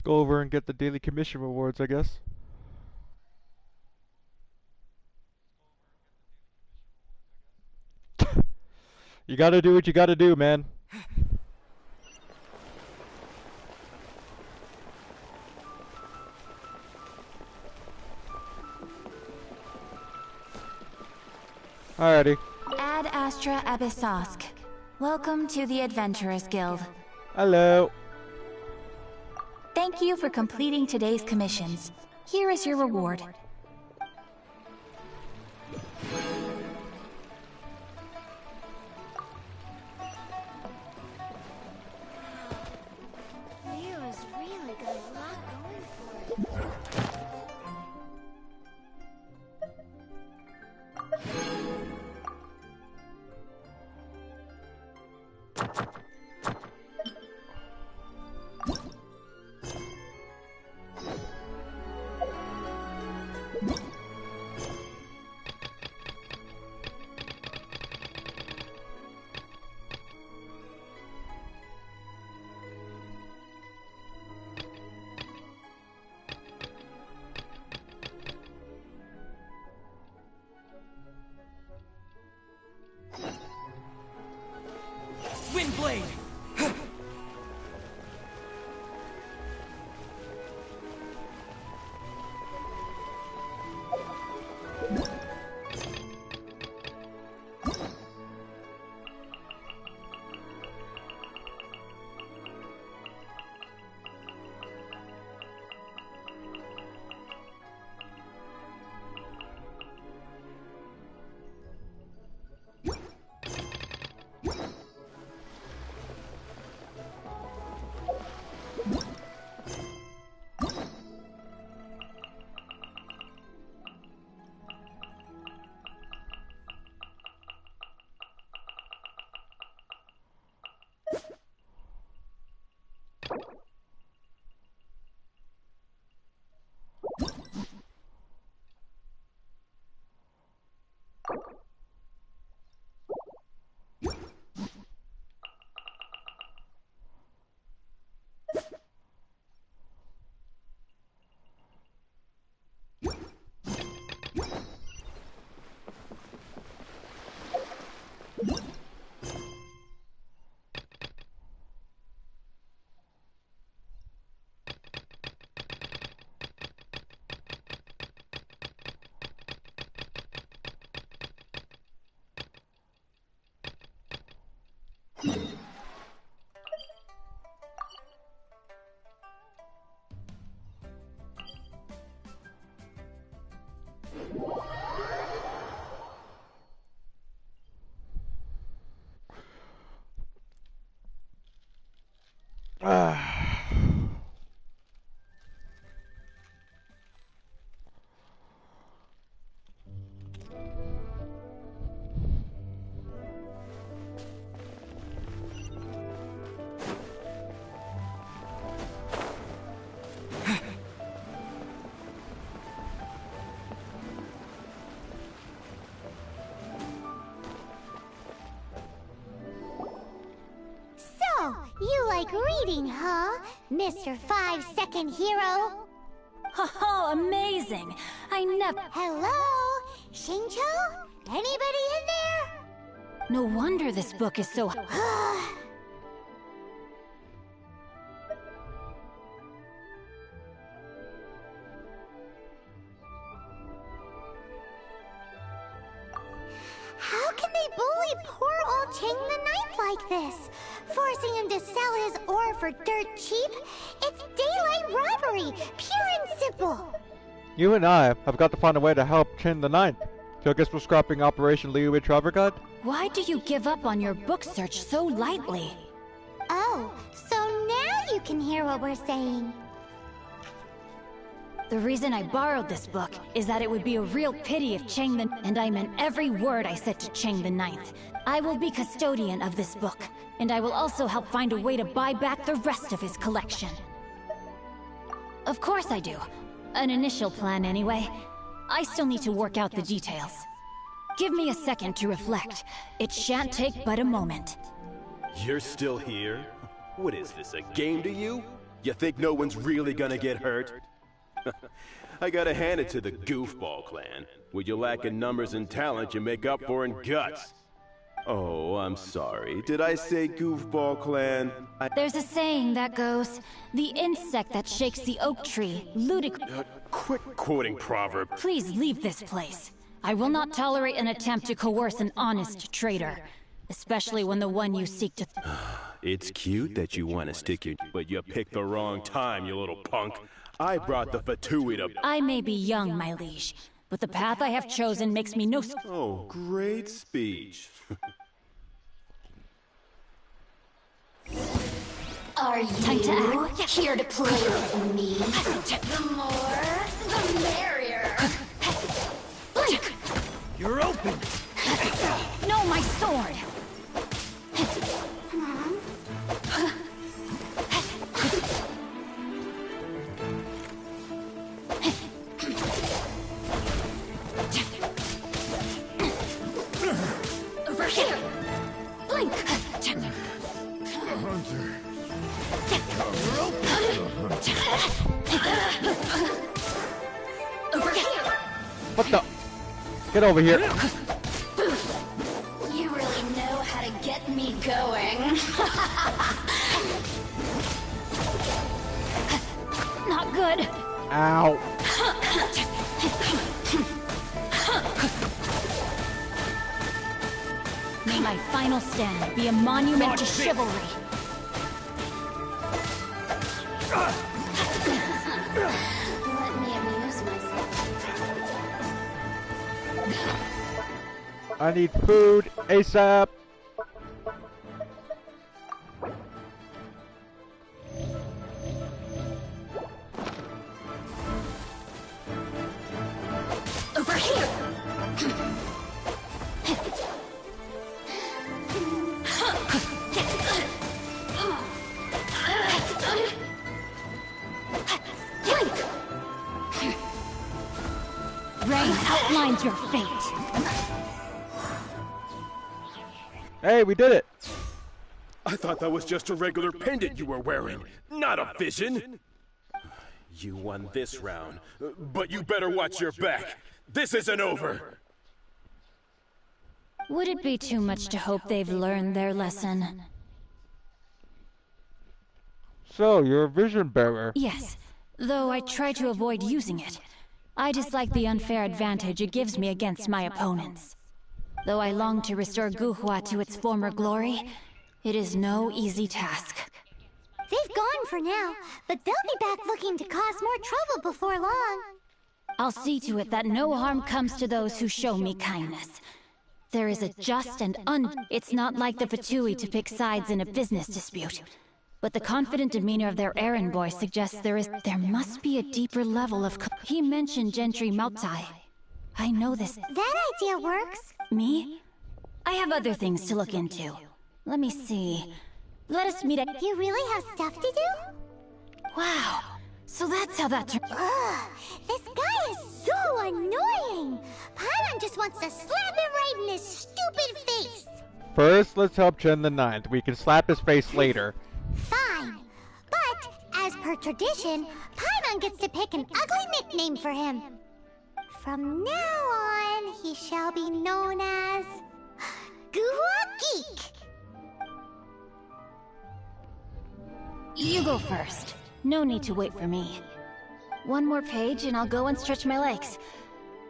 go over and get the daily commission rewards, I guess. You gotta do what you gotta do, man. Alrighty. Ad Astra Abyssosk. Welcome to the Adventurers Guild. Hello. Thank you for completing today's commissions. Here is your reward. Nero's really got a lot going for it. Windblade! You like reading, huh, Mr. 5-second hero? Oh, amazing! I never... Hello? Xingqiu? Anybody in there? No wonder this book is so... How can they bully poor old Cheng the Ninth like this? Forcing him to sell his ore for dirt cheap? It's daylight robbery, pure and simple. You and I have got to find a way to help Cheng the Ninth. So I guess we're scrapping Operation Liyue Travel Guide? Why do you give up on your book search so lightly? Oh, so now you can hear what we're saying. The reason I borrowed this book is that it would be a real pity if Cheng the... And I meant every word I said to Cheng the Ninth. I will be custodian of this book, and I will also help find a way to buy back the rest of his collection. Of course I do. An initial plan anyway. I still need to work out the details. Give me a second to reflect. It shan't take but a moment. You're still here? What is this, a game to you? You think no one's really gonna get hurt? I gotta hand it to the Goofball Clan. What you lack in numbers and talent, you make up for in guts. Oh, I'm sorry. Did I say Goofball Clan? There's a saying that goes, the insect that shakes the oak tree, Quit quoting proverb. Please leave this place. I will not tolerate an attempt to coerce an honest trader, especially when the one you seek to... It's cute that you want to stick your... But you picked the wrong time, you little punk. I brought the Fatui to... I may be young, my liege, but the path I have chosen makes me no... Oh, great speech. Are Time to you act. here to play with me? The more, the merrier. Blink! You're open! No, my sword! Over here! Blink! Hunter. Over here! What the? Get over here. You really know how to get me going. Not good. Ow. May my final stand be a monument to chivalry. Let me amuse myself. I need food ASAP. Over here! Rain outlines your fate. Hey, we did it. I thought that was just a regular pendant you were wearing, not a vision. You won this round, but you better watch your back. This isn't over. Would it be too much to hope they've learned their lesson? So, you're a vision bearer. Yes, though I try to avoid using it. I dislike the unfair advantage it gives me against my opponents. Though I long to restore Guhua to its former glory, it is no easy task. They've gone for now, but they'll be back looking to cause more trouble before long. I'll see to it that no harm comes to those who show me kindness. There is a just and It's not like the Fatui to pick sides in a business dispute. But the confident demeanor of their errand boy suggests there must be a deeper level of... He mentioned Gentry Mautai. I know this... That idea works. Me? I have other things to look into. Let me see. Let us meet at... You really have stuff to do? Wow. So that's how that turned... Ugh, this guy is so annoying! Paimon just wants to slap him right in his stupid face! First, let's help Chen the Ninth. We can slap his face later. Fine. But, as per tradition, Paimon gets to pick an ugly nickname for him. From now on, he shall be known as... Guhua Geek! You go first. No need to wait for me. One more page and I'll go and stretch my legs.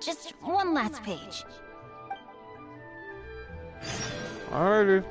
Just one last page. Alrighty.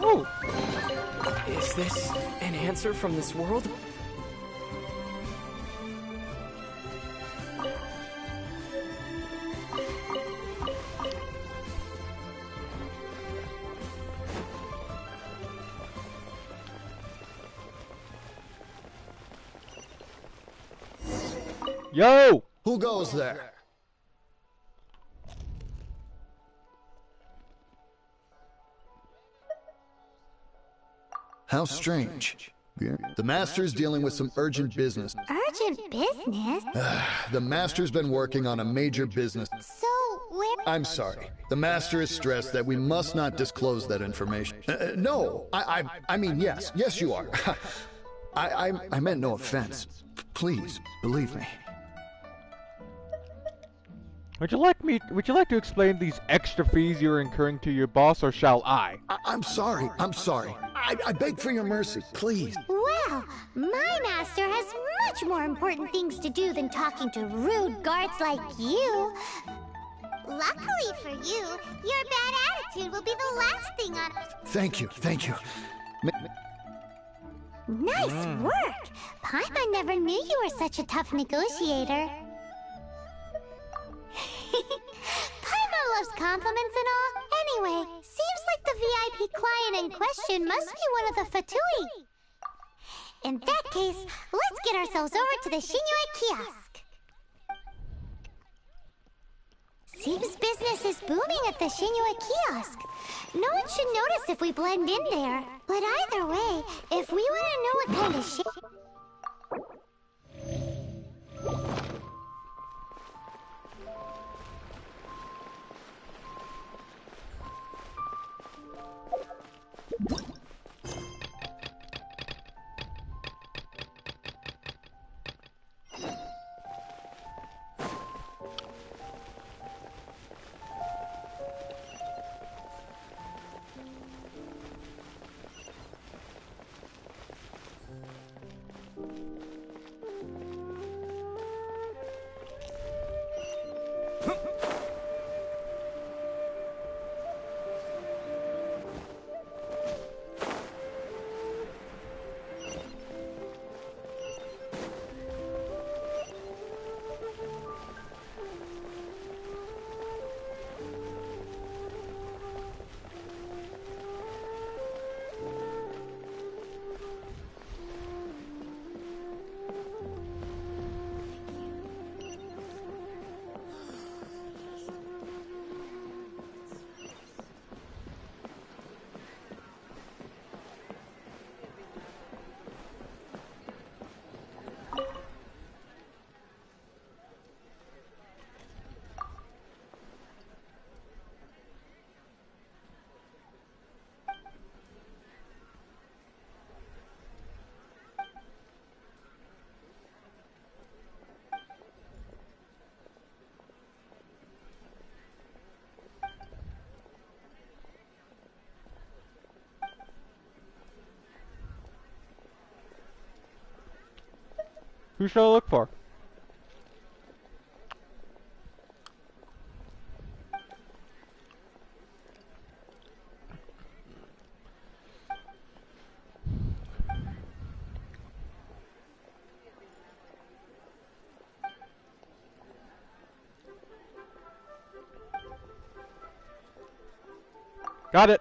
Oh! Is this an answer from this world? Yo! Who goes there? How strange. The Master's dealing with some urgent business. Urgent business? The Master's been working on a major business. So, where... I'm sorry. The Master is stressed that we must not disclose that information. No, I mean, yes. Yes, you are. I meant no offense. Please, believe me. Would you like to explain these extra fees you're incurring to your boss, or shall I? I'm sorry. I beg for your mercy, please. Well, my master has much more important things to do than talking to rude guards like you. Luckily for you, your bad attitude will be the last thing on... Thank you. Nice work! Paimon never knew you were such a tough negotiator. Paimon loves compliments and all. Anyway, seems like the VIP client in question must be one of the Fatui. In that case, let's get ourselves over to the Shinue kiosk. Seems business is booming at the Shinue kiosk. No one should notice if we blend in there. But either way, if we want to know what kind of shit... Who shall I look for? Got it.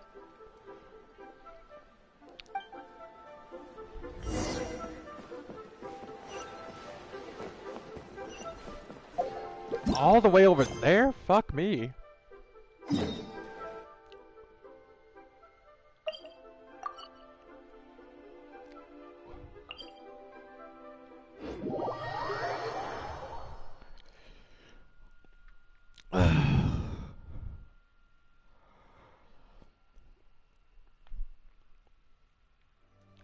All the way over there? Fuck me.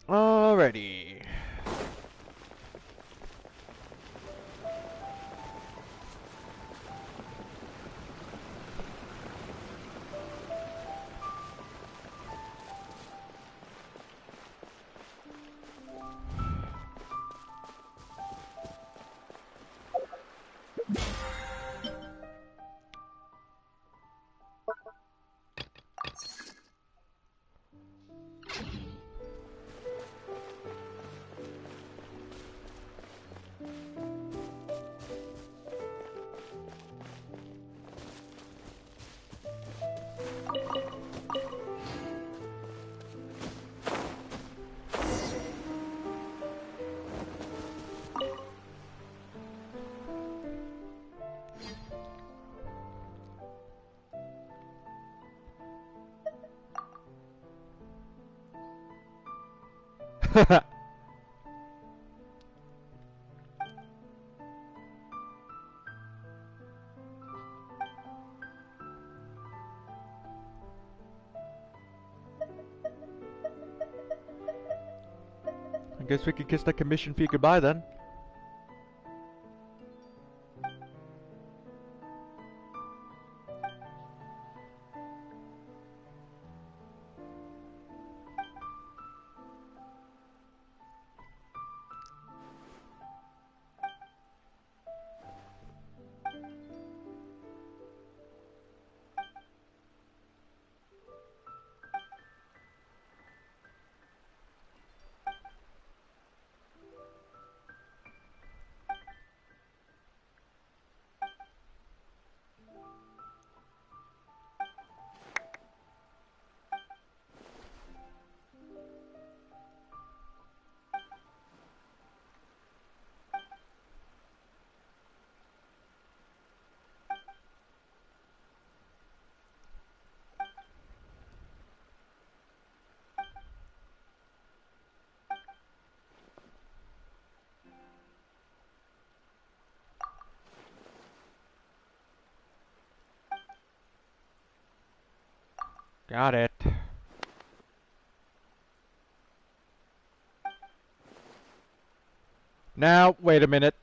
Alrighty. I guess we could kiss that commission fee goodbye then. Got it. Now, wait a minute.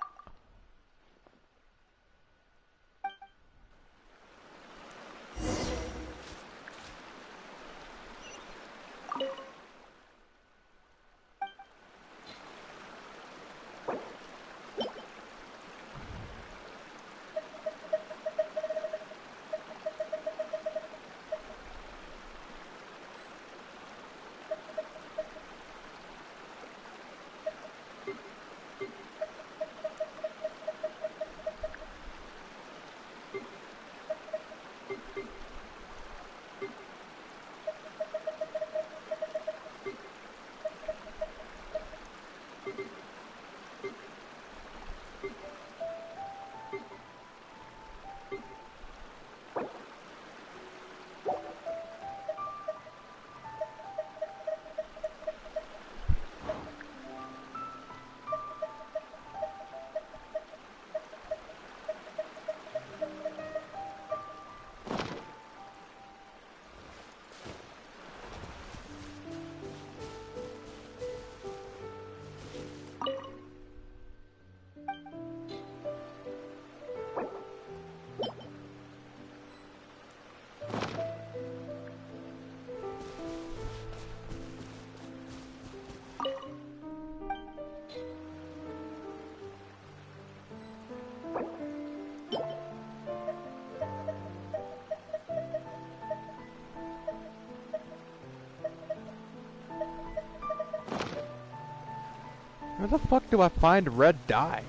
Where the fuck do I find red dye?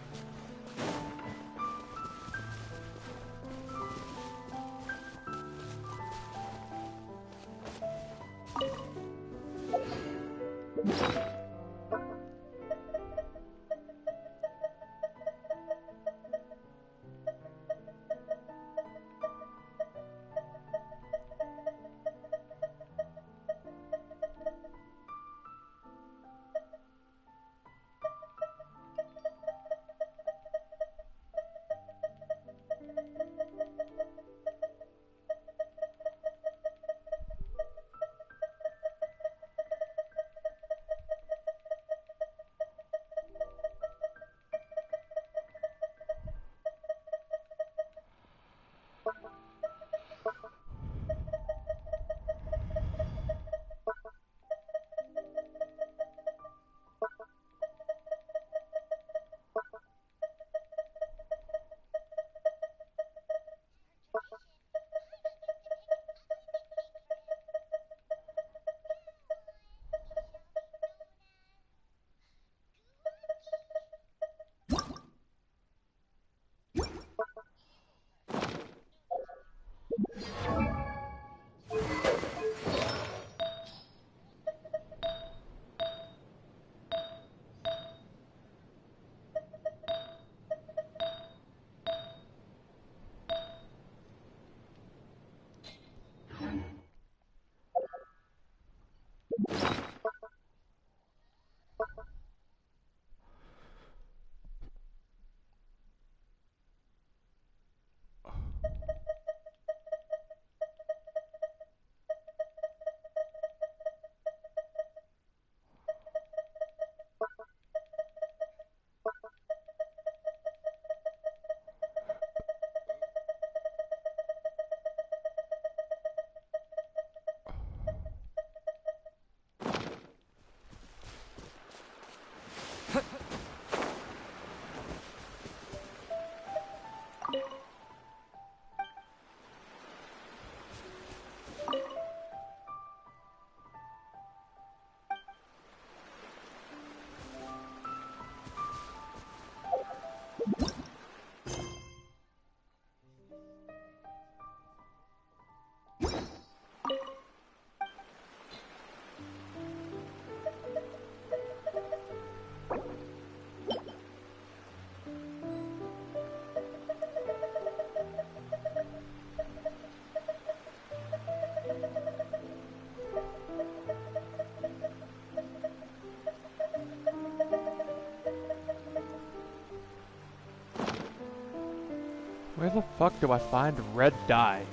Where the fuck do I find red dye?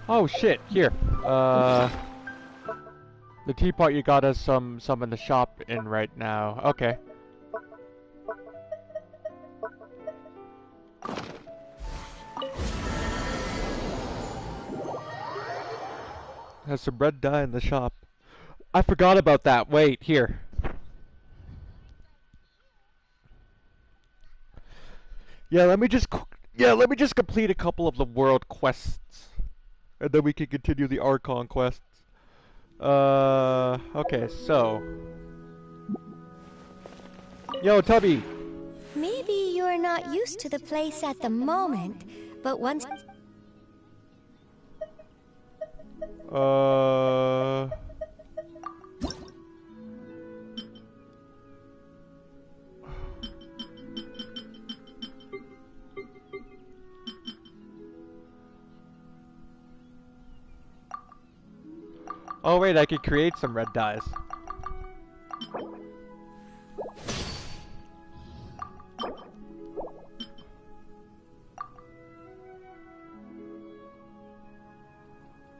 Oh shit, here. The teapot you got us some in the shop in right now. Okay. There's some red dye in the shop. I forgot about that. Wait, here. Yeah, let me just complete a couple of the world quests, and then we can continue the Archon quests. Okay, so. Yo, Tubby! Maybe you're not used to the place at the moment, but once... Oh wait, I could create some red dyes.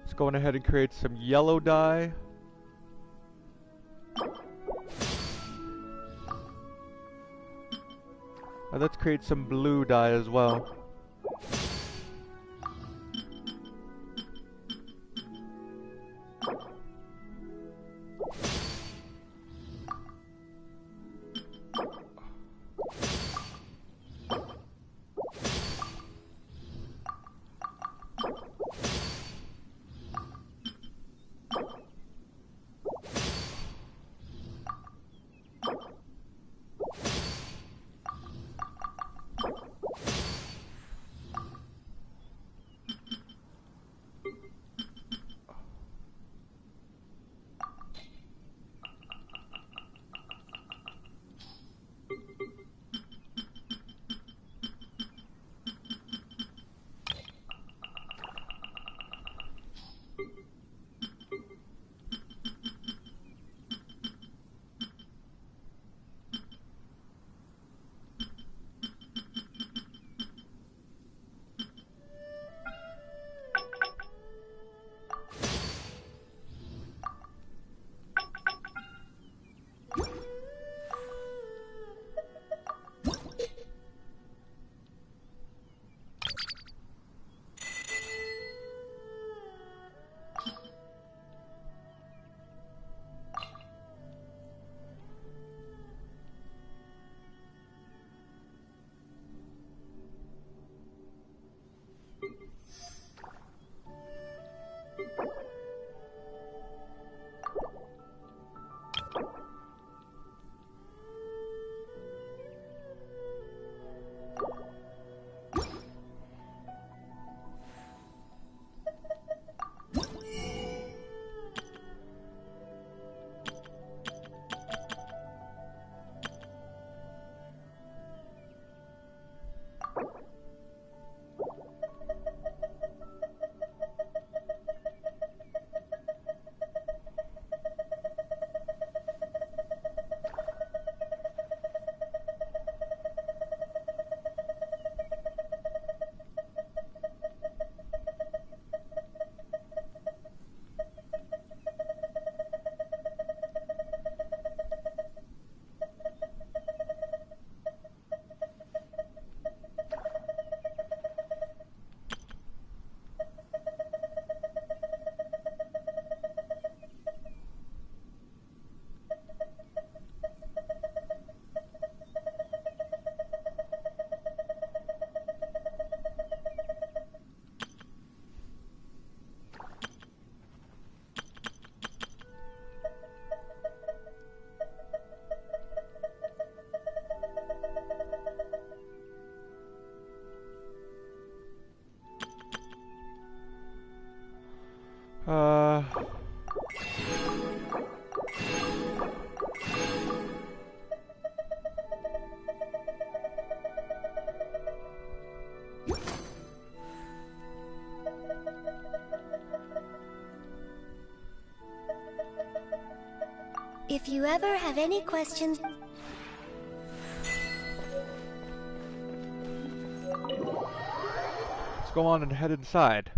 Let's go on ahead and create some yellow dye. And let's create some blue dye as well. If you ever have any questions... Let's go on and head inside.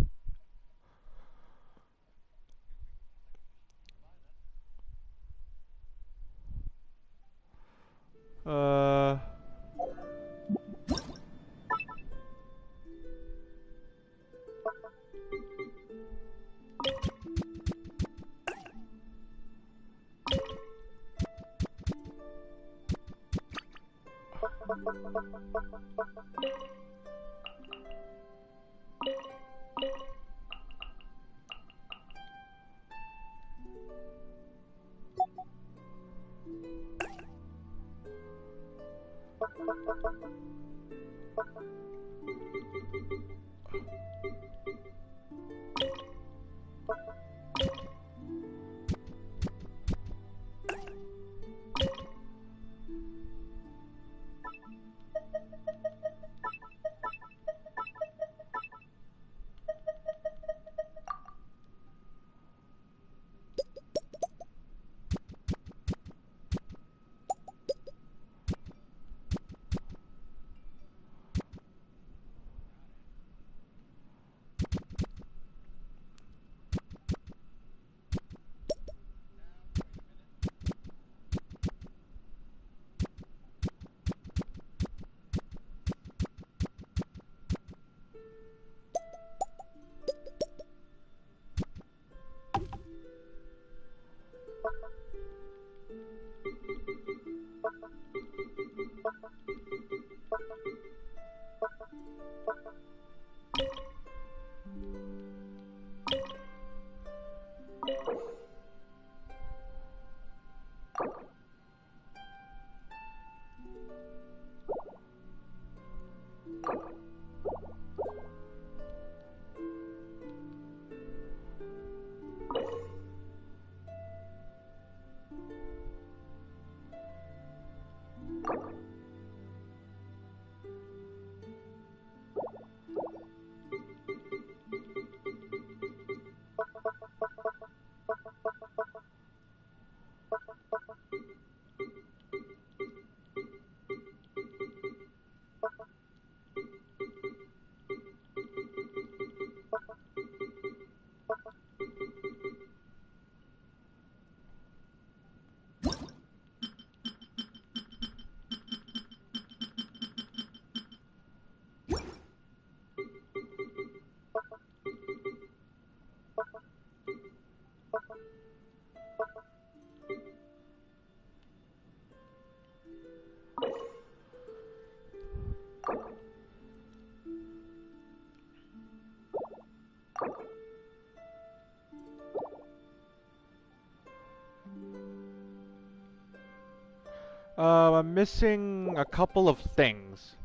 I'm missing a couple of things.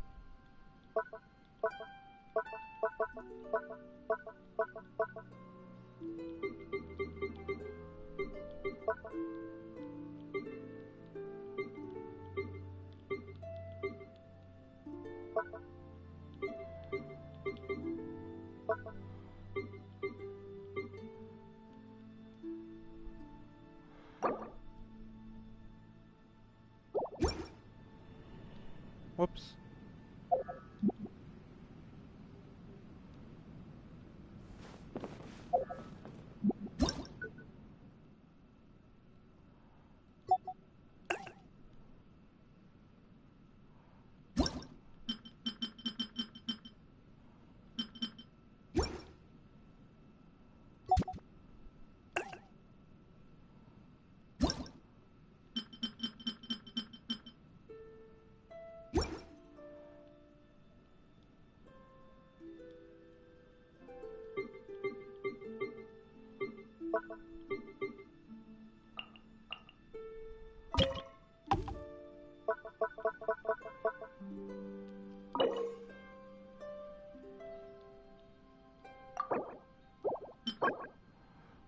Whoops.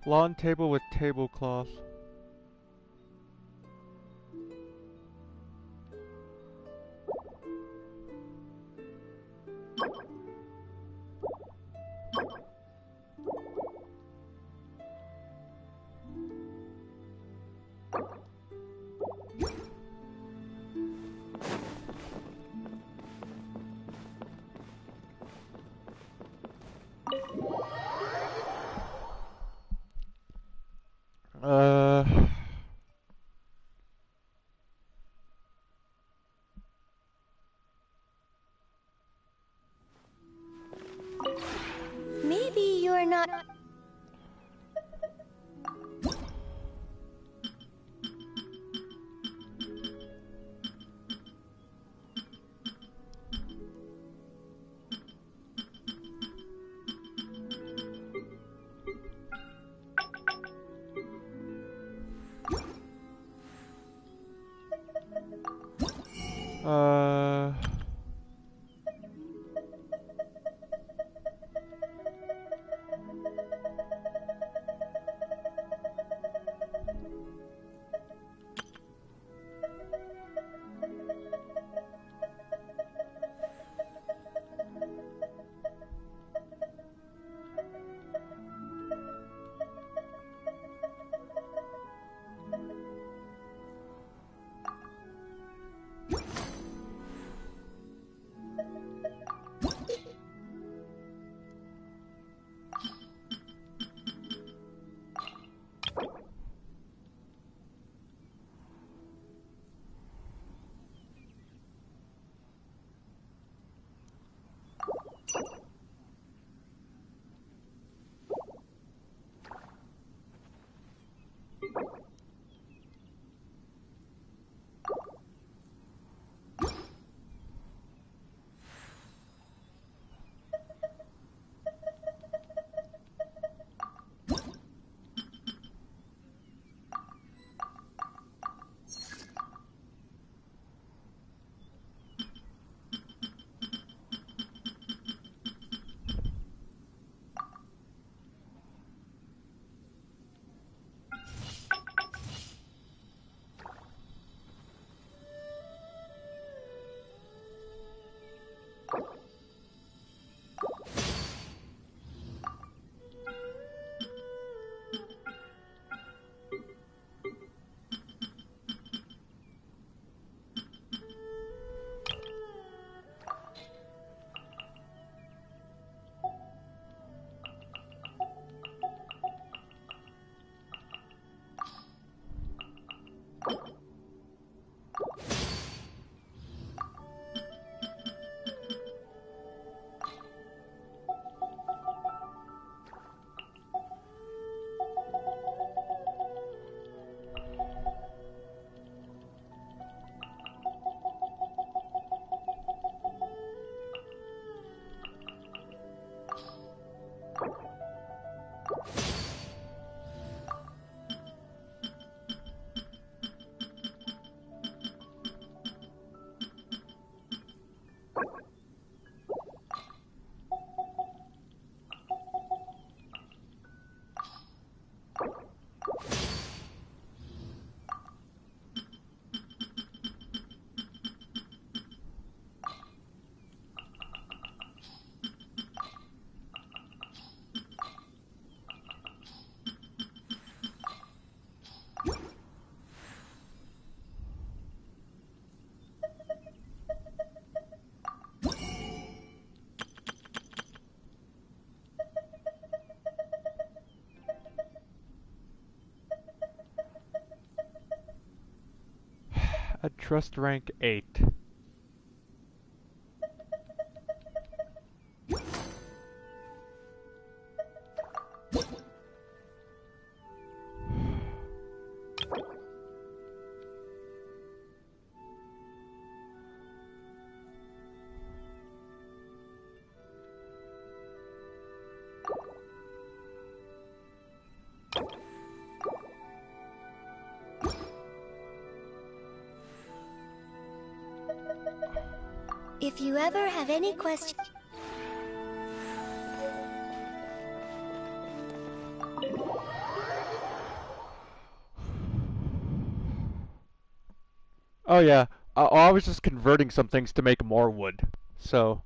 Lawn table with tablecloth. not... A trust rank 8. If you ever have any questions... Oh yeah, I was just converting some things to make more wood, so...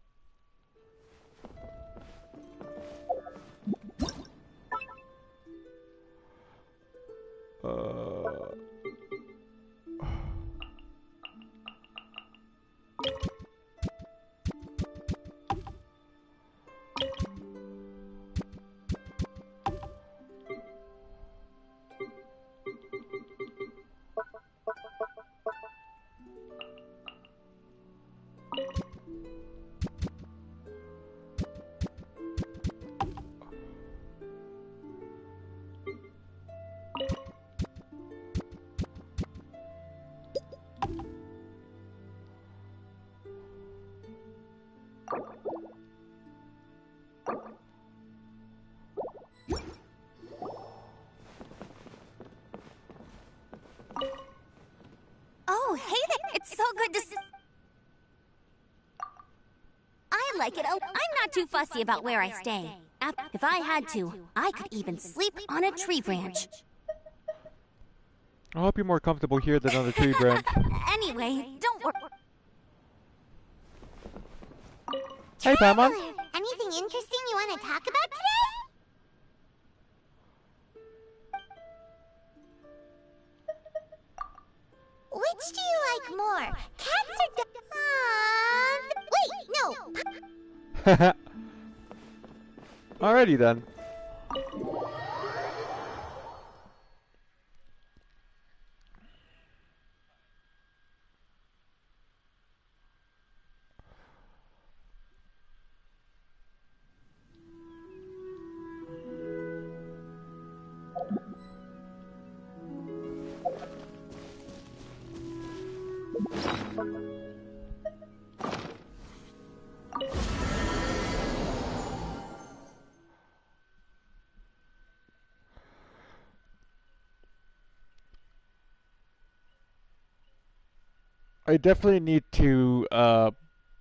Oh, hey there! It's so good to see. I like it. Oh, I'm not too fussy about where I stay. If I had to, I could even sleep on a tree branch. I hope you're more comfortable here than on the tree branch. Anyway, don't worry. Hey, Paimon. Anything interesting you want to talk about today? Which do you like more? Cats or dogs? Wait, no! Alrighty then. I definitely need to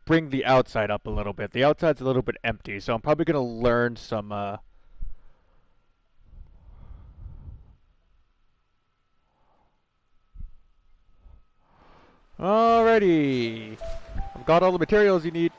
bring the outside up a little bit. The outside's a little bit empty, so I'm probably going to learn some Alrighty. I've got all the materials you need.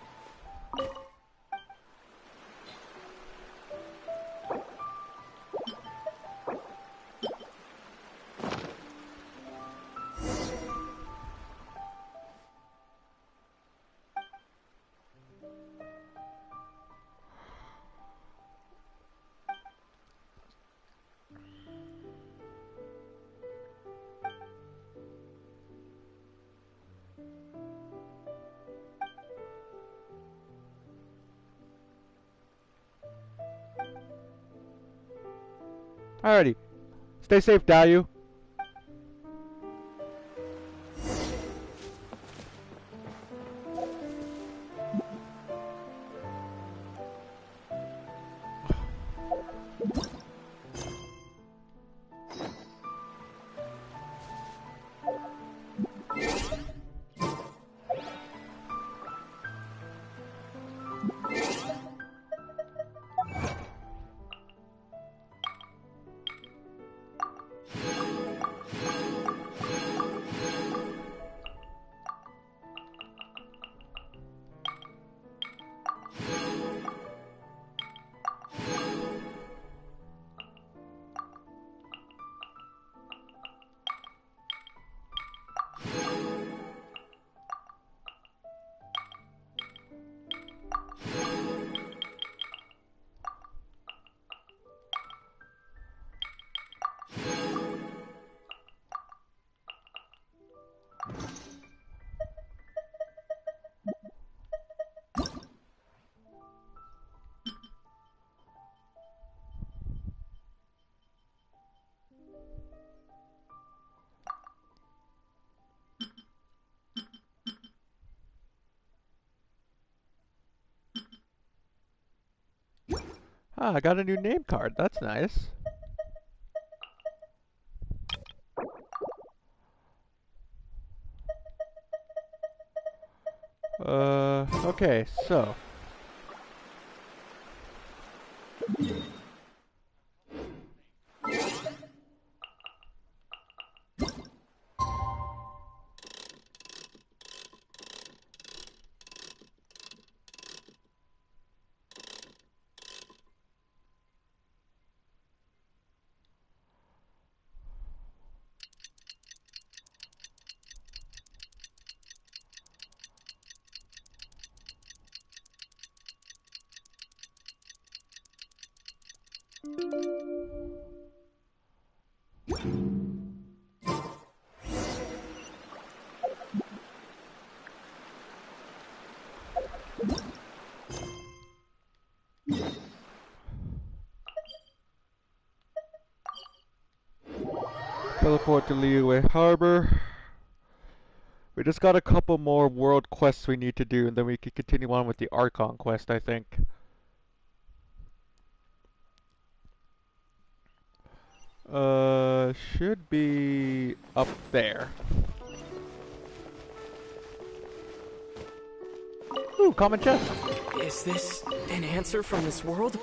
Alrighty. Stay safe, Dayu. Ah, I got a new name card. That's nice. Okay, so. Teleport to Liyue Harbor. We just got a couple more world quests we need to do, and then we can continue on with the Archon quest, I think. Should be up there. Ooh, common chest. Is this an answer from this world?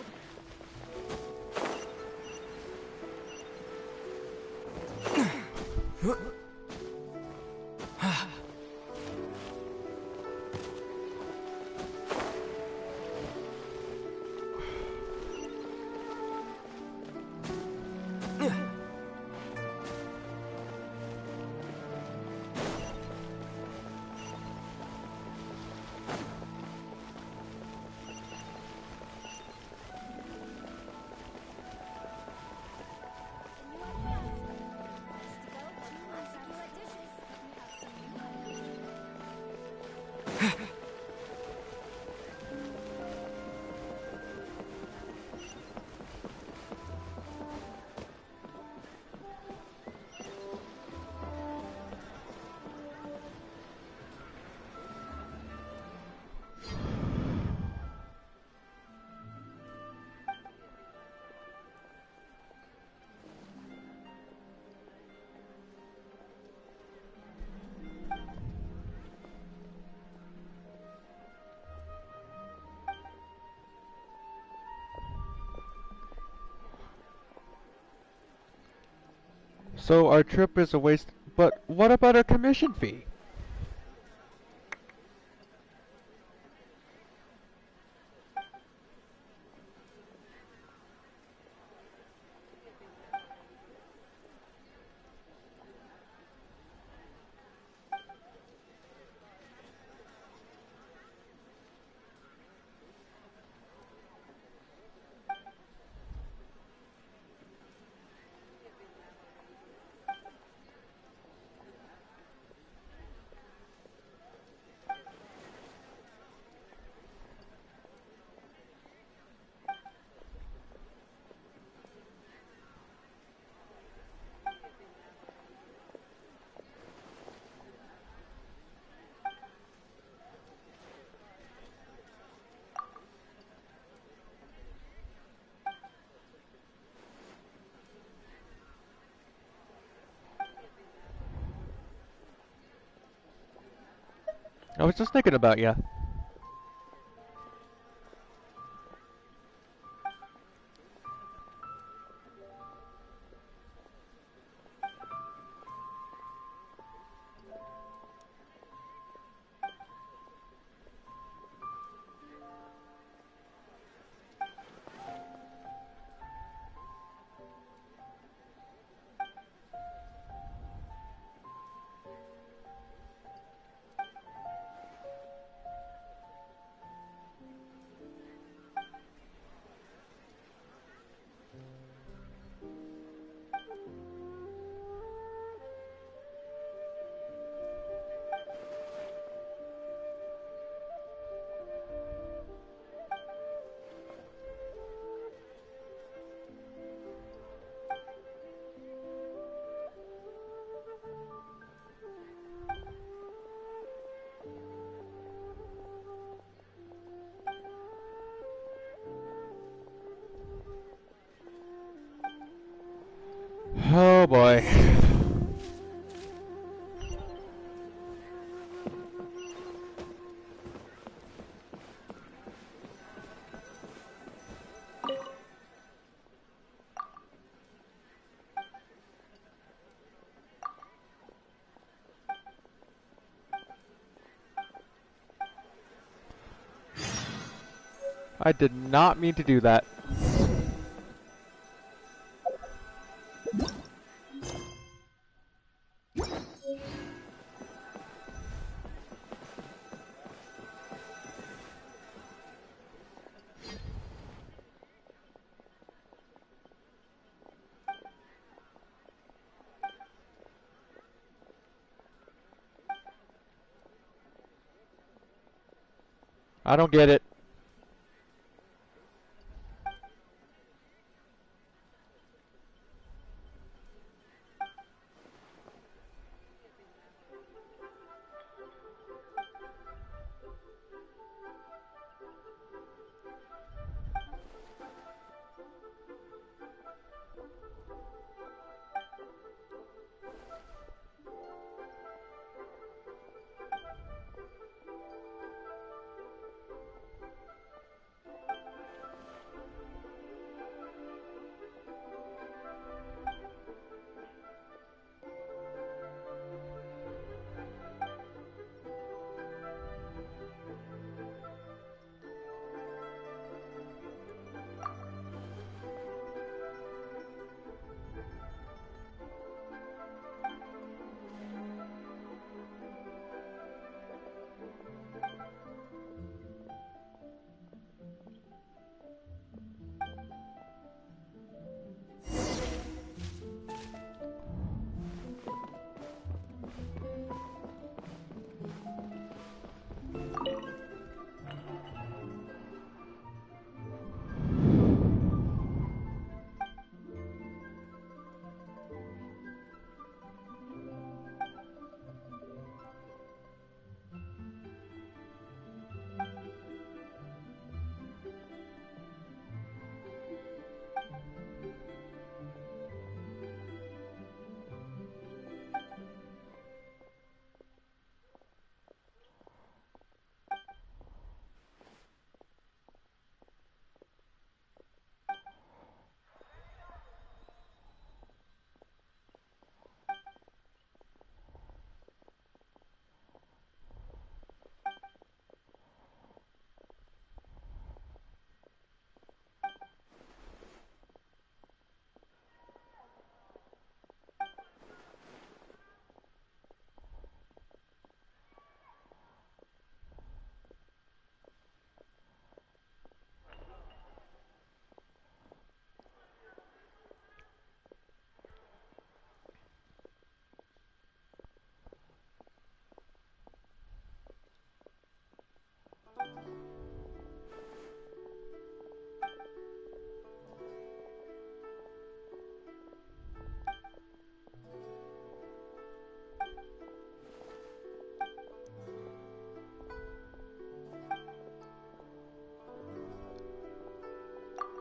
So our trip is a waste, but what about our commission fee? I was just thinking about you. Oh boy. I did not mean to do that. I don't get it.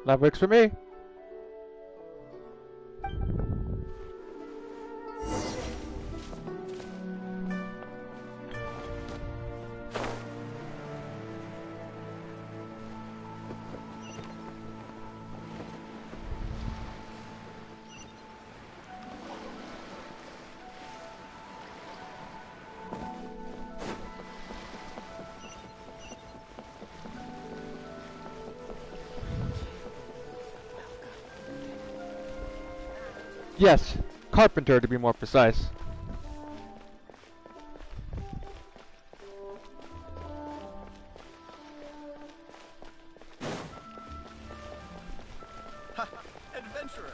That works for me. Yes, carpenter to be more precise. Ha! Adventurer!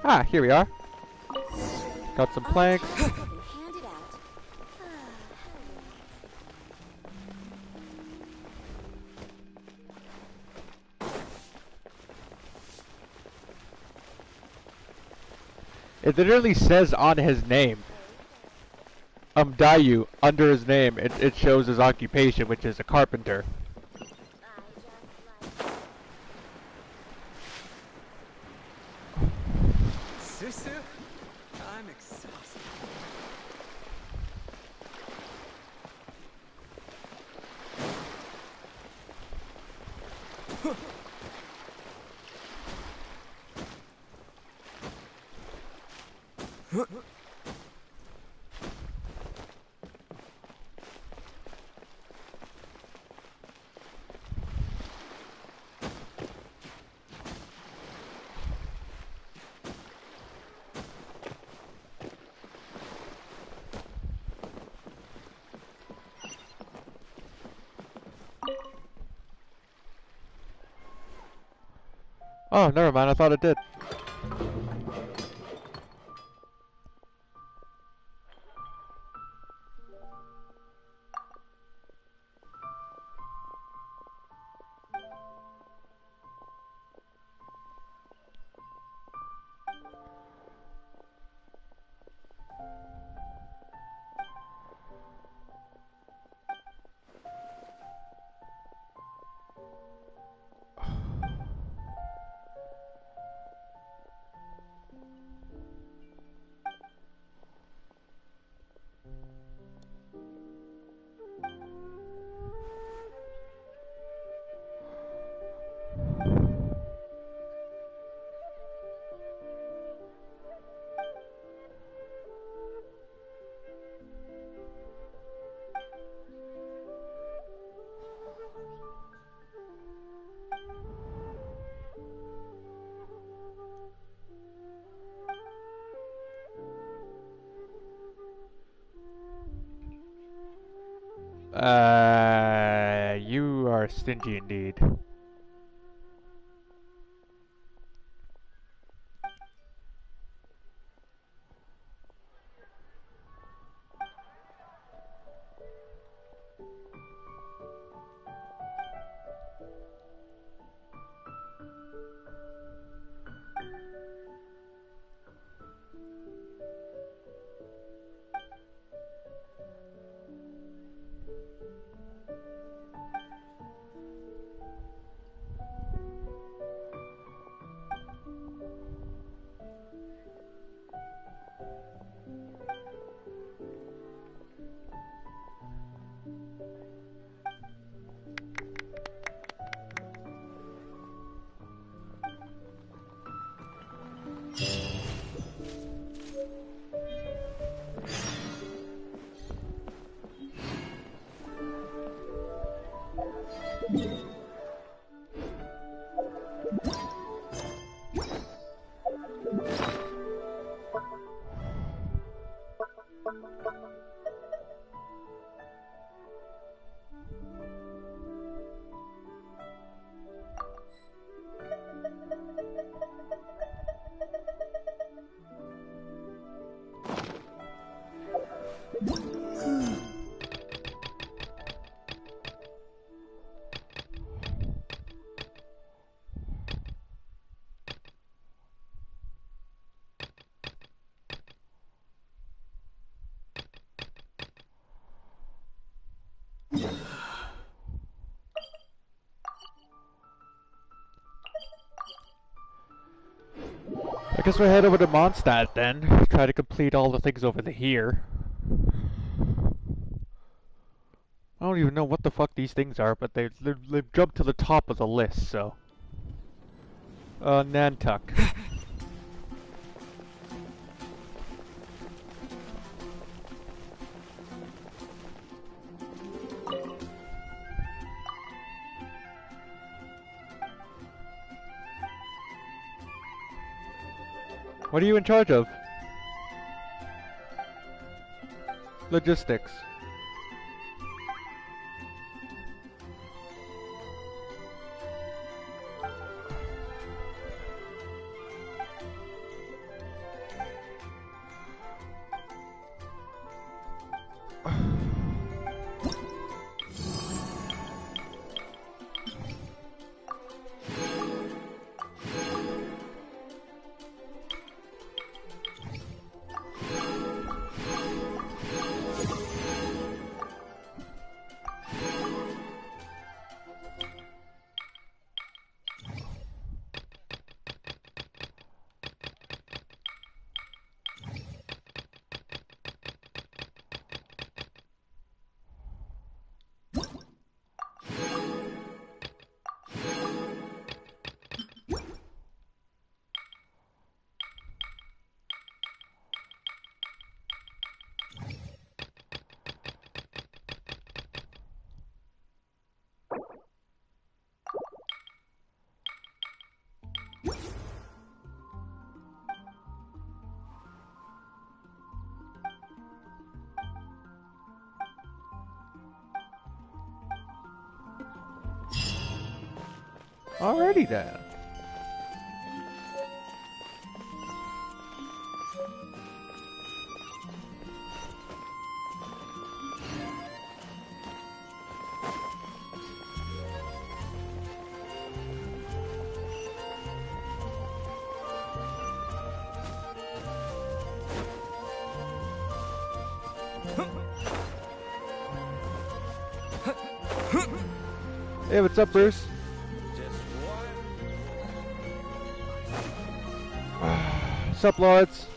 Ah, here we are. Got some planks. It literally says on his name, Dayu, under his name, it shows his occupation, which is a carpenter. Susu? I'm exhausted. Oh, never mind. I thought it did. You are stingy indeed. guess we'll head over to Mondstadt then. Try to complete all the things over here. I don't even know what the fuck these things are, but they've jumped to the top of the list, so. Nantuck. What are you in charge of? Logistics. Alrighty then. Hey, what's up, Bruce? What's up, Lords?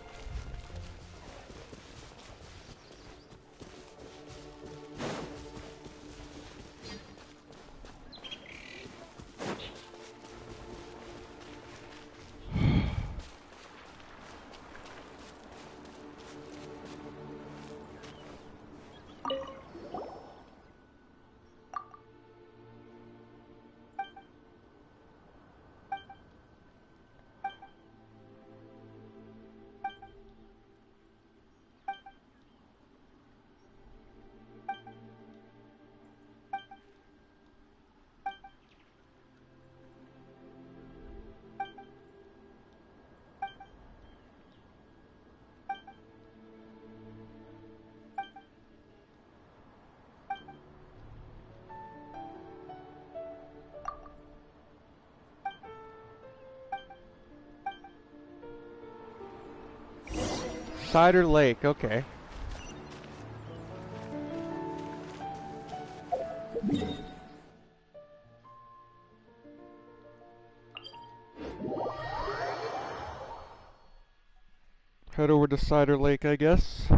Cider Lake, okay. Head over to Cider Lake, I guess.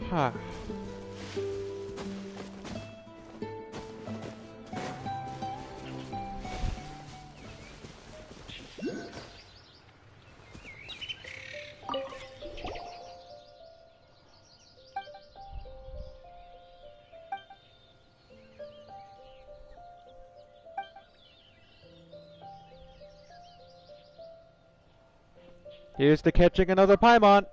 Huh. Here's to catching another Paimon.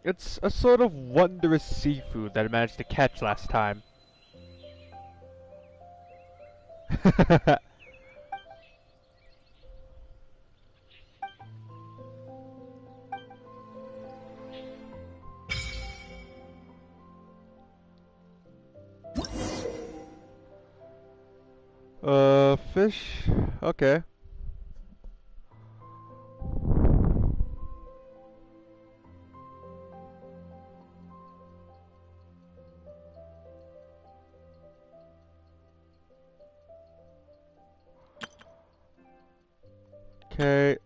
It's a sort of wondrous seafood that I managed to catch last time. Fish? Okay. Okay.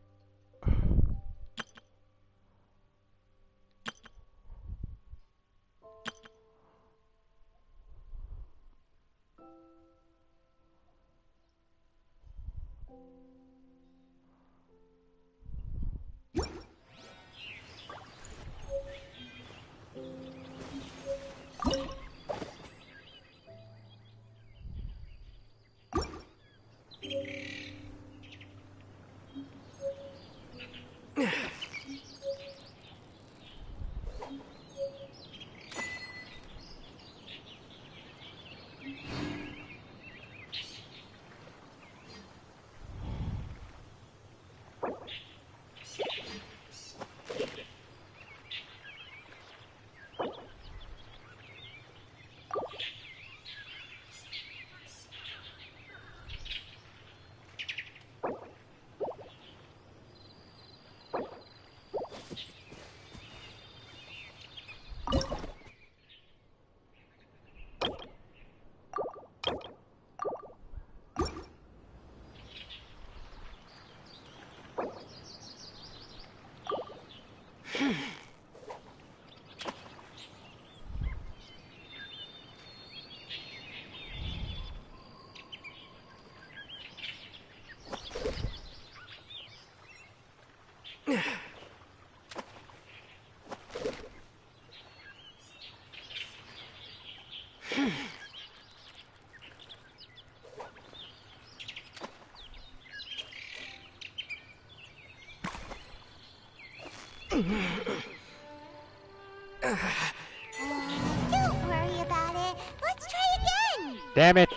Don't worry about it. Let's try again. Damn it!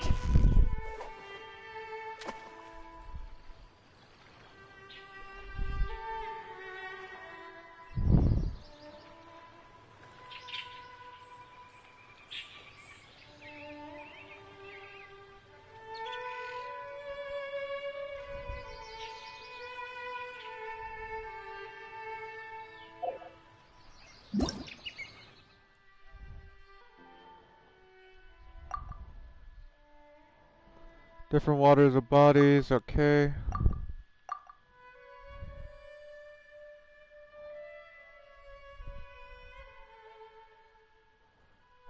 Different waters of bodies, okay.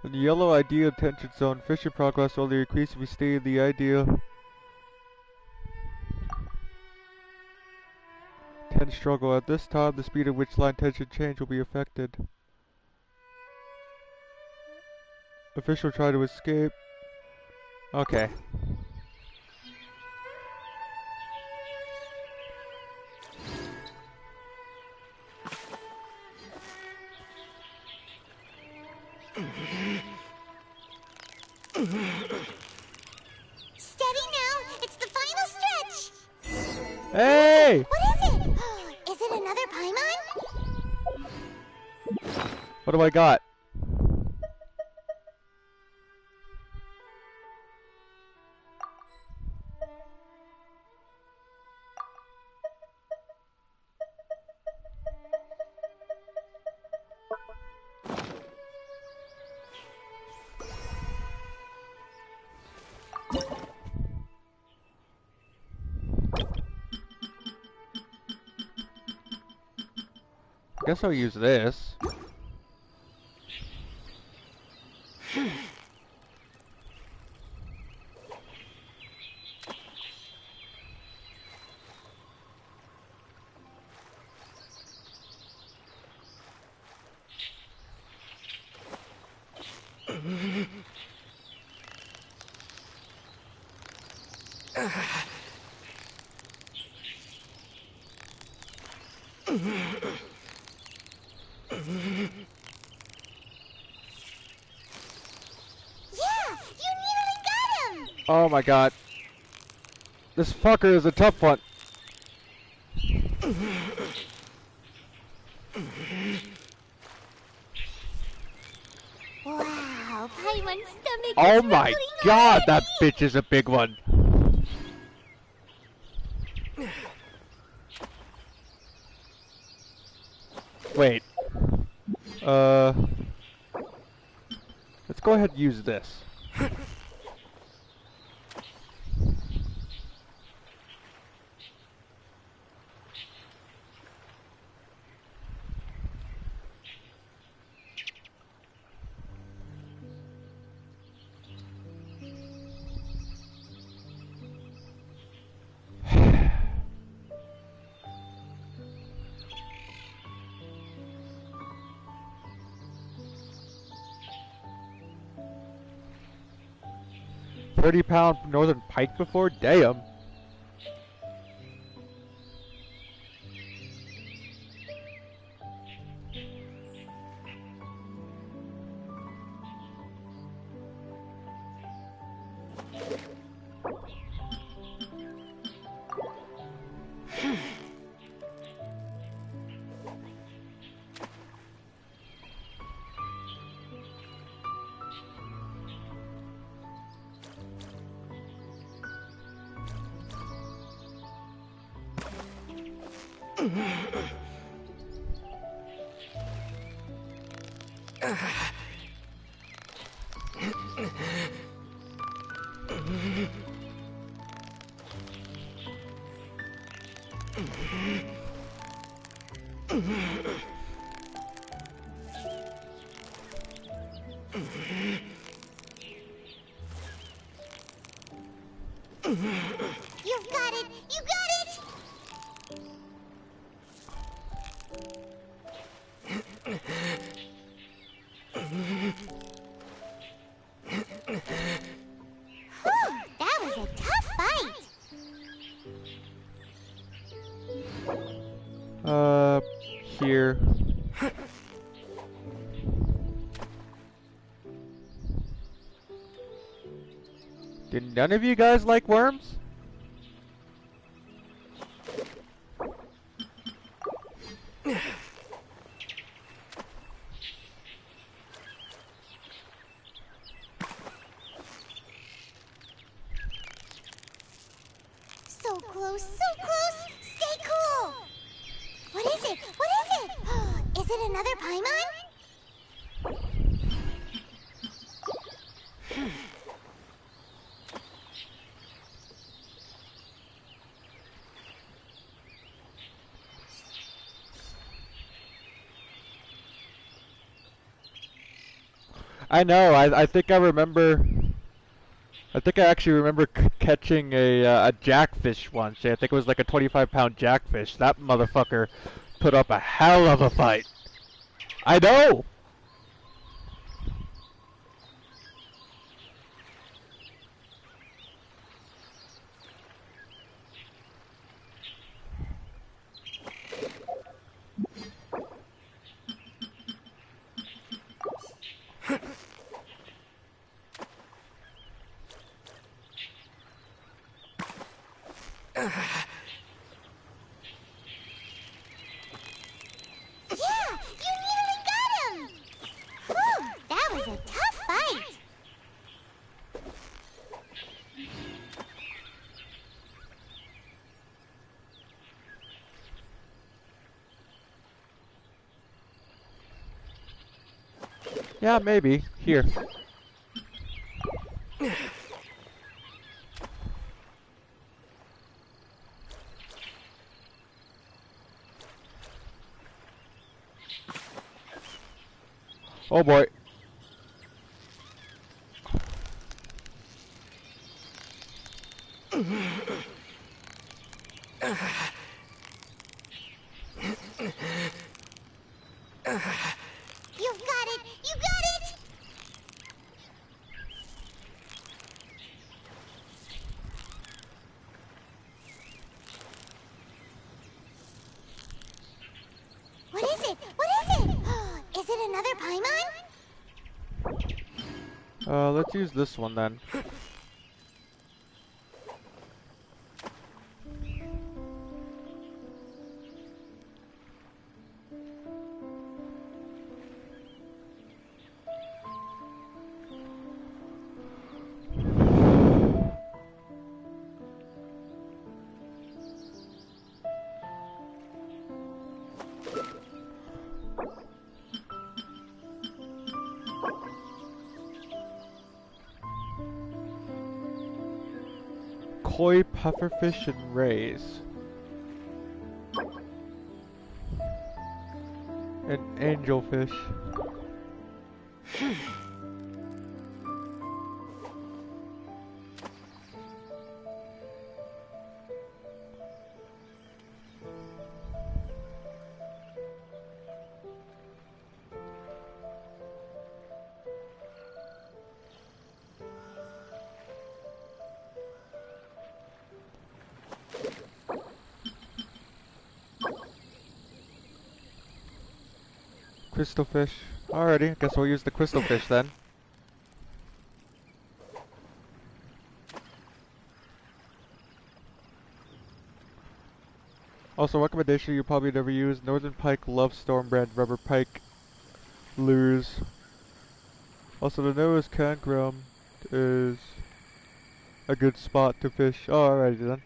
In the yellow idea attention zone, fishing progress only increases if we stay in the idea. 10 struggle. At this time, the speed at which line tension change will be affected. Official try to escape. Okay. Steady now. It's the final stretch. Hey! What is it? Is it another Paimon? What do I got? I guess I'll use this. Oh my god. This fucker is a tough one. Wow, Paimon's stomach Oh is my rumbling god, already. that bitch is a big one. Wait. Let's go ahead and use this. £30 northern pike before? Damn. You've got it! You got it! Whew, that was a tough fight! Here. Did none of you guys like worms? So close, so close! Stay cool! What is it? What is it? Is it another Paimon? I know. I think I remember. I think I actually remember catching a jackfish once. I think it was like a 25-pound jackfish. That motherfucker put up a hell of a fight. I know. Yeah! You nearly got him! Whew, that was a tough fight! Yeah, maybe. Here. Oh boy. You've got it! You got it! What is it? What is it? Is it another Paimon? Let's use this one then. koi, pufferfish, and rays. And angelfish. Crystal fish. Alrighty, guess we'll use the crystal fish then. Also, recommendation you probably never use: Northern Pike Love Storm brand rubber pike lures. Also, the Noah's campground is a good spot to fish. Oh, alrighty then.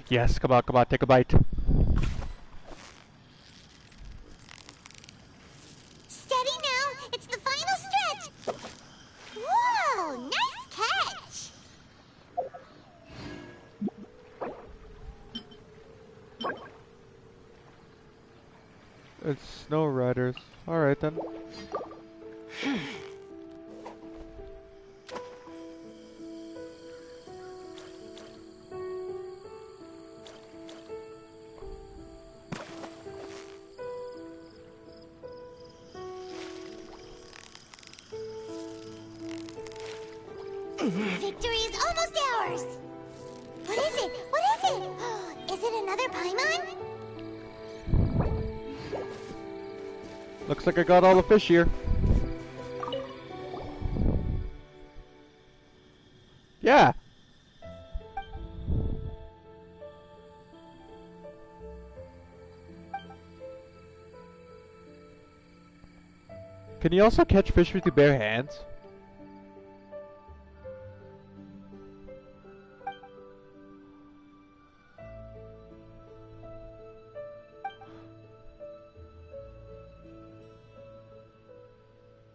Yes, come on, take a bite. Steady now, it's the final stretch. Whoa, nice catch. It's Snow Riders. Alright then. Victory is almost ours! What is it? What is it? Is it another Paimon? Looks like I got all the fish here. Yeah! Can you also catch fish with your bare hands?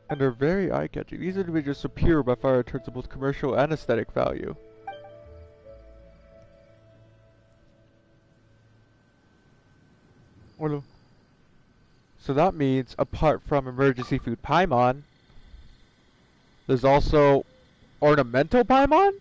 And are very eye-catching. These individuals are pure by far in terms of both commercial and aesthetic value. Hello. So that means, apart from emergency food Paimon, there's also ornamental Paimon?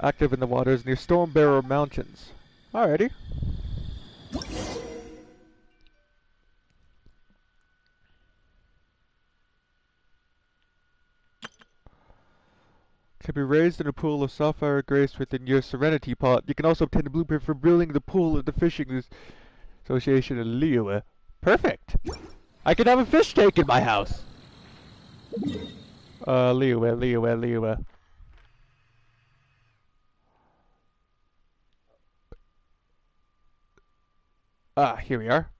Active in the waters near Stormbearer Mountains. Alrighty. Can be raised in a pool of sapphire grace within your Serenity Pot. You can also obtain a blueprint for building the pool at the Fishing Association in Liyue. Perfect! I can have a fish tank in my house! Liyue. Ah, here we are.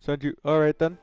Send you. Alright then.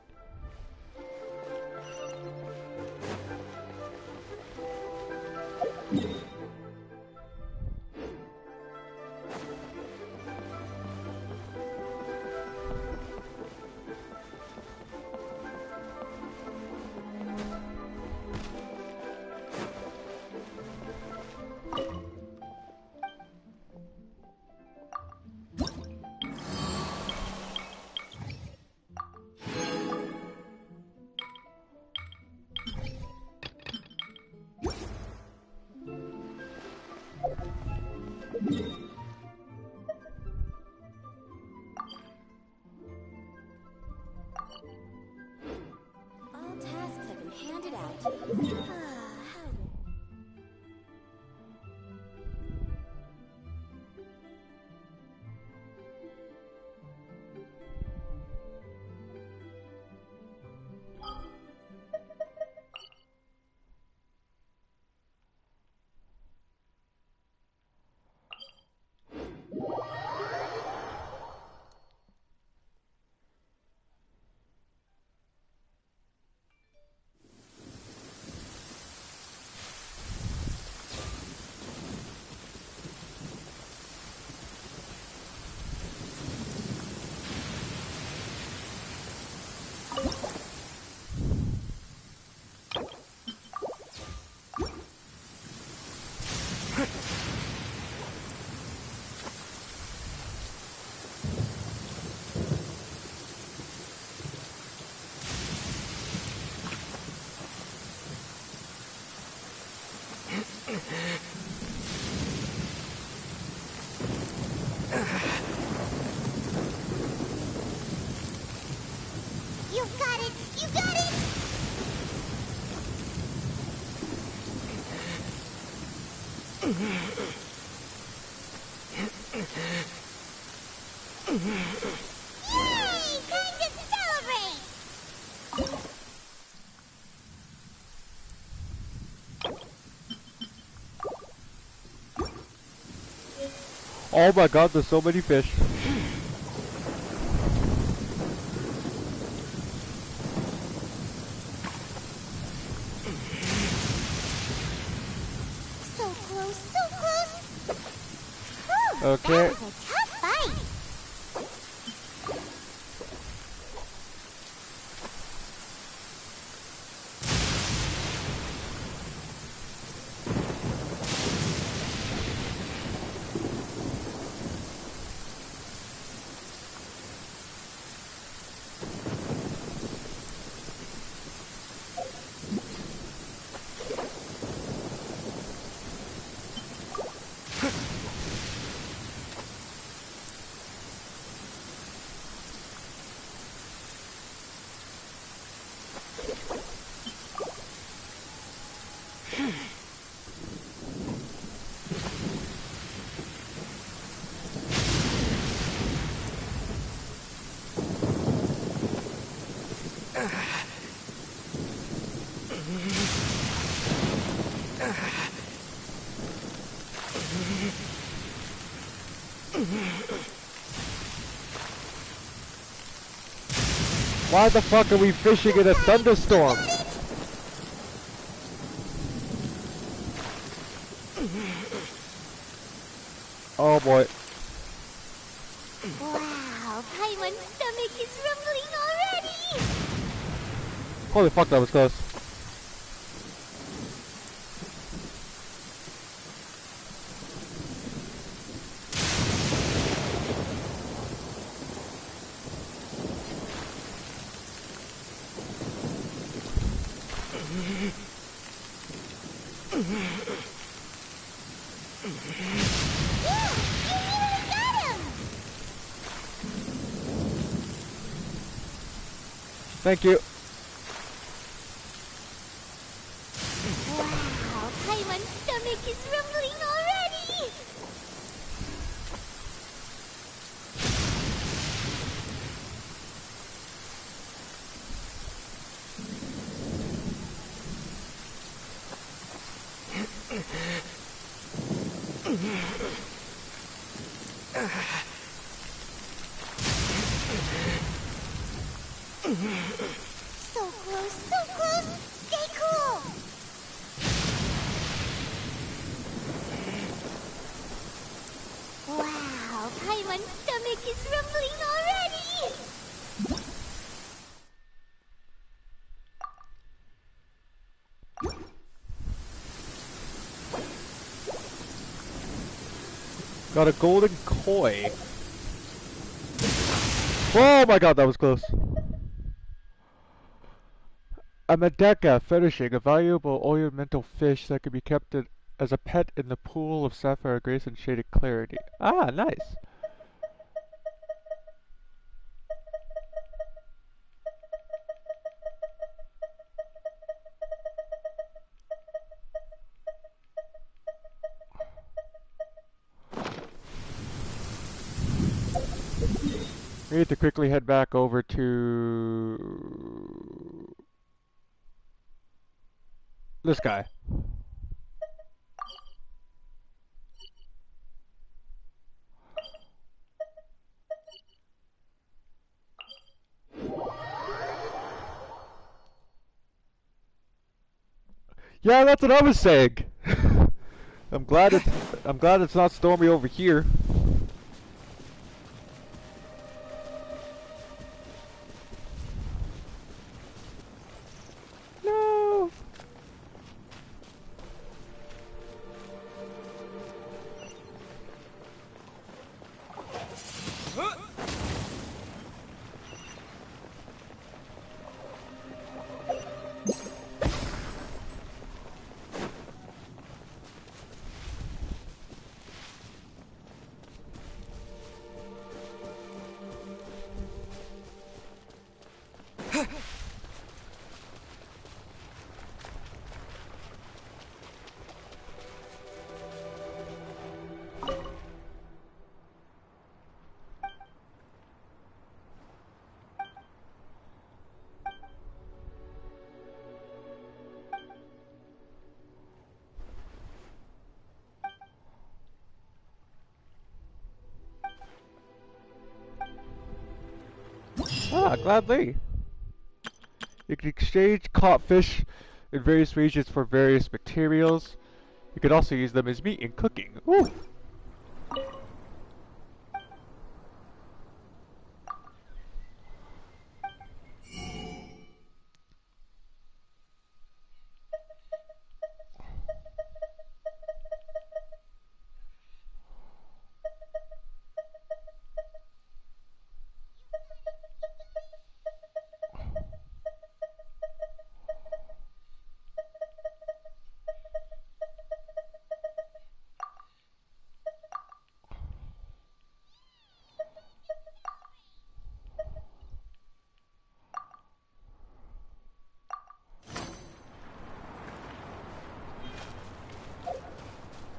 You got it! You got it! Yay! Time to celebrate! Oh my god, there's so many fish. So close, so close! Whew, Okay. that was a tough fight! Why the fuck are we fishing in a thunderstorm? Oh boy. Wow, Paimon's stomach is rumbling already! Holy fuck, that was close. Thank you. Wow, Paimon's stomach is rumbling already! So close, so close! Stay cool! Wow, Paimon's stomach is rumbling already! Got a golden koi. Oh my god, that was close. A Medeka fetishing, a valuable ornamental fish that can be kept as a pet in the pool of sapphire grace and shaded clarity. Ah, nice. We need to quickly head back over to this guy. Yeah, that's what I was saying. I'm glad it's not stormy over here. No. Gladly. You can exchange caught fish in various regions for various materials. You could also use them as meat in cooking. Ooh.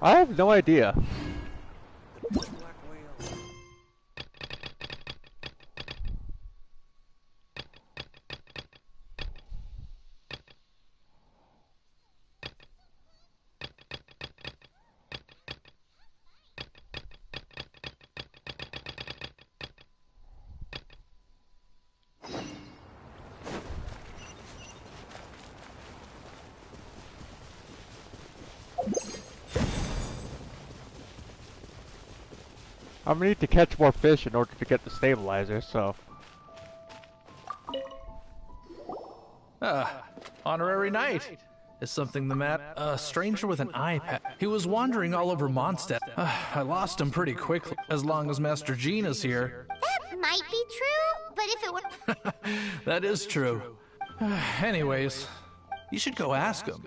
I have no idea. I'm gonna need to catch more fish in order to get the stabilizer, so... Honorary Knight. Is something the matter? A stranger with an eye patch. He was wandering all over Mondstadt. I lost him pretty quickly, as long as Master Jean is here. That might be true, but if it were... That is true. Anyways, you should go ask him.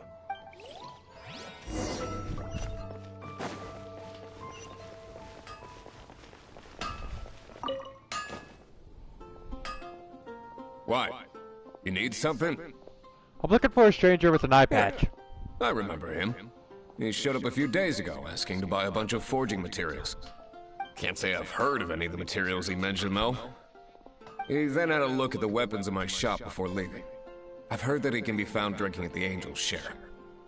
What? You need something? I'm looking for a stranger with an eye patch. I remember him. He showed up a few days ago, asking to buy a bunch of forging materials. Can't say I've heard of any of the materials he mentioned, though. He then had a look at the weapons in my shop before leaving. I've heard that he can be found drinking at the Angel's Share.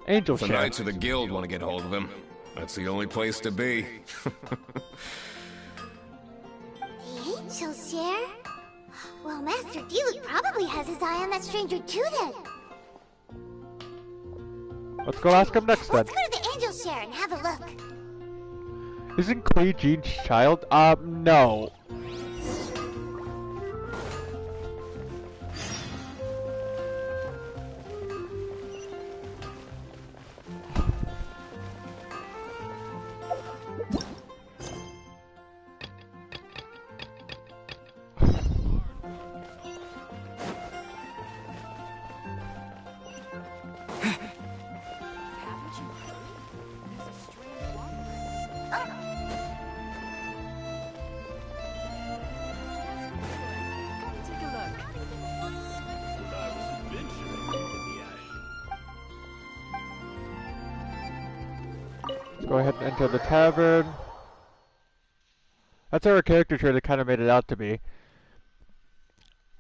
Angel's Share? Share? The Knights of the Guild want to get hold of him. That's the only place to be. The Angel's Share? Well, Master Diluc probably has his eye on that stranger too, then. Let's go ask him next, then. Let's go to the Angel's Share and have a look. Isn't Clee Jean's child? No. Go ahead and enter the tavern. That's how her character trait kind of made it out to be.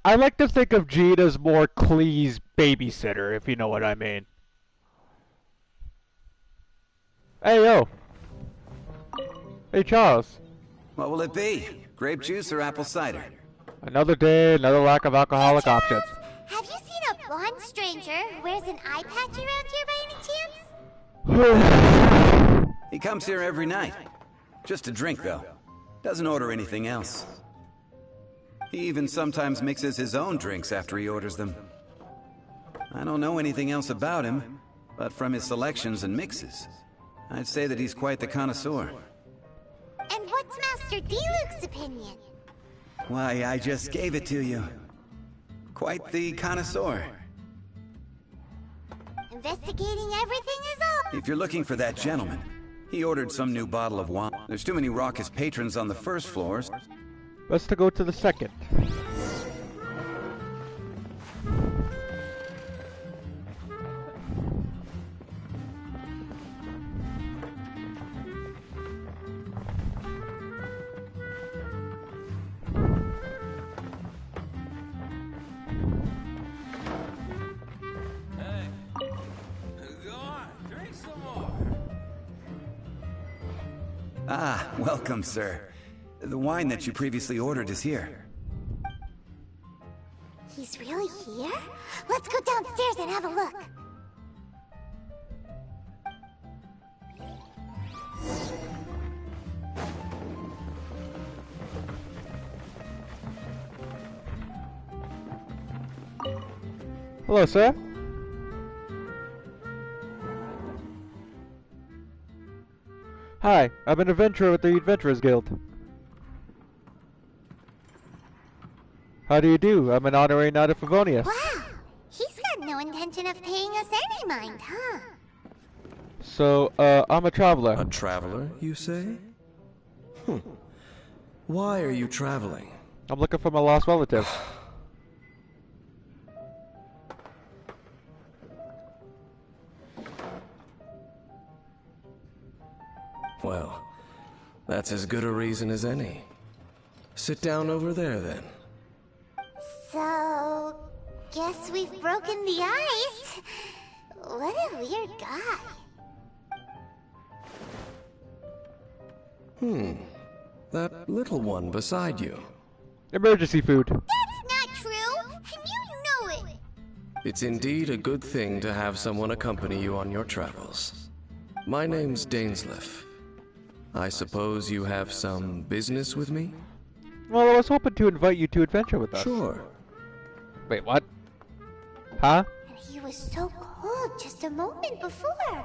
I like to think of Jean as more Clee's babysitter, if you know what I mean. Hey, yo. Hey, Charles. What will it be? Grape juice or apple cider? Another day, another lack of alcoholic options. Have you seen a blonde stranger who wears an eye patch around here by any chance? He comes here every night. Just to drink, though. Doesn't order anything else. He even sometimes mixes his own drinks after he orders them. I don't know anything else about him, but from his selections and mixes, I'd say that he's quite the connoisseur. And what's Master Diluc's opinion? Why, I just gave it to you. Quite the connoisseur. Investigating everything is all. If you're looking for that gentleman, he ordered some new bottle of wine. There's too many raucous patrons on the first floors. Best to go to the second. Ah, welcome, sir. The wine that you previously ordered is here. He's really here? Let's go downstairs and have a look. Hello, sir. Hi, I'm an adventurer with the Adventurers Guild. How do you do? I'm an honorary knight of Favonius. Wow! He's got no intention of paying us any mind, huh? So, I'm a traveler. A traveler, you say? Why are you traveling? I'm looking for my lost relative. Well, that's as good a reason as any. Sit down over there, then. So, guess we've broken the ice. What a weird guy. That little one beside you. Emergency food. That's not true, and you know it. It's indeed a good thing to have someone accompany you on your travels. My name's Dainsleif. I suppose you have some business with me? Well, I was hoping to invite you to adventure with us. Sure. Wait, what? Huh? And he was so cold just a moment before.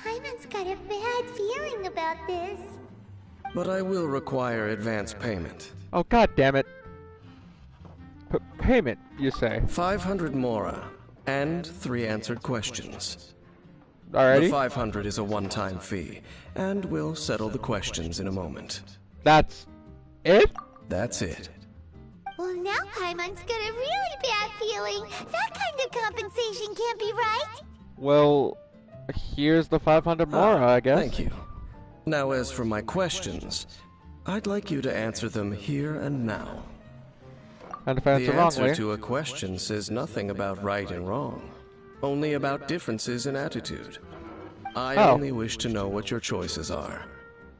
Paimon's got a bad feeling about this. But I will require advance payment. Oh, god damn it. Payment, you say? 500 mora, and 3 answered questions. Alrighty. The 500 is a one-time fee, and we'll settle the questions in a moment. That's it? That's it. Well, now Paimon's got a really bad feeling. That kind of compensation can't be right. Well, here's the 500 mora, I guess. Thank you. Now, as for my questions, I'd like you to answer them here and now. And if I answer the wrongly... answer to a question says nothing about right and wrong, only about differences in attitude. I only wish to know what your choices are.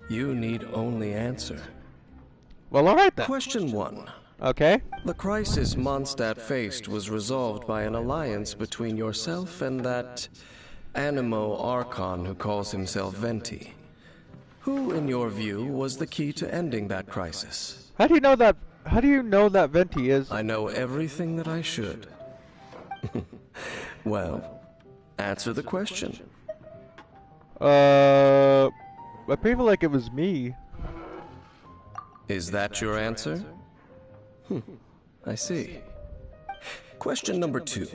You need only answer. Well, alright then. Question 1. Okay. The crisis Mondstadt faced was resolved by an alliance between yourself and that Animo Archon who calls himself Venti. Who, in your view, was the key to ending that crisis? How do you know that? How do you know that Venti is? I know everything that I should. Well, answer the question. I feel like it was me. Is that your answer? I see. Question number 2.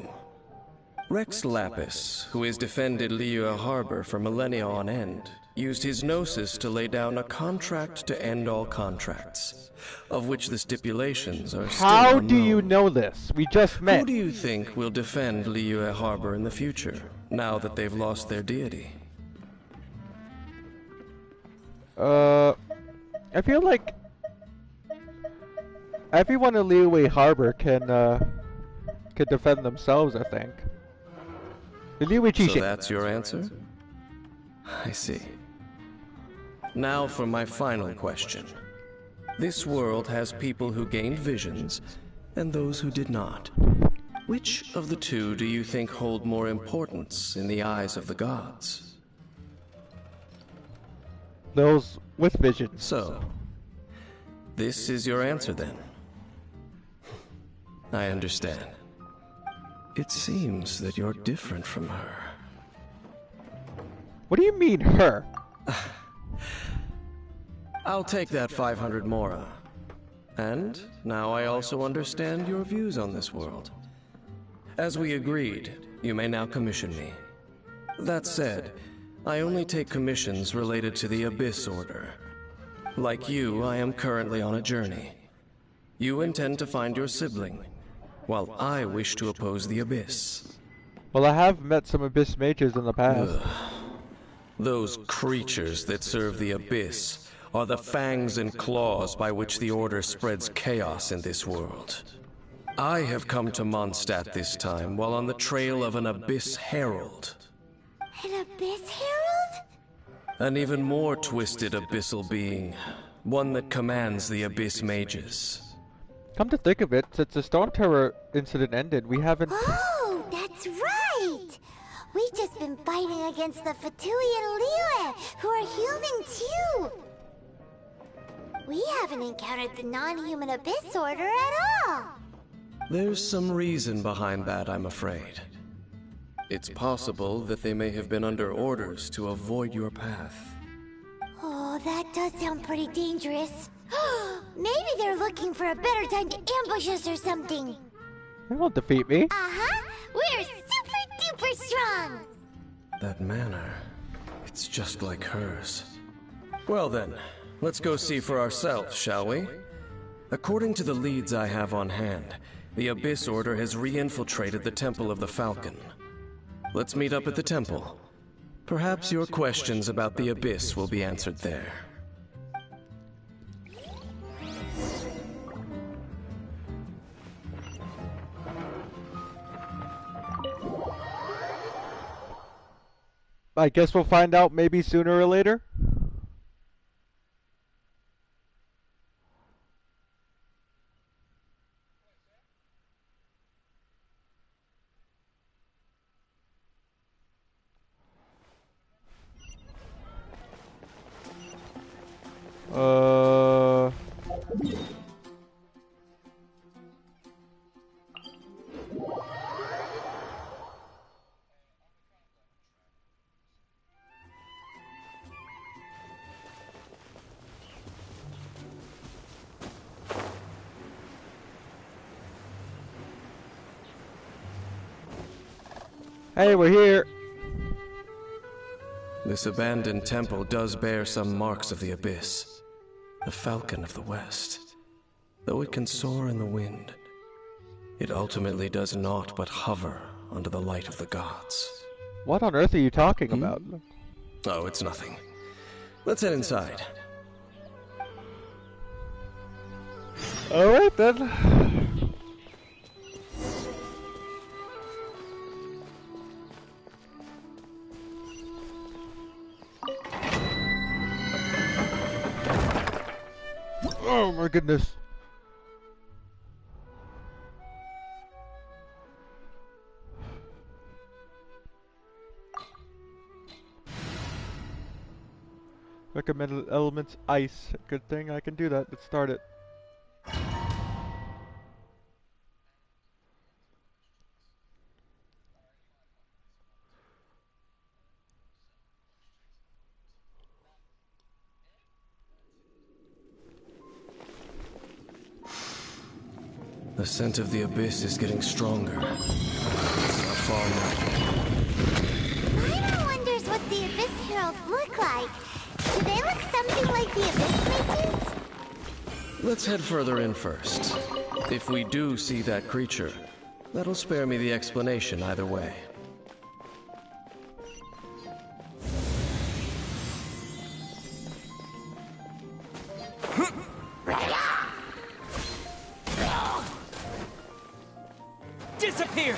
Rex Lapis, who has defended Liyue Harbor for millennia on end, used his gnosis to lay down a contract to end all contracts, of which the stipulations are still unknown. How do you know this? We just met. Who do you think will defend Liyue Harbor in the future, now that they've lost their deity? I feel like everyone in Liyue Harbor can defend themselves, I think. So that's your answer? I see. Now for my final question. This world has people who gained visions, and those who did not. Which of the two do you think hold more importance in the eyes of the gods? Those with visions. So, this is your answer then? I understand. It seems that you're different from her. What do you mean, her? I'll take that 500 mora. And now I also understand your views on this world. As we agreed, you may now commission me. That said, I only take commissions related to the Abyss Order. Like you, I am currently on a journey. You intend to find your sibling, while I wish to oppose the Abyss. Well, I have met some Abyss mages in the past. Ugh. Those creatures that serve the Abyss are the fangs and claws by which the Order spreads chaos in this world. I have come to Mondstadt this time while on the trail of an Abyss Herald. An Abyss Herald? An even more twisted abyssal being. One that commands the Abyss mages. Come to think of it, since the Storm Terror incident ended, we haven't... Oh, that's right! We've just been fighting against the Fatui and Liyue, who are human too! We haven't encountered the non-human Abyss Order at all! There's some reason behind that, I'm afraid. It's possible that they may have been under orders to avoid your path. Oh, that does sound pretty dangerous. Maybe they're looking for a better time to ambush us or something. They won't defeat me. Uh-huh! We're super duper strong! That manner, it's just like hers. Well then, let's go see for ourselves, shall we? According to the leads I have on hand, the Abyss Order has re-infiltrated the Temple of the Falcon. Let's meet up at the temple. Perhaps your questions about the Abyss will be answered there. I guess we'll find out maybe sooner or later. Hey, we're here! This abandoned temple does bear some marks of the Abyss. The Falcon of the West. Though it can soar in the wind, it ultimately does naught but hover under the light of the gods. What on earth are you talking about? Oh, it's nothing. Let's head inside. Alright then. Oh my goodness. Recommended elements ice. Good thing I can do that. Let's start it. The scent of the Abyss is getting stronger. It's not far now. Paimon wonders what the Abyss Heralds look like. Do they look something like the Abyss Mages? Let's head further in first. If we do see that creature, that'll spare me the explanation either way. Disappear!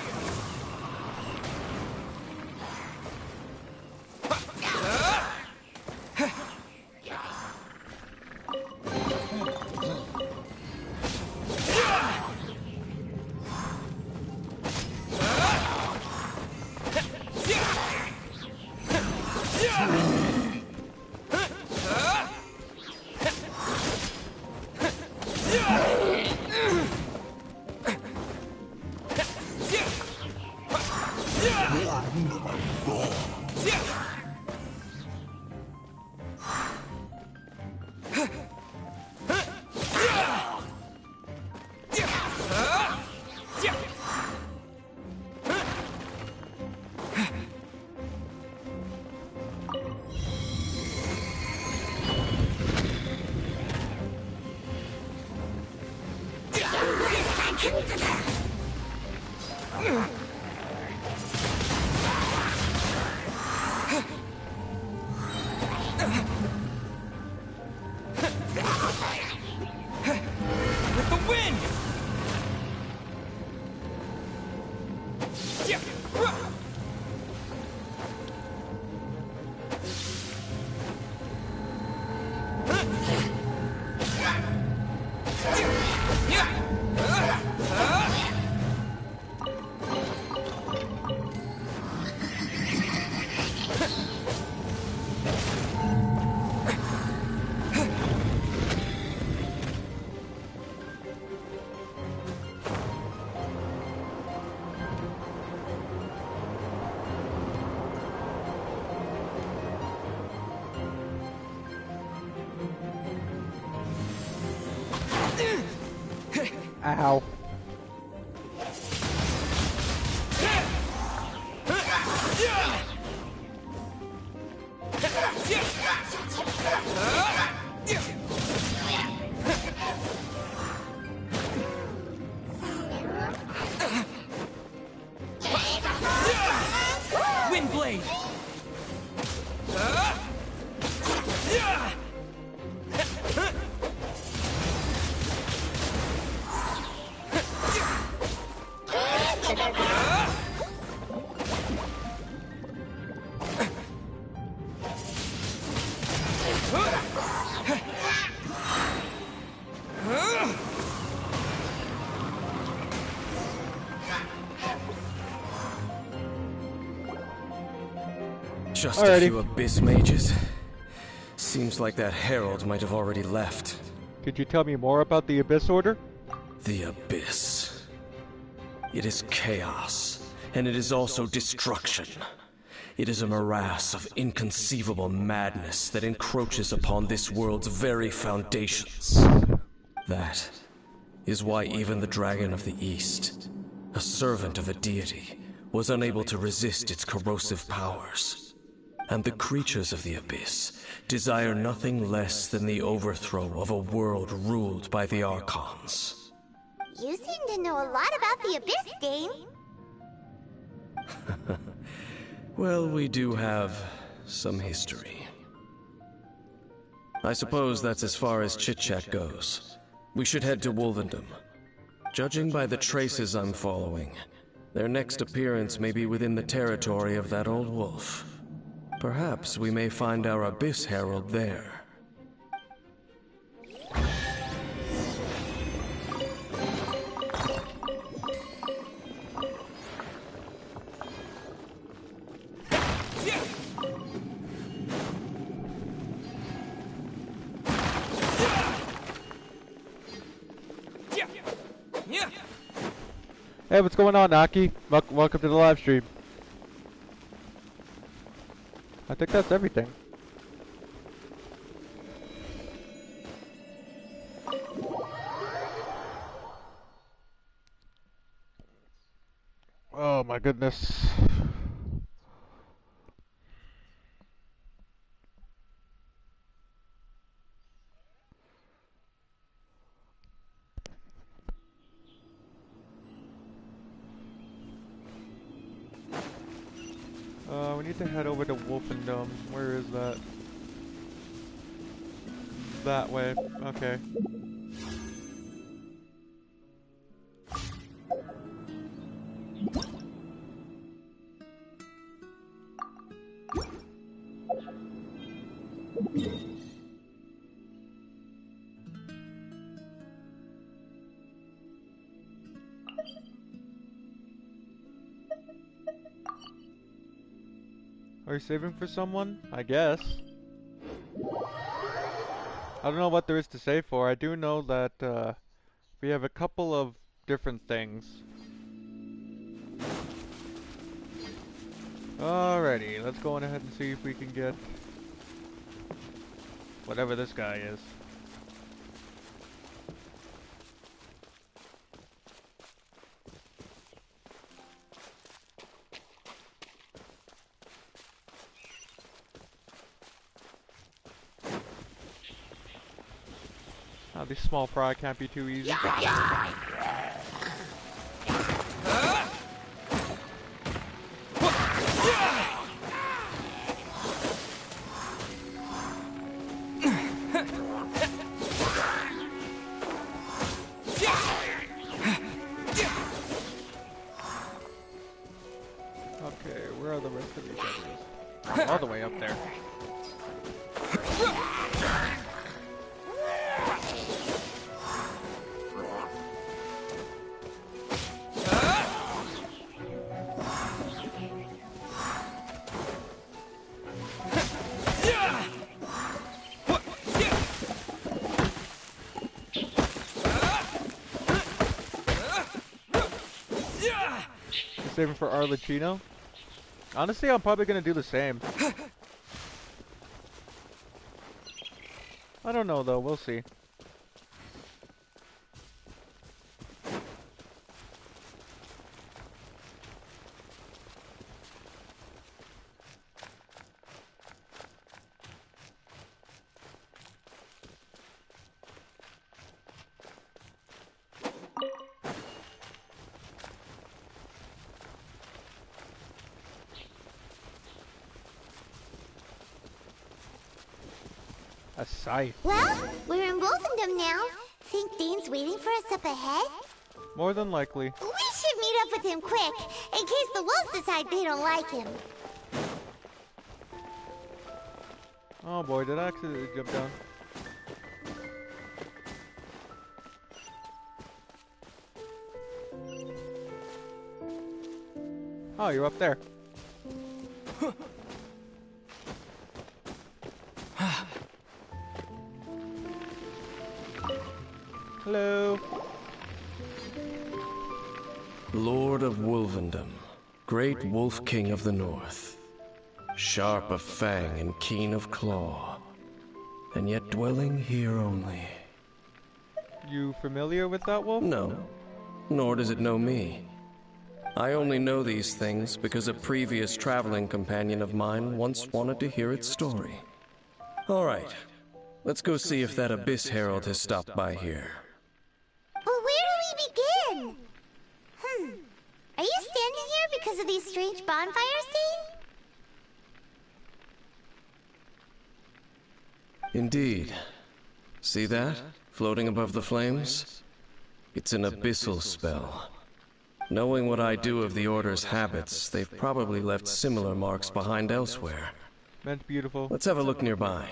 Ow. Windblade! Just a few Abyss mages. Seems like that herald might have already left. Could you tell me more about the Abyss Order? The Abyss. It is chaos, and it is also destruction. It is a morass of inconceivable madness that encroaches upon this world's very foundations. That is why even the Dragon of the East, a servant of a deity, was unable to resist its corrosive powers. And the creatures of the Abyss desire nothing less than the overthrow of a world ruled by the Archons. You seem to know a lot about the Abyss, Dame. Well, we do have some history. I suppose that's as far as chit-chat goes. We should head to Wolvendom. Judging by the traces I'm following, their next appearance may be within the territory of that old wolf. Perhaps we may find our Abyss Herald there. Hey, what's going on, Aki? Welcome to the live stream. I think that's everything. Oh my goodness. We need to head over to Wolfendom. Where is that? That way. Okay. Are you saving for someone? I guess. I don't know what there is to save for. I do know that we have a couple of different things. Alrighty, let's go on ahead and see if we can get whatever this guy is. Oh, these small fry can't be too easy. Okay, where are the rest of these enemies? All the way up there. Saving for Arlecchino? Honestly, I'm probably gonna do the same. I don't know though, we'll see. A scythe. Well, we're in Wolfendom now. Think Dane's waiting for us up ahead? More than likely. We should meet up with him quick, in case the wolves decide they don't like him. Oh boy, did I accidentally jump down? Oh, you're up there. Hello. Lord of Wolvendom, great Wolf King of the North. Sharp of fang and keen of claw, and yet dwelling here only. You familiar with that wolf? No, nor does it know me. I only know these things because a previous traveling companion of mine once wanted to hear its story. All right, let's go see if that Abyss Herald has stopped by here. Well, where do we begin? Are you standing here because of these strange bonfires, Dane? Indeed. See that? Floating above the flames? It's an abyssal spell. Knowing what I do of the Order's habits, they've probably left similar marks behind elsewhere. Meant beautiful. Let's have a look nearby.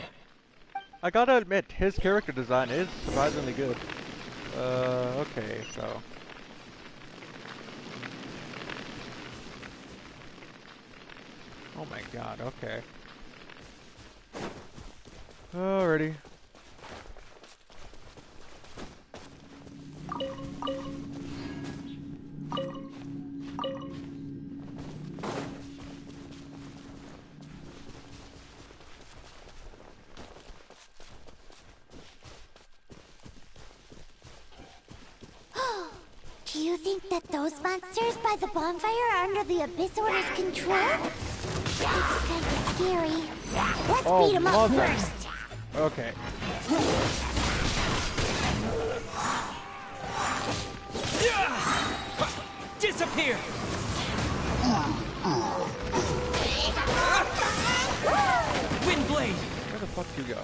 I gotta admit, his character design is surprisingly good. Okay, so... Oh my god, okay. Alrighty. Do you think that those monsters by the bonfire are under the Abyss Order's control? It's kind of scary. Let's beat them up first. Okay. Disappear! Windblade! Where the fuck do you go?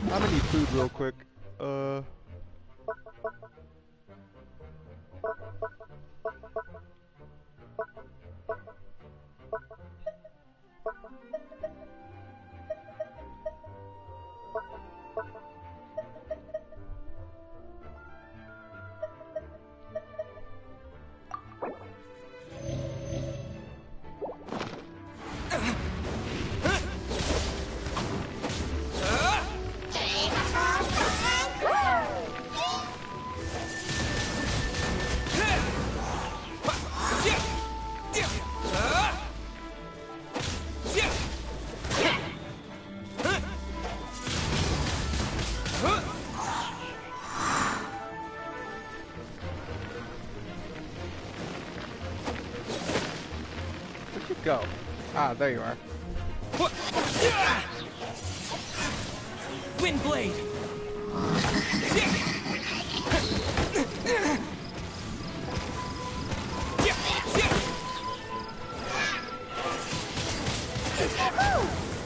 I'm gonna need food real quick. Go. Ah, there you are. Windblade!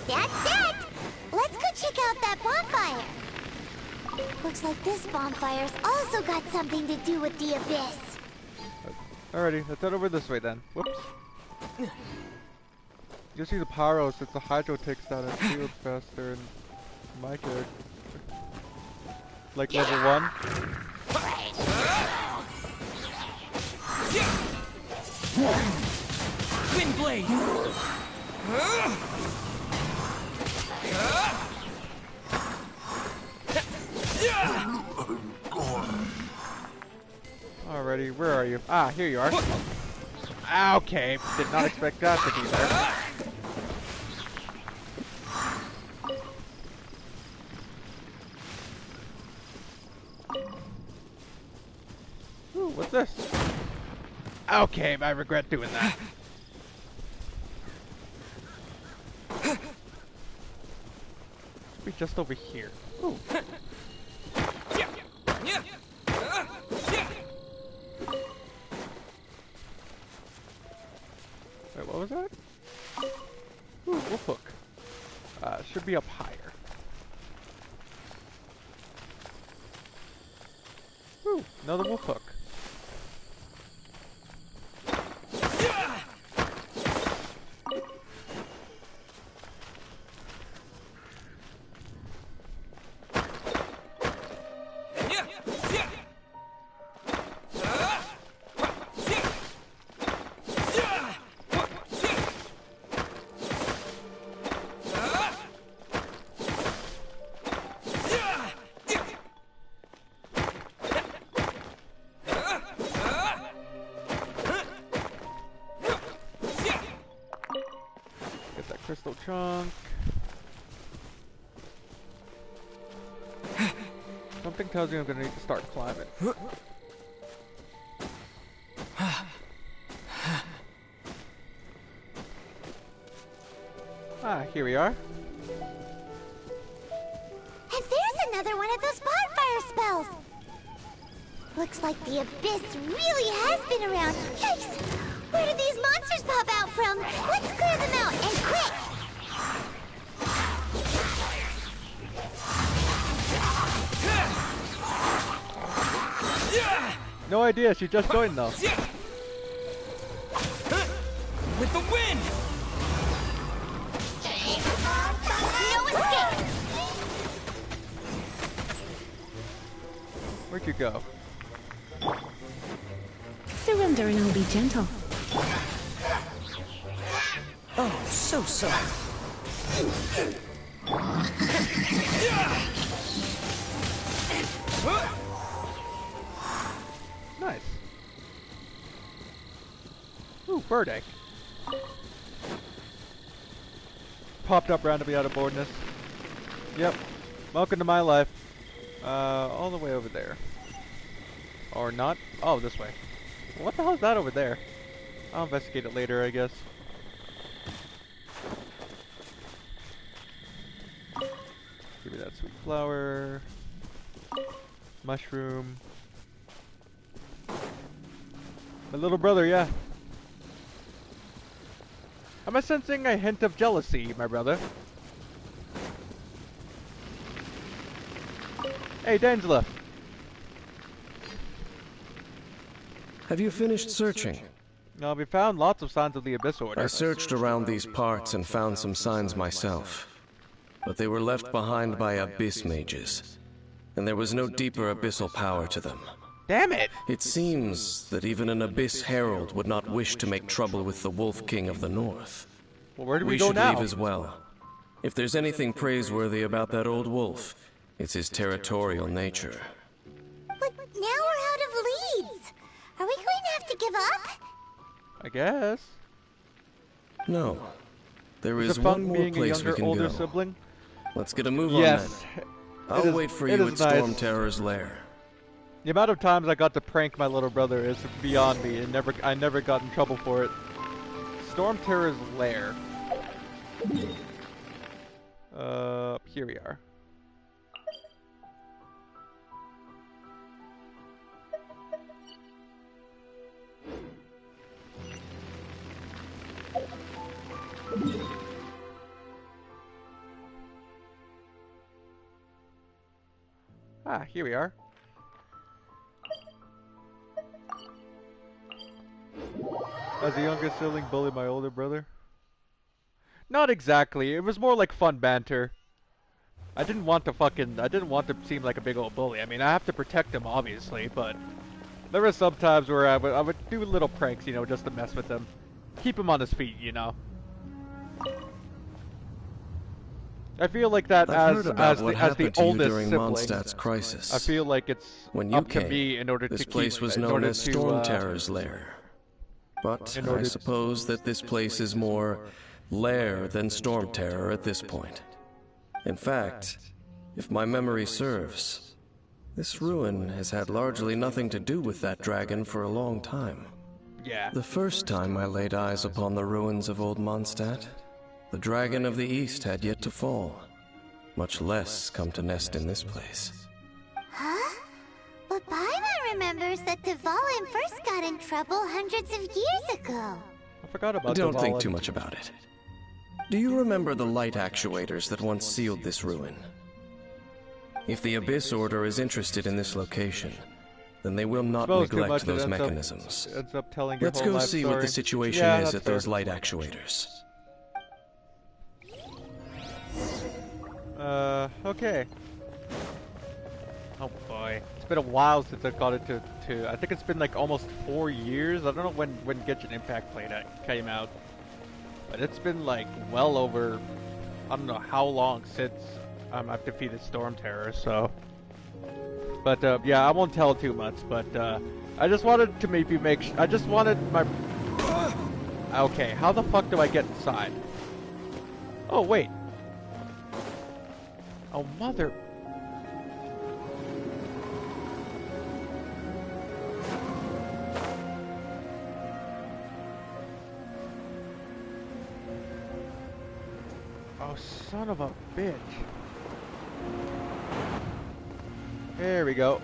That's it! Let's go check out that bonfire. Looks like this bonfire's also got something to do with the Abyss. Alrighty, let's head over this way then. Whoops. You'll see the Pyros, it's the Hydro takes down and shield faster, and my character. Like level 1. Windblade! Alrighty, where are you? Ah, here you are. Okay, did not expect that to be there. Ooh, what's this? Okay, I regret doing that. Should be just over here. Ooh. What was that? Ooh, wolf hook. Should be up higher. Ooh, another wolf hook. Crystal chunk. Something tells me I'm gonna need to start climbing. Ah, here we are. And there's another one of those bonfire spells! Looks like the abyss really has been around. Yikes! Where did these monsters pop out from? Let's clear them out, and quick! No idea, she just joined though. With the wind! No escape! Where'd you go? Surrender and I'll be gentle. Oh, so sorry. Nice. Ooh, bird egg. Popped up randomly out of boredness. Yep. Welcome to my life. All the way over there. Or not. Oh, this way. What the hell is that over there? I'll investigate it later, I guess. Give me that sweet flower. Mushroom. My little brother, yeah. Am I sensing a hint of jealousy, my brother? Hey, Dangela. Have you finished searching? No, we found lots of signs of the Abyss Order. I searched around these parts and found some signs myself. But they were left behind by Abyss mages. And there was no deeper abyssal power to them. Damn it! It seems that even an Abyss Herald would not wish to make trouble with the Wolf King of the North. Well, where do we go should now? leave as well. If there's anything praiseworthy about that old wolf, it's his territorial nature. But now we're out of leads! Are we going to have to give up? I guess. No. There Is is it fun one more being a place younger, we can older go. sibling? Let's get a move Yes. on that. I'll wait for you at Storm Terror's lair. The amount of times I got to prank my little brother is beyond me, and I never got in trouble for it. Storm Terror's lair. Here we are. Ah, here we are. As a younger sibling, bully my older brother? Not exactly. It was more like fun banter. I didn't want to seem like a big old bully. I mean, I have to protect him, obviously, but there were some times where I would do little pranks, you know, just to mess with him. Keep him on his feet, you know. I feel like that as the oldest during sibling, Mondstadt's crisis. I feel like it's When you up to came, me in order this to keep. place was in known order as to, Storm Terror's lair. But in I order- suppose that this place is more lair than Storm Terror at this point. In fact, if my memory serves, this ruin has had largely nothing to do with that dragon for a long time. Yeah. The first time I laid eyes upon the ruins of Old Mondstadt, the dragon of the East had yet to fall, much less come to nest in this place. Huh? But Paimon remembers that Dvalin first got in trouble hundreds of years ago. I forgot about Don't think Dvalin. too much about it. Do you remember the light actuators that once sealed this ruin? If the Abyss Order is interested in this location, then they will not Suppose too much, neglect it those ends up- mechanisms. ends up telling your Let's whole go life see what story. the situation Yeah, is that's at those fair. light actuators. Okay. Oh boy. It's been a while since I got into I think it's been like almost 4 years. I don't know when Genshin Impact came out. But it's been like well over, I don't know how long since I've defeated Storm Terror, so. But yeah, I won't tell too much, but I just wanted to maybe I just wanted my... Okay, how the fuck do I get inside? Oh, wait. Oh, mother... Oh, son of a bitch. There we go.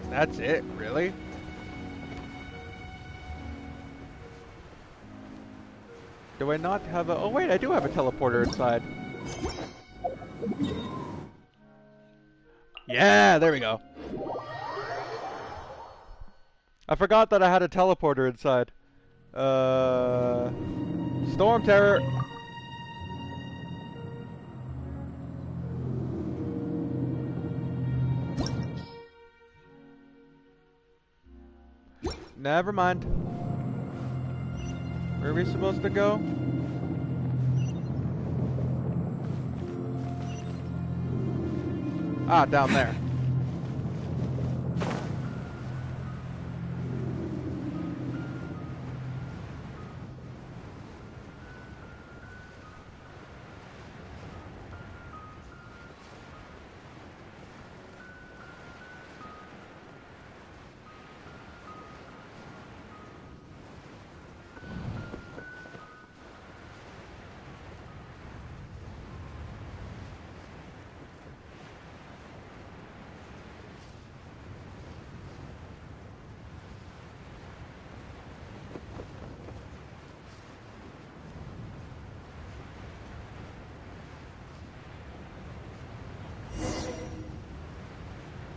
That's it, really? Do I not have a... Oh wait, I do have a teleporter inside. Yeah, there we go. I forgot that I had a teleporter inside. Storm Terror. Never mind. Where are we supposed to go? Ah, down there.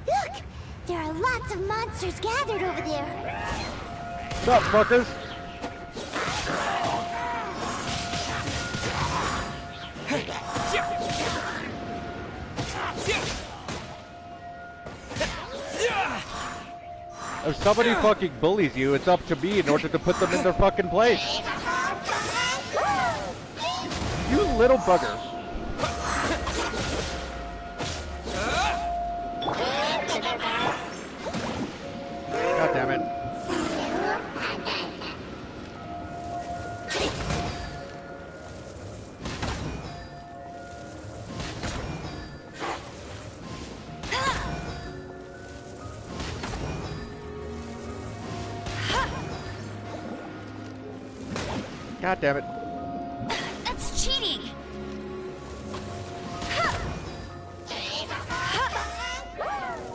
Look! There are lots of monsters gathered over there. What's up, fuckers? If somebody fucking bullies you, it's up to me in order to put them in their fucking place. You little bugger. God damn it. God damn it. That's cheating!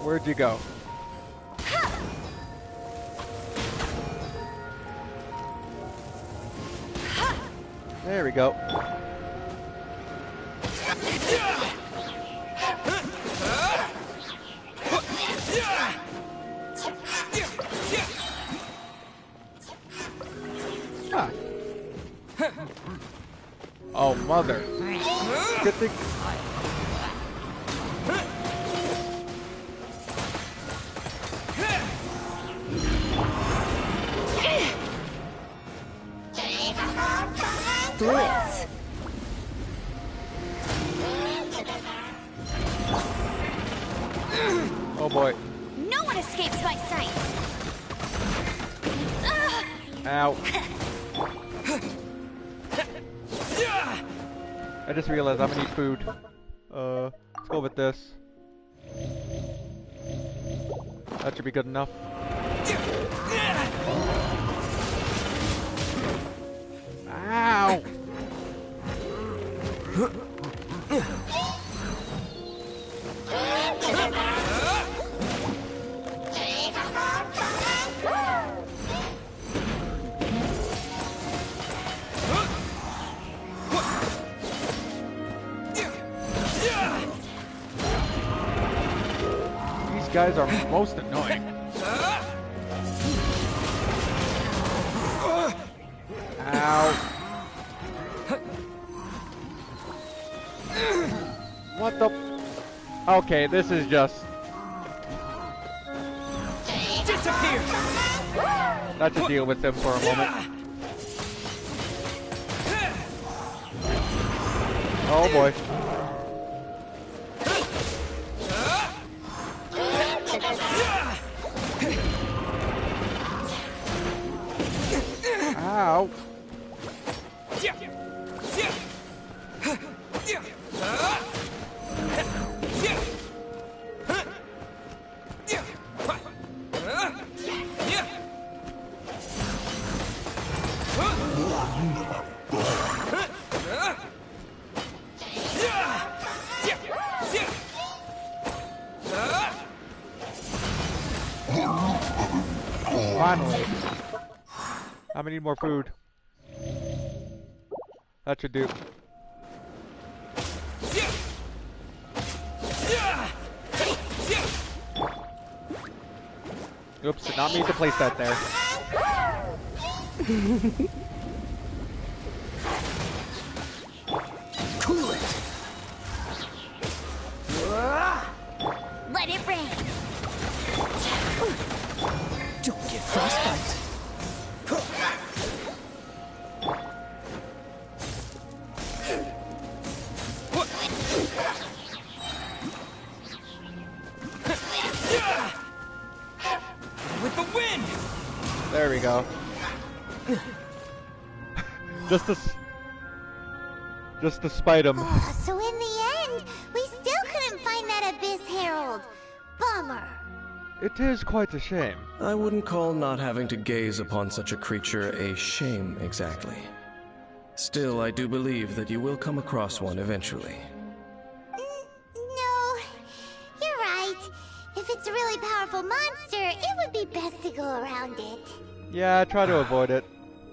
Where'd you go? There we go. Ah. Oh, mother. Good thing. Blitz. Oh boy. No one escapes my sight. Ow. I just realized I'm gonna need food. Let's go with this. That should be good enough. Ow! guys are most annoying. Ow. What the? Okay, this is just... Disappear! Let's just deal with them for a moment. Oh boy. Ow. Finally. I'm gonna need more food. That should do. Oops, did not mean to place that there. Cool it. Let it rain. Don't get frostbite. With the wind. There we go. just to spite him. Oh, so in the end, we still couldn't find that Abyss Herald. Bummer. It is quite a shame. I wouldn't call not having to gaze upon such a creature a shame exactly. Still, I do believe that you will come across one eventually. No, you're right. If it's a really powerful monster, it would be best to go around it. Yeah, try to avoid it.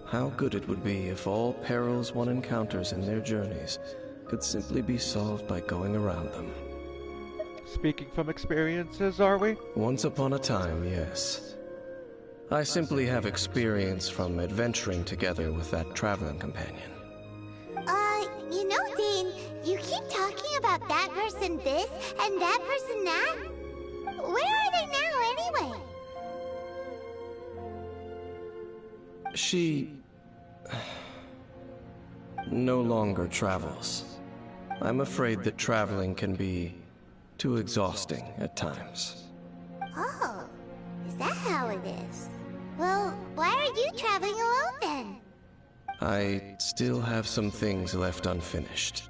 How good it would be if all perils one encounters in their journeys could simply be solved by going around them. Speaking from experiences, are we? Once upon a time, yes. I simply have experience from adventuring together with that traveling companion. You know, Dane, you keep talking about that person this and that person that. Where are they now, anyway? She... no longer travels. I'm afraid that traveling can be too exhausting at times. Oh, is that how it is? Well, why are you traveling alone then? I still have some things left unfinished.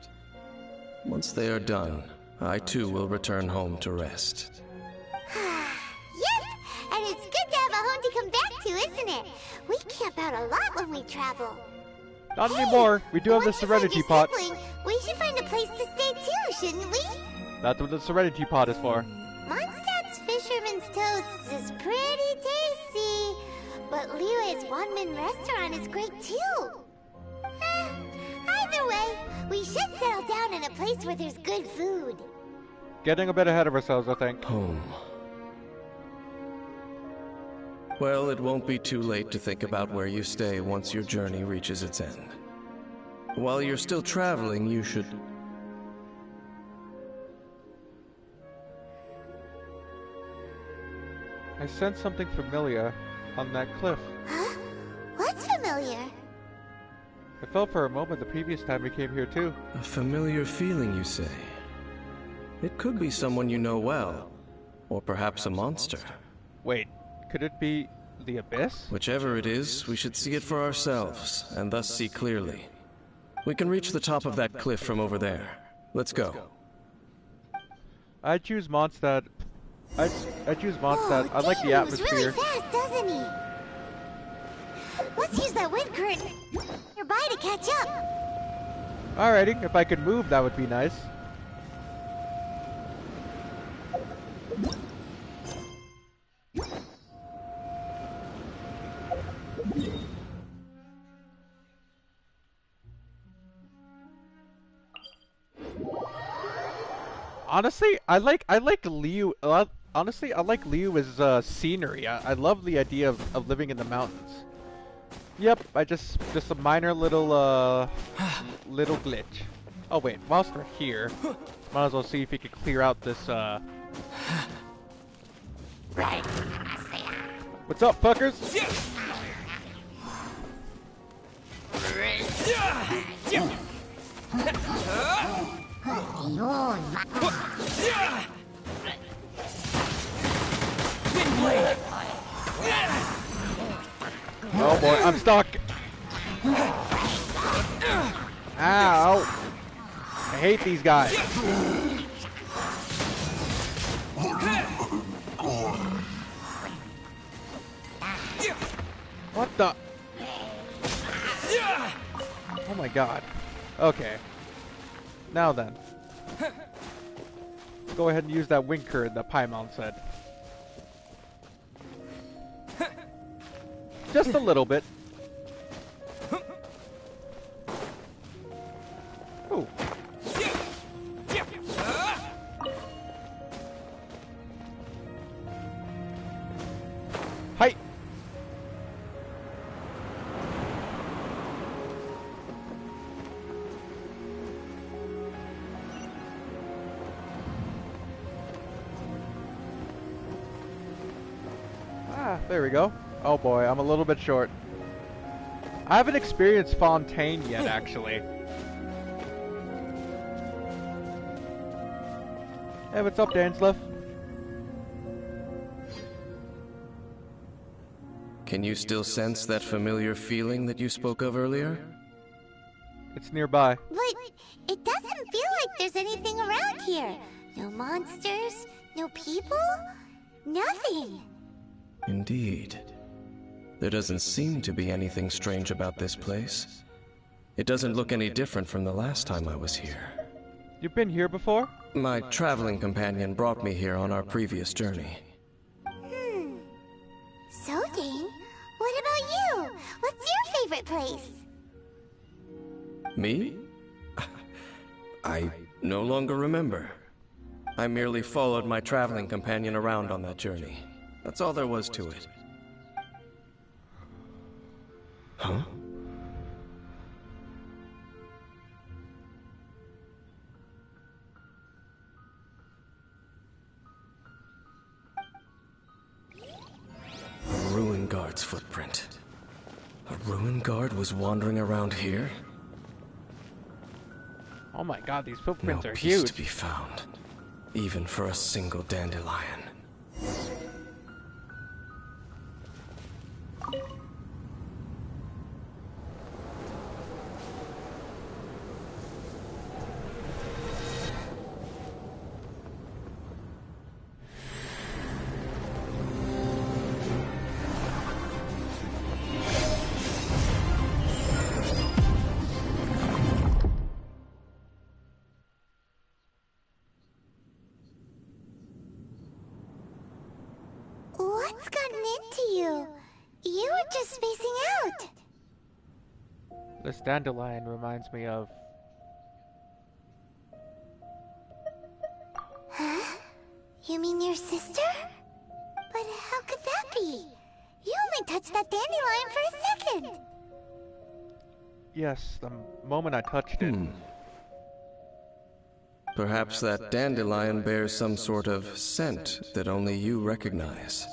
Once they are done, I too will return home to rest. Yep, and it's good to have a home to come back to, isn't it? We camp out a lot when we travel. Not anymore. We do have the Serenity Pot. Sibling, we should find a place to stay too, shouldn't we? That's what the Serenity Pot is for. Mondstadt's Fisherman's Toast is pretty tasty, but Liyue's Wanmin restaurant is great too. Either way, we should settle down in a place where there's good food. Getting a bit ahead of ourselves, I think. Home. Well, it won't be too late to think about where you stay once your journey reaches its end. While you're still traveling, you should... I sense something familiar on that cliff. Huh? What's familiar? I felt for a moment the previous time we came here too. A familiar feeling, you say? It could be someone you know well, or perhaps a monster. Wait, could it be the Abyss? Whichever it is, we should see it for ourselves, and thus see clearly. We can reach the top of that cliff from over there. Let's go. I choose Mondstadt. I choose Mondstadt. I like the atmosphere. He moves really fast, doesn't he? Let's use that wind current nearby to catch up. Alrighty, if I could move, that would be nice. Honestly, I like Liu. honestly, I like Liyue's scenery. I love the idea of living in the mountains. Yep, just a minor little little glitch. Oh wait, whilst we're here, might as well see if we can clear out this Right. What's up, fuckers? Oh boy, I'm stuck. Ow. I hate these guys. What the? Oh my god. Okay. Now then. Let's go ahead and use that wind current that Paimon said. Just a little bit. Ooh. Hi. Ah, there we go. Oh boy, I'm a little bit short. I haven't experienced Fontaine yet, actually. Hey, what's up, Danslef? Can you still sense that familiar feeling that you spoke of earlier? It's nearby. But it doesn't feel like there's anything around here. No monsters, no people, nothing. Indeed. There doesn't seem to be anything strange about this place. It doesn't look any different from the last time I was here. You've been here before? My traveling companion brought me here on our previous journey. So, Dane, what about you? What's your favorite place? Me? I no longer remember. I merely followed my traveling companion around on that journey. That's all there was to it. Huh? A ruin guard's footprint. A ruin guard was wandering around here? Oh my god, these footprints No are peace huge. to be found, even for a single dandelion. What's gotten into you? You were just spacing out. This dandelion reminds me of... Huh? You mean your sister? But how could that be? You only touched that dandelion for a second. Yes, the moment I touched it. Perhaps that dandelion bears some sort of scent that only you recognize.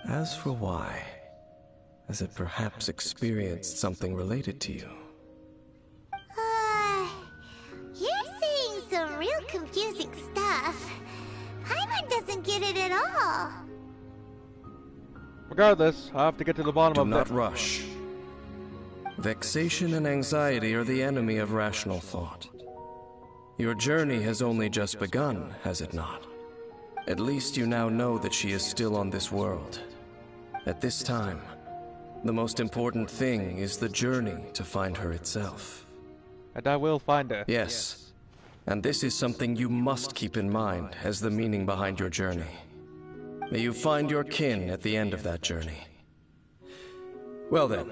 As for why, has it perhaps experienced something related to you? You're saying some real confusing stuff. Paimon doesn't get it at all. Regardless, I have to get to the bottom of Do not that. rush. Vexation and anxiety are the enemy of rational thought. Your journey has only just begun, has it not? At least you now know that she is still on this world. At this time, the most important thing is the journey to find her itself. And I will find her. Yes, and this is something you must keep in mind as the meaning behind your journey. May you find your kin at the end of that journey. Well then,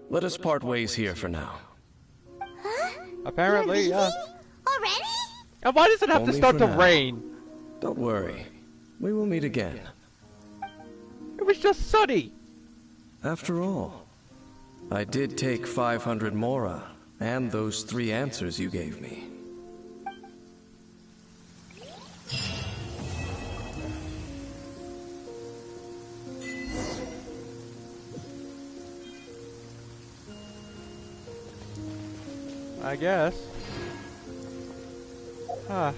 let us part ways here for now. Apparently, yeah. Already? And why does it have Only to start for to now. rain? Don't worry. We will meet again. It was just Sunny! After all, I did take 500 mora and those 3 answers you gave me. I guess. Ah.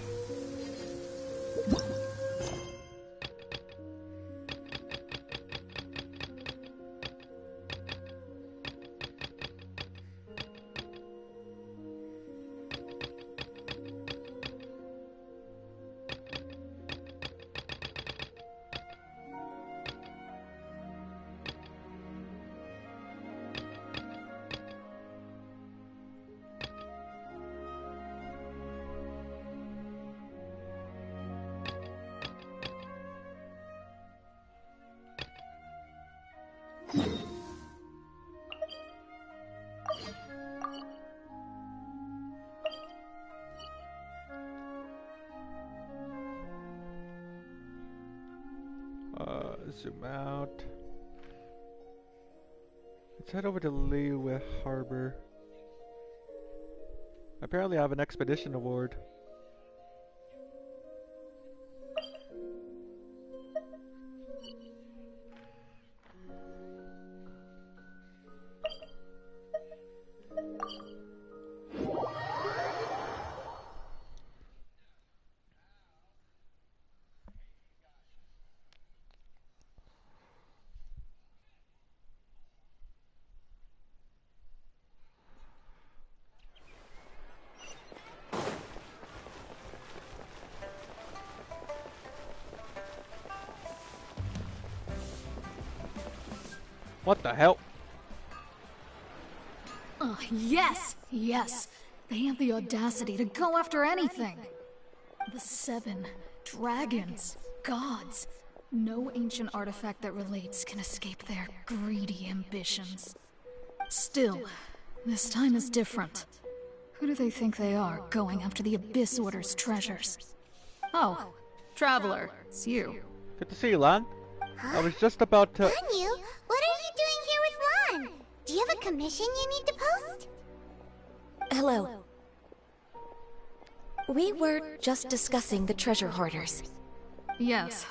Zoom out. Let's head over to Liyue Harbor. Apparently I have an expedition award. What the hell? Oh, yes! Yes! They have the audacity to go after anything! The 7 dragons, gods. No ancient artifact that relates can escape their greedy ambitions. Still, this time is different. Who do they think they are, going after the Abyss Order's treasures? Oh, Traveler, it's you. Good to see you, Lan. I was just about to... Ganyu, what are you doing here with Lan? Do you have a commission you need to post? Hello. We were just discussing the treasure hoarders. Yes.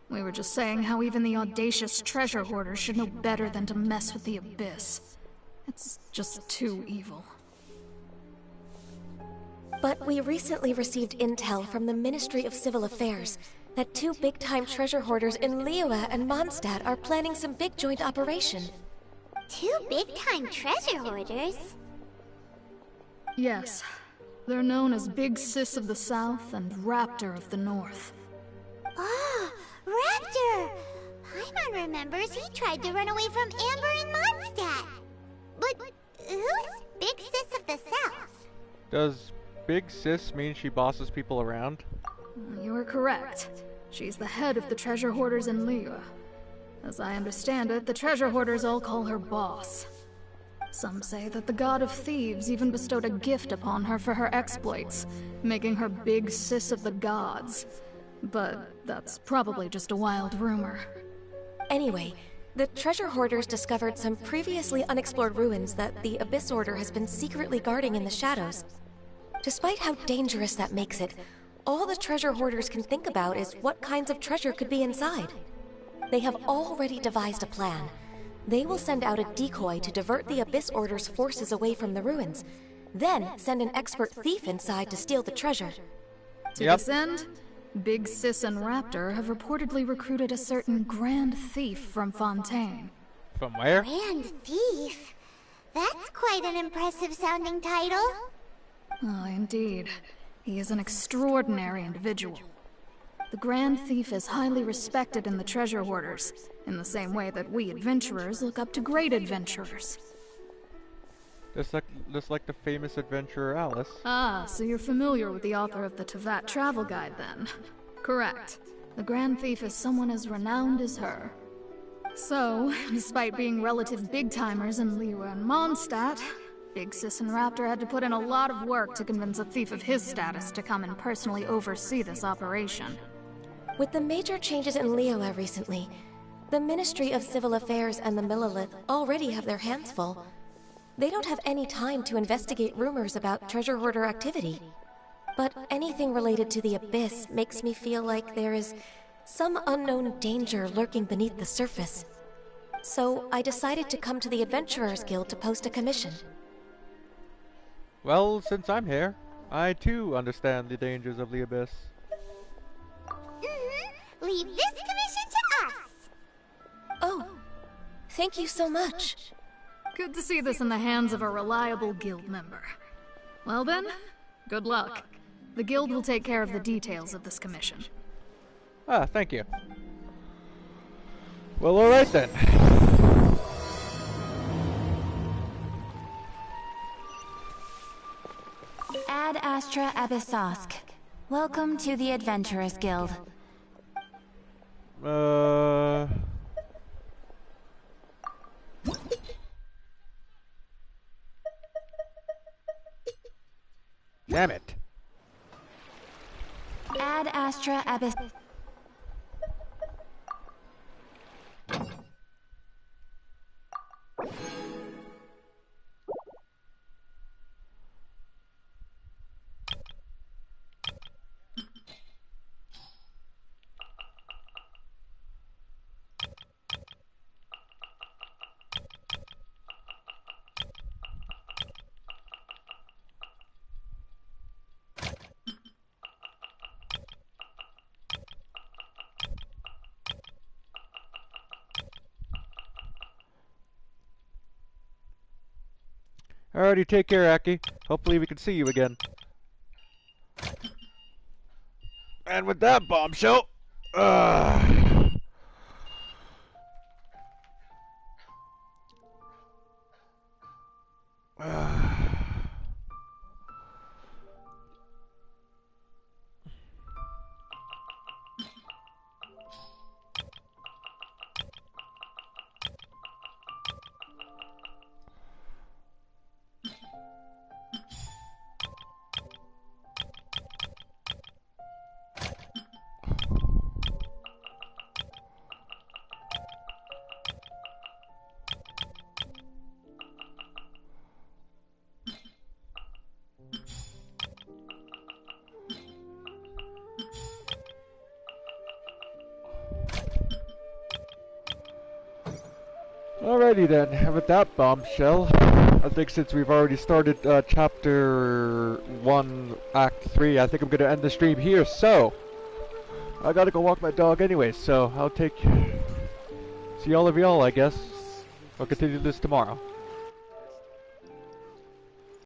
We were just saying how even the audacious treasure hoarders should know better than to mess with the Abyss. It's just too evil. But we recently received intel from the Ministry of Civil Affairs that 2 big-time treasure hoarders in Liyue and Mondstadt are planning some big joint operation. 2 big-time treasure hoarders? Yes. They're known as Big Sis of the South and Raptor of the North. Oh, Raptor! Paimon remembers he tried to run away from Amber in Mondstadt. But who's Big Sis of the South? Does Big Sis mean she bosses people around? You are correct. She's the head of the treasure hoarders in Liyue. As I understand it, the treasure hoarders all call her boss. Some say that the god of thieves even bestowed a gift upon her for her exploits, making her Big Sis of the gods. But that's probably just a wild rumor. Anyway, the treasure hoarders discovered some previously unexplored ruins that the Abyss Order has been secretly guarding in the shadows. Despite how dangerous that makes it, all the treasure hoarders can think about is what kinds of treasure could be inside. They have already devised a plan. They will send out a decoy to divert the Abyss Order's forces away from the ruins, then send an expert thief inside to steal the treasure. To this end, Big Sis and Raptor have reportedly recruited a certain Grand Thief from Fontaine. From where? Grand Thief? That's quite an impressive sounding title. Oh, indeed. He is an extraordinary individual. The Grand Thief is highly respected in the treasure hoarders, in the same way that we adventurers look up to great adventurers. Just like the famous adventurer Alice. Ah, so you're familiar with the author of the Teyvat travel guide then? Correct. The Grand Thief is someone as renowned as her. So, despite being relative big-timers in Liyue and Mondstadt, Big Sis and Raptor had to put in a lot of work to convince a thief of his status to come and personally oversee this operation. With the major changes in Liyue recently, the Ministry of Civil Affairs and the Millelith already have their hands full. They don't have any time to investigate rumors about treasure hoarder activity. But anything related to the Abyss makes me feel like there is some unknown danger lurking beneath the surface. So I decided to come to the Adventurers Guild to post a commission. Well, since I'm here, I too understand the dangers of the Abyss. Leave this commission to us! Oh, thank you so much. Good to see this in the hands of a reliable guild member. Well then, good luck. The guild will take care of the details of this commission. Ah, thank you. Well, alright then. Ad Astra Abyssosk. Welcome to the Adventurers Guild. Damn it. Ad Astra Abyss. Alrighty, take care, Aki. Hopefully we can see you again. And with that bombshell, alrighty then, and with that bombshell, I think since we've already started chapter 1, act 3, I think I'm gonna end the stream here, so I gotta go walk my dog anyway, so I'll see all of y'all, I guess. I'll continue this tomorrow.